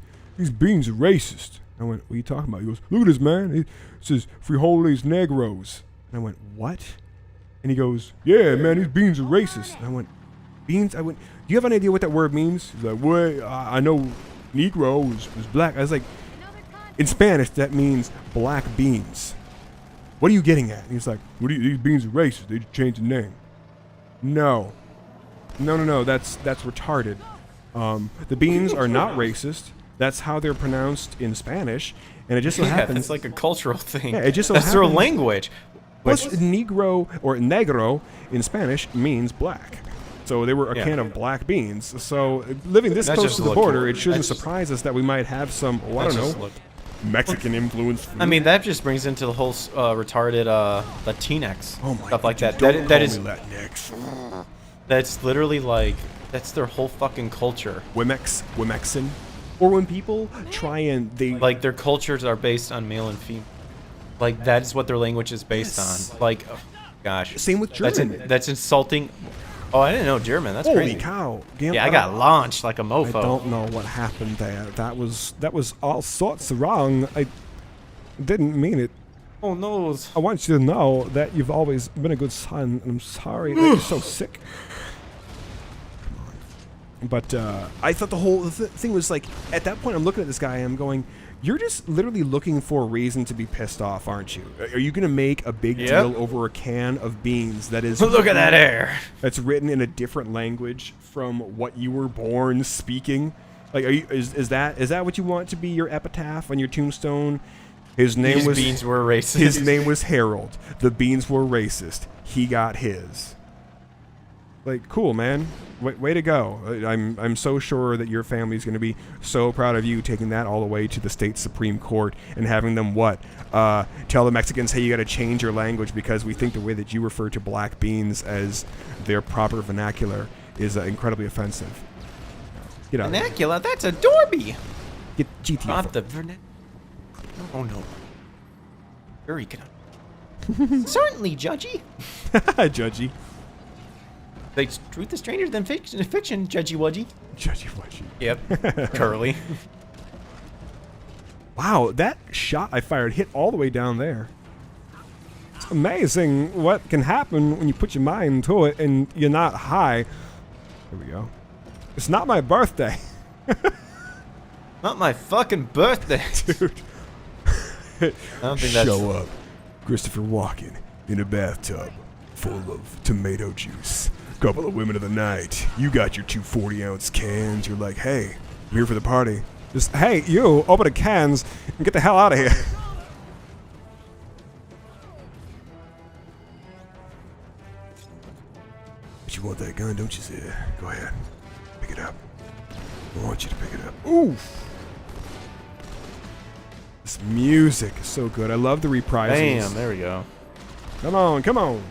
beans are racist." I went, "What are you talking about?" He goes, "Look at this, man. It says frijoles negros." And I went, "What?" And he goes, "Yeah, man, these beans are racist." And I went, "Beans?" I went, "Do you have any idea what that word means?" He's like, "Well, I know Negro is black." I was like, in Spanish, that means black beans. What are you getting at? And he's like, these beans are racist. They just changed the name. No, that's retarded. The beans are not racist. That's how they're pronounced in Spanish. And it just so happens. It's like a cultural thing. Yeah, it just so That's their happens- language. Plus, negro or negro in Spanish means black. So they were a can of black beans. So living this That close just to the looked- border, it shouldn't that just- surprise us that we might have some, I don't know, Mexican influence. I mean, that just brings into the whole retarded Latinx oh my stuff like that. Don't That call is me Latinx. that's literally like that's their whole fucking culture. Wemexin. Or when people try and Like their cultures are based on male and female. Like that is what their language is based Yes. on. Like, oh, gosh. Same with German. That's insulting. Oh, I didn't know German. That's Holy crazy. cow! Yeah, I got launched like a mofo. I don't know what happened there. That was all sorts of wrong. I didn't mean it. Oh no. I want you to know that you've always been a good son, and I'm sorry that you're so sick. But I thought the whole thing was like, at that point, I'm looking at this guy and I'm going, you're just literally looking for a reason to be pissed off, aren't you? Are you going to make a big deal over a can of beans that is... Look at that air. That's written in a different language from what you were born speaking? Like, is that what you want to be your epitaph on your tombstone? His name These was... beans were racist. His name was Harold. The beans were racist. He got his. Like, cool, man. Way to go. I'm so sure that your family's going to be so proud of you taking that all the way to the state Supreme Court and having them tell the Mexicans, hey, you got to change your language because we think the way that you refer to black beans as their proper vernacular is incredibly offensive. Get out. Vernacular? That's a Dorby. Get GTF. Not the vernacular. Oh no. Very good. Certainly, Judgy. Judgy. Like, truth is stranger than fiction, Judgy Wudgy. Judgy Wudgy. Yep. Curly. Wow, that shot I fired hit all the way down there. It's amazing what can happen when you put your mind to it and you're not high. Here we go. It's not my birthday. Not my fucking birthday. Dude. I don't think that's... Show up. Christopher Walken in a bathtub full of tomato juice. Couple of women of the night. You got your 2 40-ounce cans. You're like, hey, I'm here for the party. Just, hey, you, open the cans and get the hell out of here. But you want that gun, don't you, sir? Go ahead. Pick it up. I want you to pick it up. Oof. This music is so good. I love the reprisals. Bam, there we go. Come on, come on.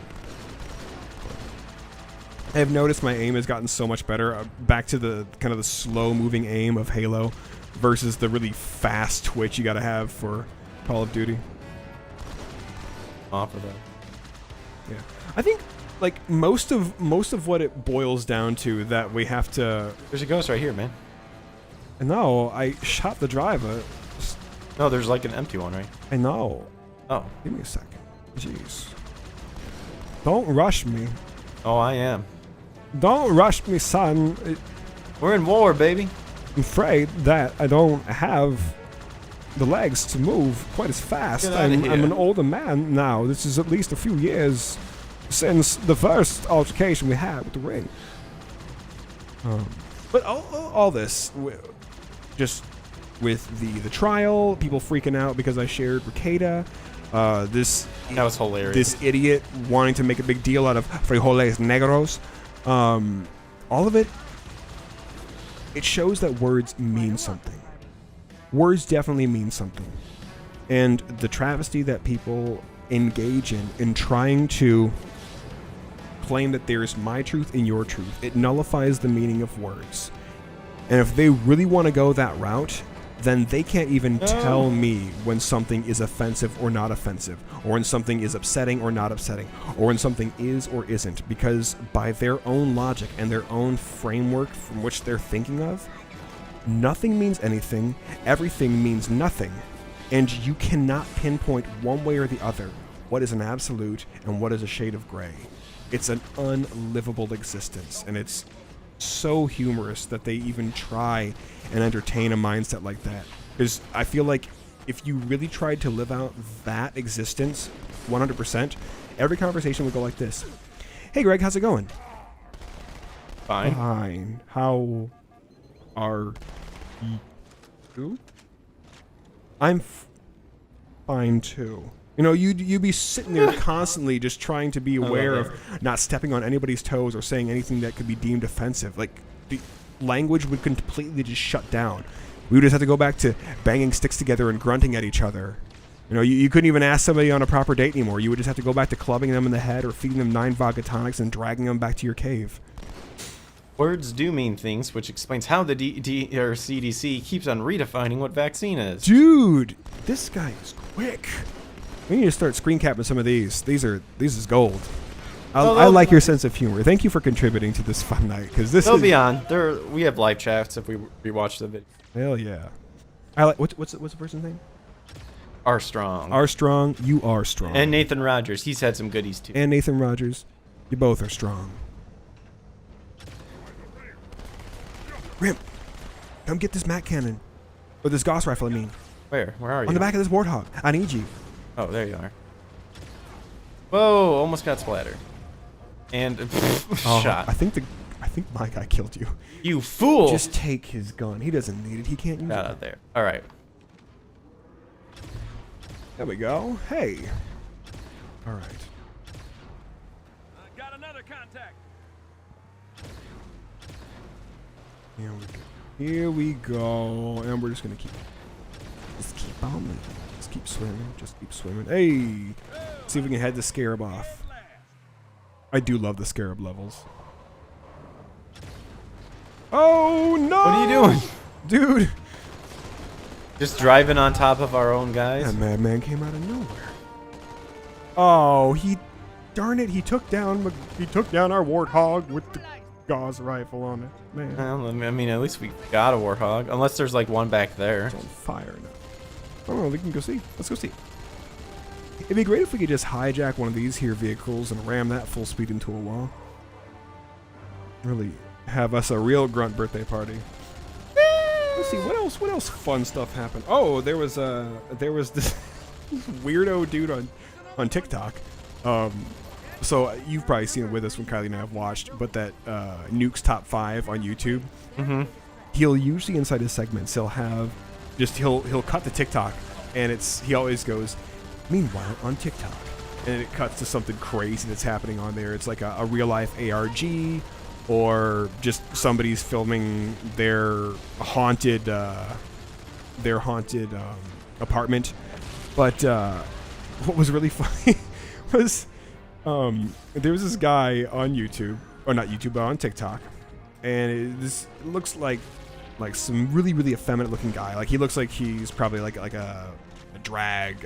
I have noticed my aim has gotten so much better. Back to the kind of the slow-moving aim of Halo versus the really fast twitch you got to have for Call of Duty. Off of that. Yeah, I think like most of what it boils down to that we have to. There's a ghost right here, man. No, I shot the driver. No, there's like an empty one, right? I know. Oh. Give me a second. Jeez. Don't rush me. Oh, I am. Don't rush me, son. We're in war, baby. I'm afraid that I don't have the legs to move quite as fast. Get outta here. I'm an older man now. This is at least a few years since the first altercation we had with the ring. But all this, just with the trial, people freaking out because I shared Ricada, This That was hilarious. This idiot wanting to make a big deal out of frijoles negros. All of it. It shows that words mean something. Words definitely mean something. And the travesty that people engage in trying to claim that there's my truth and your truth, it nullifies the meaning of words. And if they really want to go that route, then they can't even tell me when something is offensive or not offensive, or when something is upsetting or not upsetting, or when something is or isn't, because by their own logic and their own framework from which they're thinking of, nothing means anything, everything means nothing, and you cannot pinpoint one way or the other what is an absolute and what is a shade of gray. It's an unlivable existence, and it's so humorous that they even try and entertain a mindset like that. Because I feel like if you really tried to live out that existence 100%, every conversation would go like this. Hey Greg, how's it going? Fine. Fine. How are you? I'm fine too. You know, you'd be sitting there constantly just trying to be aware of not stepping on anybody's toes or saying anything that could be deemed offensive. Like, the language would completely just shut down. We would just have to go back to banging sticks together and grunting at each other. You know, you couldn't even ask somebody on a proper date anymore. You would just have to go back to clubbing them in the head or feeding them 9 vodka tonics and dragging them back to your cave. Words do mean things, which explains how the CDC keeps on redefining what vaccine is. Dude, this guy is quick. We need to start screen capping some of these. These is gold. I like your sense of humor. Thank you for contributing to this fun night, because this They'll is... be on. We have live chats if we rewatch the video. Hell yeah. I like what's the person's name? Armstrong. Armstrong, you are strong. And Nathan Rogers. He's had some goodies too. And Nathan Rogers, you both are strong. Grim, come get this Mac cannon. Or this Gauss rifle, I mean. Where are you? On the back of this Warthog. I need you. Oh, there you are. Whoa, almost got splattered. And shot. I think my guy killed you. You fool! Just take his gun. He doesn't need it. He can't use it. Out of there. All right. There we go. Hey. All right. Got another contact. Here we go. And we're just gonna keep on moving. Just keep swimming. Just keep swimming. Hey. See if we can head the scarab off. I do love the scarab levels. Oh no! What are you doing? Dude. Just driving on top of our own guys? That madman came out of nowhere. Oh, darn it, he took down our Warthog with the Gauss rifle on it. Man. Well, I mean, at least we got a Warthog. Unless there's like one back there. It's on fire now. Oh, we can go see. Let's go see. It'd be great if we could just hijack one of these here vehicles and ram that full speed into a wall. Really have us a real grunt birthday party. Let's see, what else fun stuff happened? Oh, there was this weirdo dude on TikTok. So you've probably seen it with us when Kylie and I have watched, but that Nuke's Top 5 on YouTube. Mm-hmm. He'll usually inside his segments he'll cut the TikTok, and he always goes, meanwhile on TikTok, and it cuts to something crazy that's happening on there. It's like a real life ARG, or just somebody's filming their haunted apartment. But what was really funny was there was this guy on YouTube, or not YouTube, but on TikTok, and it looks like some really, really effeminate looking guy. Like he looks like he's probably like a drag,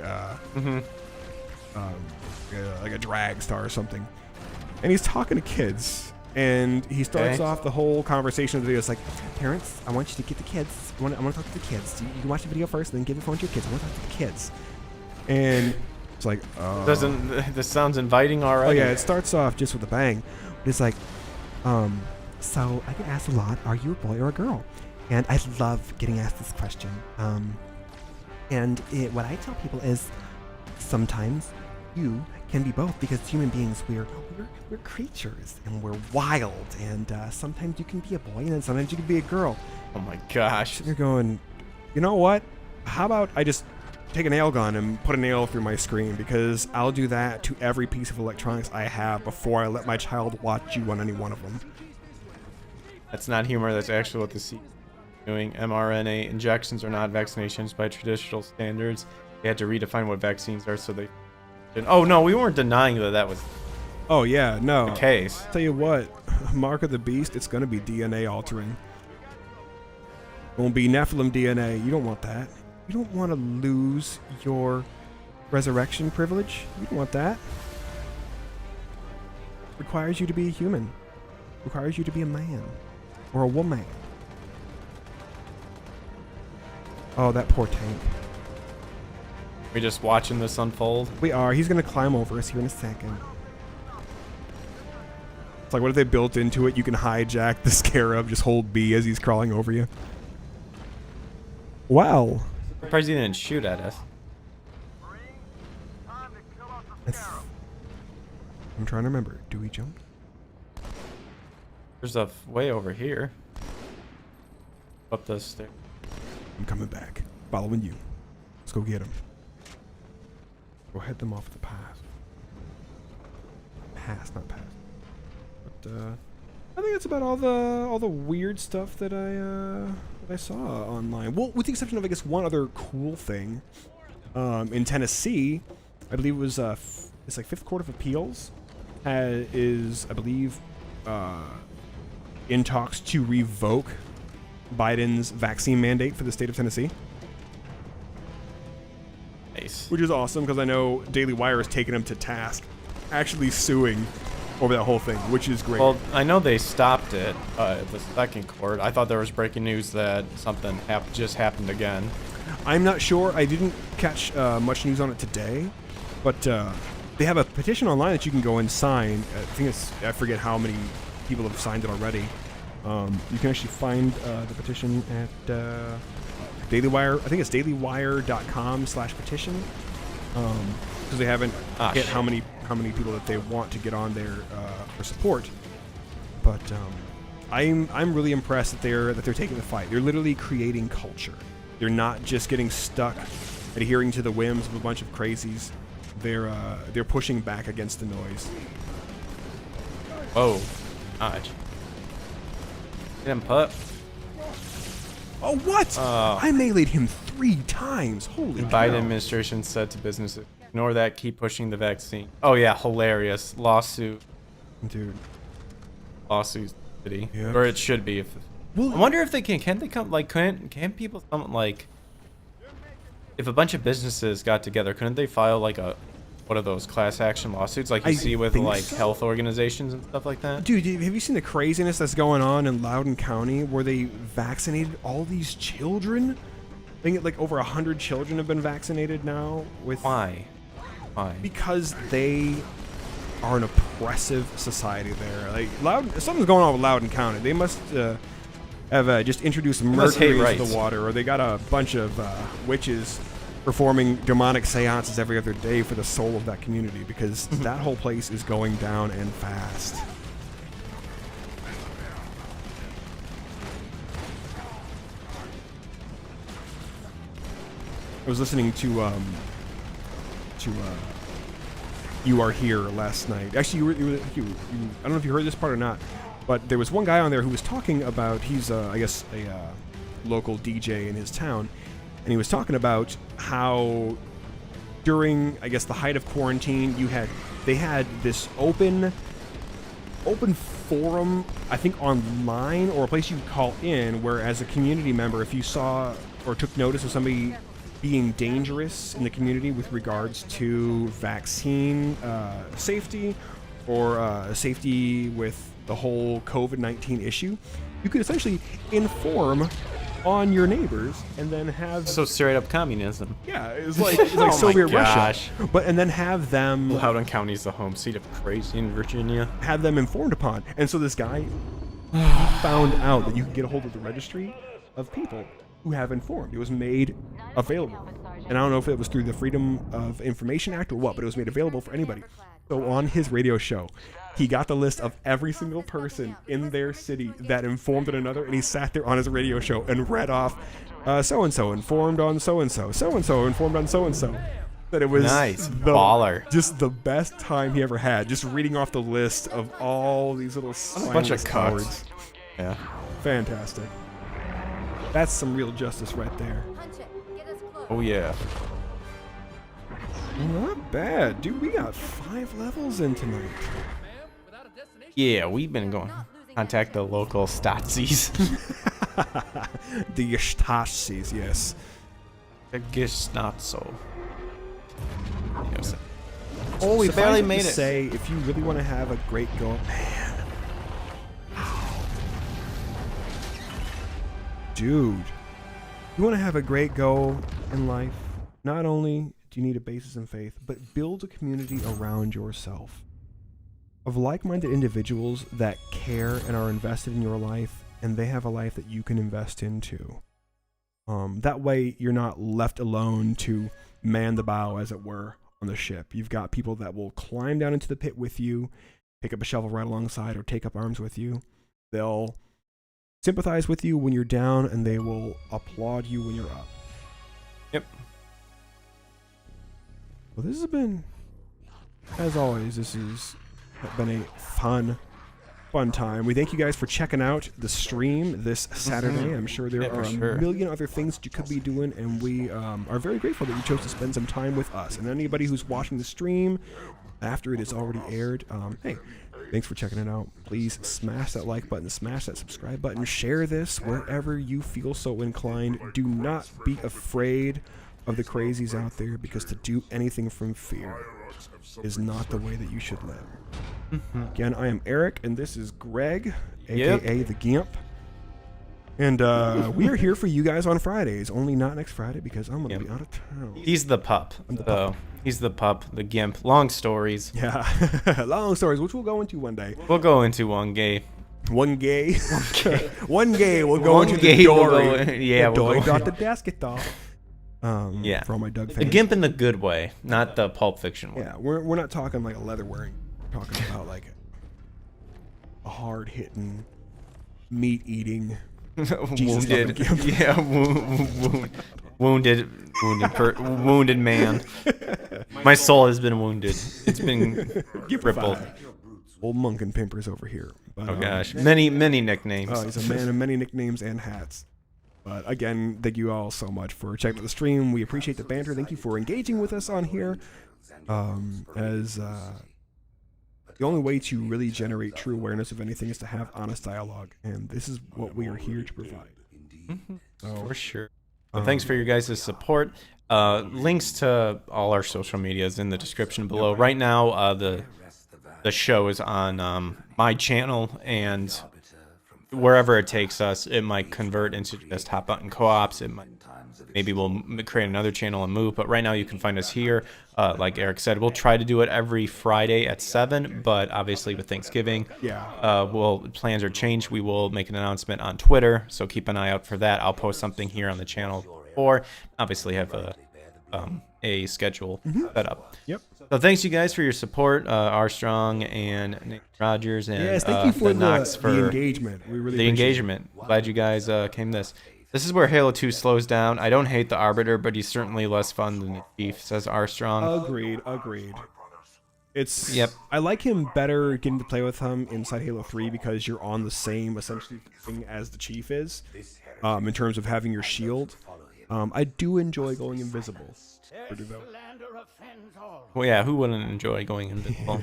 like a drag star or something. And he's talking to kids. And he starts off the whole conversation of the video. It's like, parents, I want you to get the kids. I want to talk to the kids. You can watch the video first, and then give the phone to your kids. I want to talk to the kids. And it's like, This sounds inviting already. Oh yeah, it starts off just with a bang. But it's like, so I get asked a lot, are you a boy or a girl? And I love getting asked this question. What I tell people is, sometimes you can be both, because human beings, we're creatures and we're wild, and sometimes you can be a boy and then sometimes you can be a girl. Oh my gosh. You're going, you know what? How about I just take a nail gun and put a nail through my screen, because I'll do that to every piece of electronics I have before I let my child watch you on any one of them. That's not humor. That's actually what the C is doing. mRNA injections are not vaccinations by traditional standards. They had to redefine what vaccines are, so they... Oh, no, we weren't denying that was Oh yeah, no. the case. Tell you what, Mark of the Beast, it's gonna be DNA altering. It won't be Nephilim DNA. You don't want that. You don't want to lose your resurrection privilege. You don't want that. Requires you to be a human. Requires you to be a man. Or a woman. Oh, that poor tank. We're just watching this unfold. We are. He's gonna climb over us here in a second. It's like, what if they built into it? You can hijack the Scarab, just hold B as he's crawling over you. Wow. Surprised he didn't shoot at us. Marine, time to kill off the That's- scarab. I'm trying to remember. Do we jump? There's a way over here. Up the stairs. I'm coming back. Following you. Let's go get him. Go head them off the path. Pass, not path. But I think that's about all the weird stuff that I saw online. Well, with the exception of, I guess, one other cool thing. In Tennessee, I believe it was it's like Fifth Court of Appeals is, I believe, in talks to revoke Biden's vaccine mandate for the state of Tennessee. Nice. Which is awesome, because I know Daily Wire has taken him to task, actually suing over that whole thing, which is great. Well, I know they stopped it at the second court. I thought there was breaking news that something just happened again. I'm not sure. I didn't catch much news on it today, but they have a petition online that you can go and sign. I think I forget how many people have signed it already. You can actually find the petition at Daily Wire. I think it's dailywire.com/petition. Because they haven't hit how many people that they want to get on there for support. But I'm really impressed that they're taking the fight. They're literally creating culture. They're not just getting stuck adhering to the whims of a bunch of crazies. They're pushing back against the noise. Whoa. Dodge. Get him, pup. Oh, what? I meleeed him 3 times. Holy The cow. Biden administration said to businesses, ignore that, keep pushing the vaccine. Oh, yeah, hilarious. Lawsuit. Dude. Lawsuit city. Yeah. Or it should be. Well, I wonder if they can they come, like, can people come, like, if a bunch of businesses got together, couldn't they file, like, one of those class action lawsuits like you I see with, think like, so. health organizations and stuff like that? Dude, have you seen the craziness that's going on in Loudoun County where they vaccinated all these children? I think like over 100 children have been vaccinated now. With Why? Why? Because they are an oppressive society there. Like something's going on with Loudoun County. They must have just introduced must hate mercury into rights. the water, or they got a bunch of witches performing demonic seances every other day for the soul of that community, because that whole place is going down and fast. I was listening to You Are Here last night. Actually, I don't know if you heard this part or not, but there was one guy on there who was talking about, he's I guess a local DJ in his town, and he was talking about how during, I guess, the height of quarantine, they had this open forum, I think online, or a place you could call in, where as a community member, if you saw or took notice of somebody being dangerous in the community with regards to vaccine safety, or safety with the whole COVID-19 issue, you could essentially inform on your neighbors and then have... So straight up communism. Yeah, it's like Oh Soviet my gosh. Russia. But and then have them Loudoun County is the home seat of crazy in Virginia. have them informed upon. And so this guy found out that you can get a hold of the registry of people who have informed. It was made available. And I don't know if it was through the Freedom of Information Act or what, but it was made available for anybody. So on his radio show, he got the list of every single person in their city that informed on another, and he sat there on his radio show and read off, so-and-so informed on so-and-so, so-and-so informed on so-and-so. That it was nice. Baller. Just the best time he ever had, just reading off the list of all these little a bunch of cowards. cucks. Yeah. Fantastic. That's some real justice right there. Oh, yeah. Not bad. Dude, we got 5 levels in tonight. Yeah, we've been going. Contact the local Stazis. The Stazis, yes. The Gestazo. Only So barely made made it. Say, if you really want to have a great go, man. Dude, you want to have a great go in life, not only do you need a basis in faith, but build a community around yourself of like-minded individuals that care and are invested in your life, and they have a life that you can invest into. That way you're not left alone to man the bow, as it were, on the ship. You've got people that will climb down into the pit with you, pick up a shovel right alongside, or take up arms with you. They'll sympathize with you when you're down, and they will applaud you when you're up. Yep. Well, this has been, as always, this has been a fun time. We thank you guys for checking out the stream this Saturday. I'm sure there are a million other things that you could be doing, and we are very grateful that you chose to spend some time with us. And anybody who's watching the stream after it is already aired, hey, thanks for checking it out. Please smash that like button, smash that subscribe button, share this wherever you feel so inclined. Do not be afraid of the crazies out there, because to do anything from fear is not the way that you should live. Again, I am Eric, and this is Greg, aka the Gimp. And we are here for you guys on Fridays, only not next Friday because I'm going to be out of town. He's the pup. He's the pup, the Gimp. Long stories. Yeah, long stories, which we'll go into one day. We'll go into one gay. One gay. One gay. We'll go into the story. Yeah, we'll go the basket doll. Yeah. For all my Doug The fans. Gimp in the good way, not the Pulp Fiction one. Yeah, we're not talking like a leather wearing. We're talking about like a hard hitting, meat eating, wounded. Yeah, wounded man. My soul has been wounded. It's been crippled. Old Monk and Pimpers over here. But, oh gosh, many nicknames. Oh, he's a man of many nicknames and hats. But again, thank you all so much for checking out the stream. We appreciate the banter. Thank you for engaging with us on here. The only way to really generate true awareness of anything is to have honest dialogue, and this is what we are here to provide. For sure. Well, thanks for your guys' support. Links to all our social medias in the description below. Right now, the show is on my channel, and wherever it takes us, it might convert into just Hot Button Co-ops. Maybe we'll create another channel and move, but right now you can find us here. Like Eric said, we'll try to do it every Friday at 7, but obviously with Thanksgiving, plans are changed. We will make an announcement on Twitter, so keep an eye out for that. I'll post something here on the channel, or obviously have a schedule set up. Yep. So thanks you guys for your support, Armstrong and Nick Rogers, and yes, thank you for Knox for the engagement. We really the engagement. Glad you guys came this. This is where Halo 2 slows down. I don't hate the Arbiter, but he's certainly less fun than the Chief, says Armstrong. Agreed. It's I like him better getting to play with him inside Halo 3 because you're on the same essentially thing as the Chief is, in terms of having your shield. I do enjoy going invisible. Well, yeah, who wouldn't enjoy going invisible?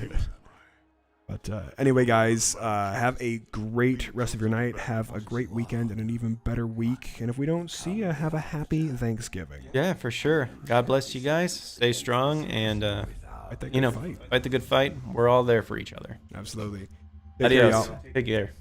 But anyway, guys, have a great rest of your night. Have a great weekend and an even better week. And if we don't see you, have a happy Thanksgiving. Yeah, for sure. God bless you guys. Stay strong and, fight the good fight. We're all there for each other. Absolutely. Adios. Take care.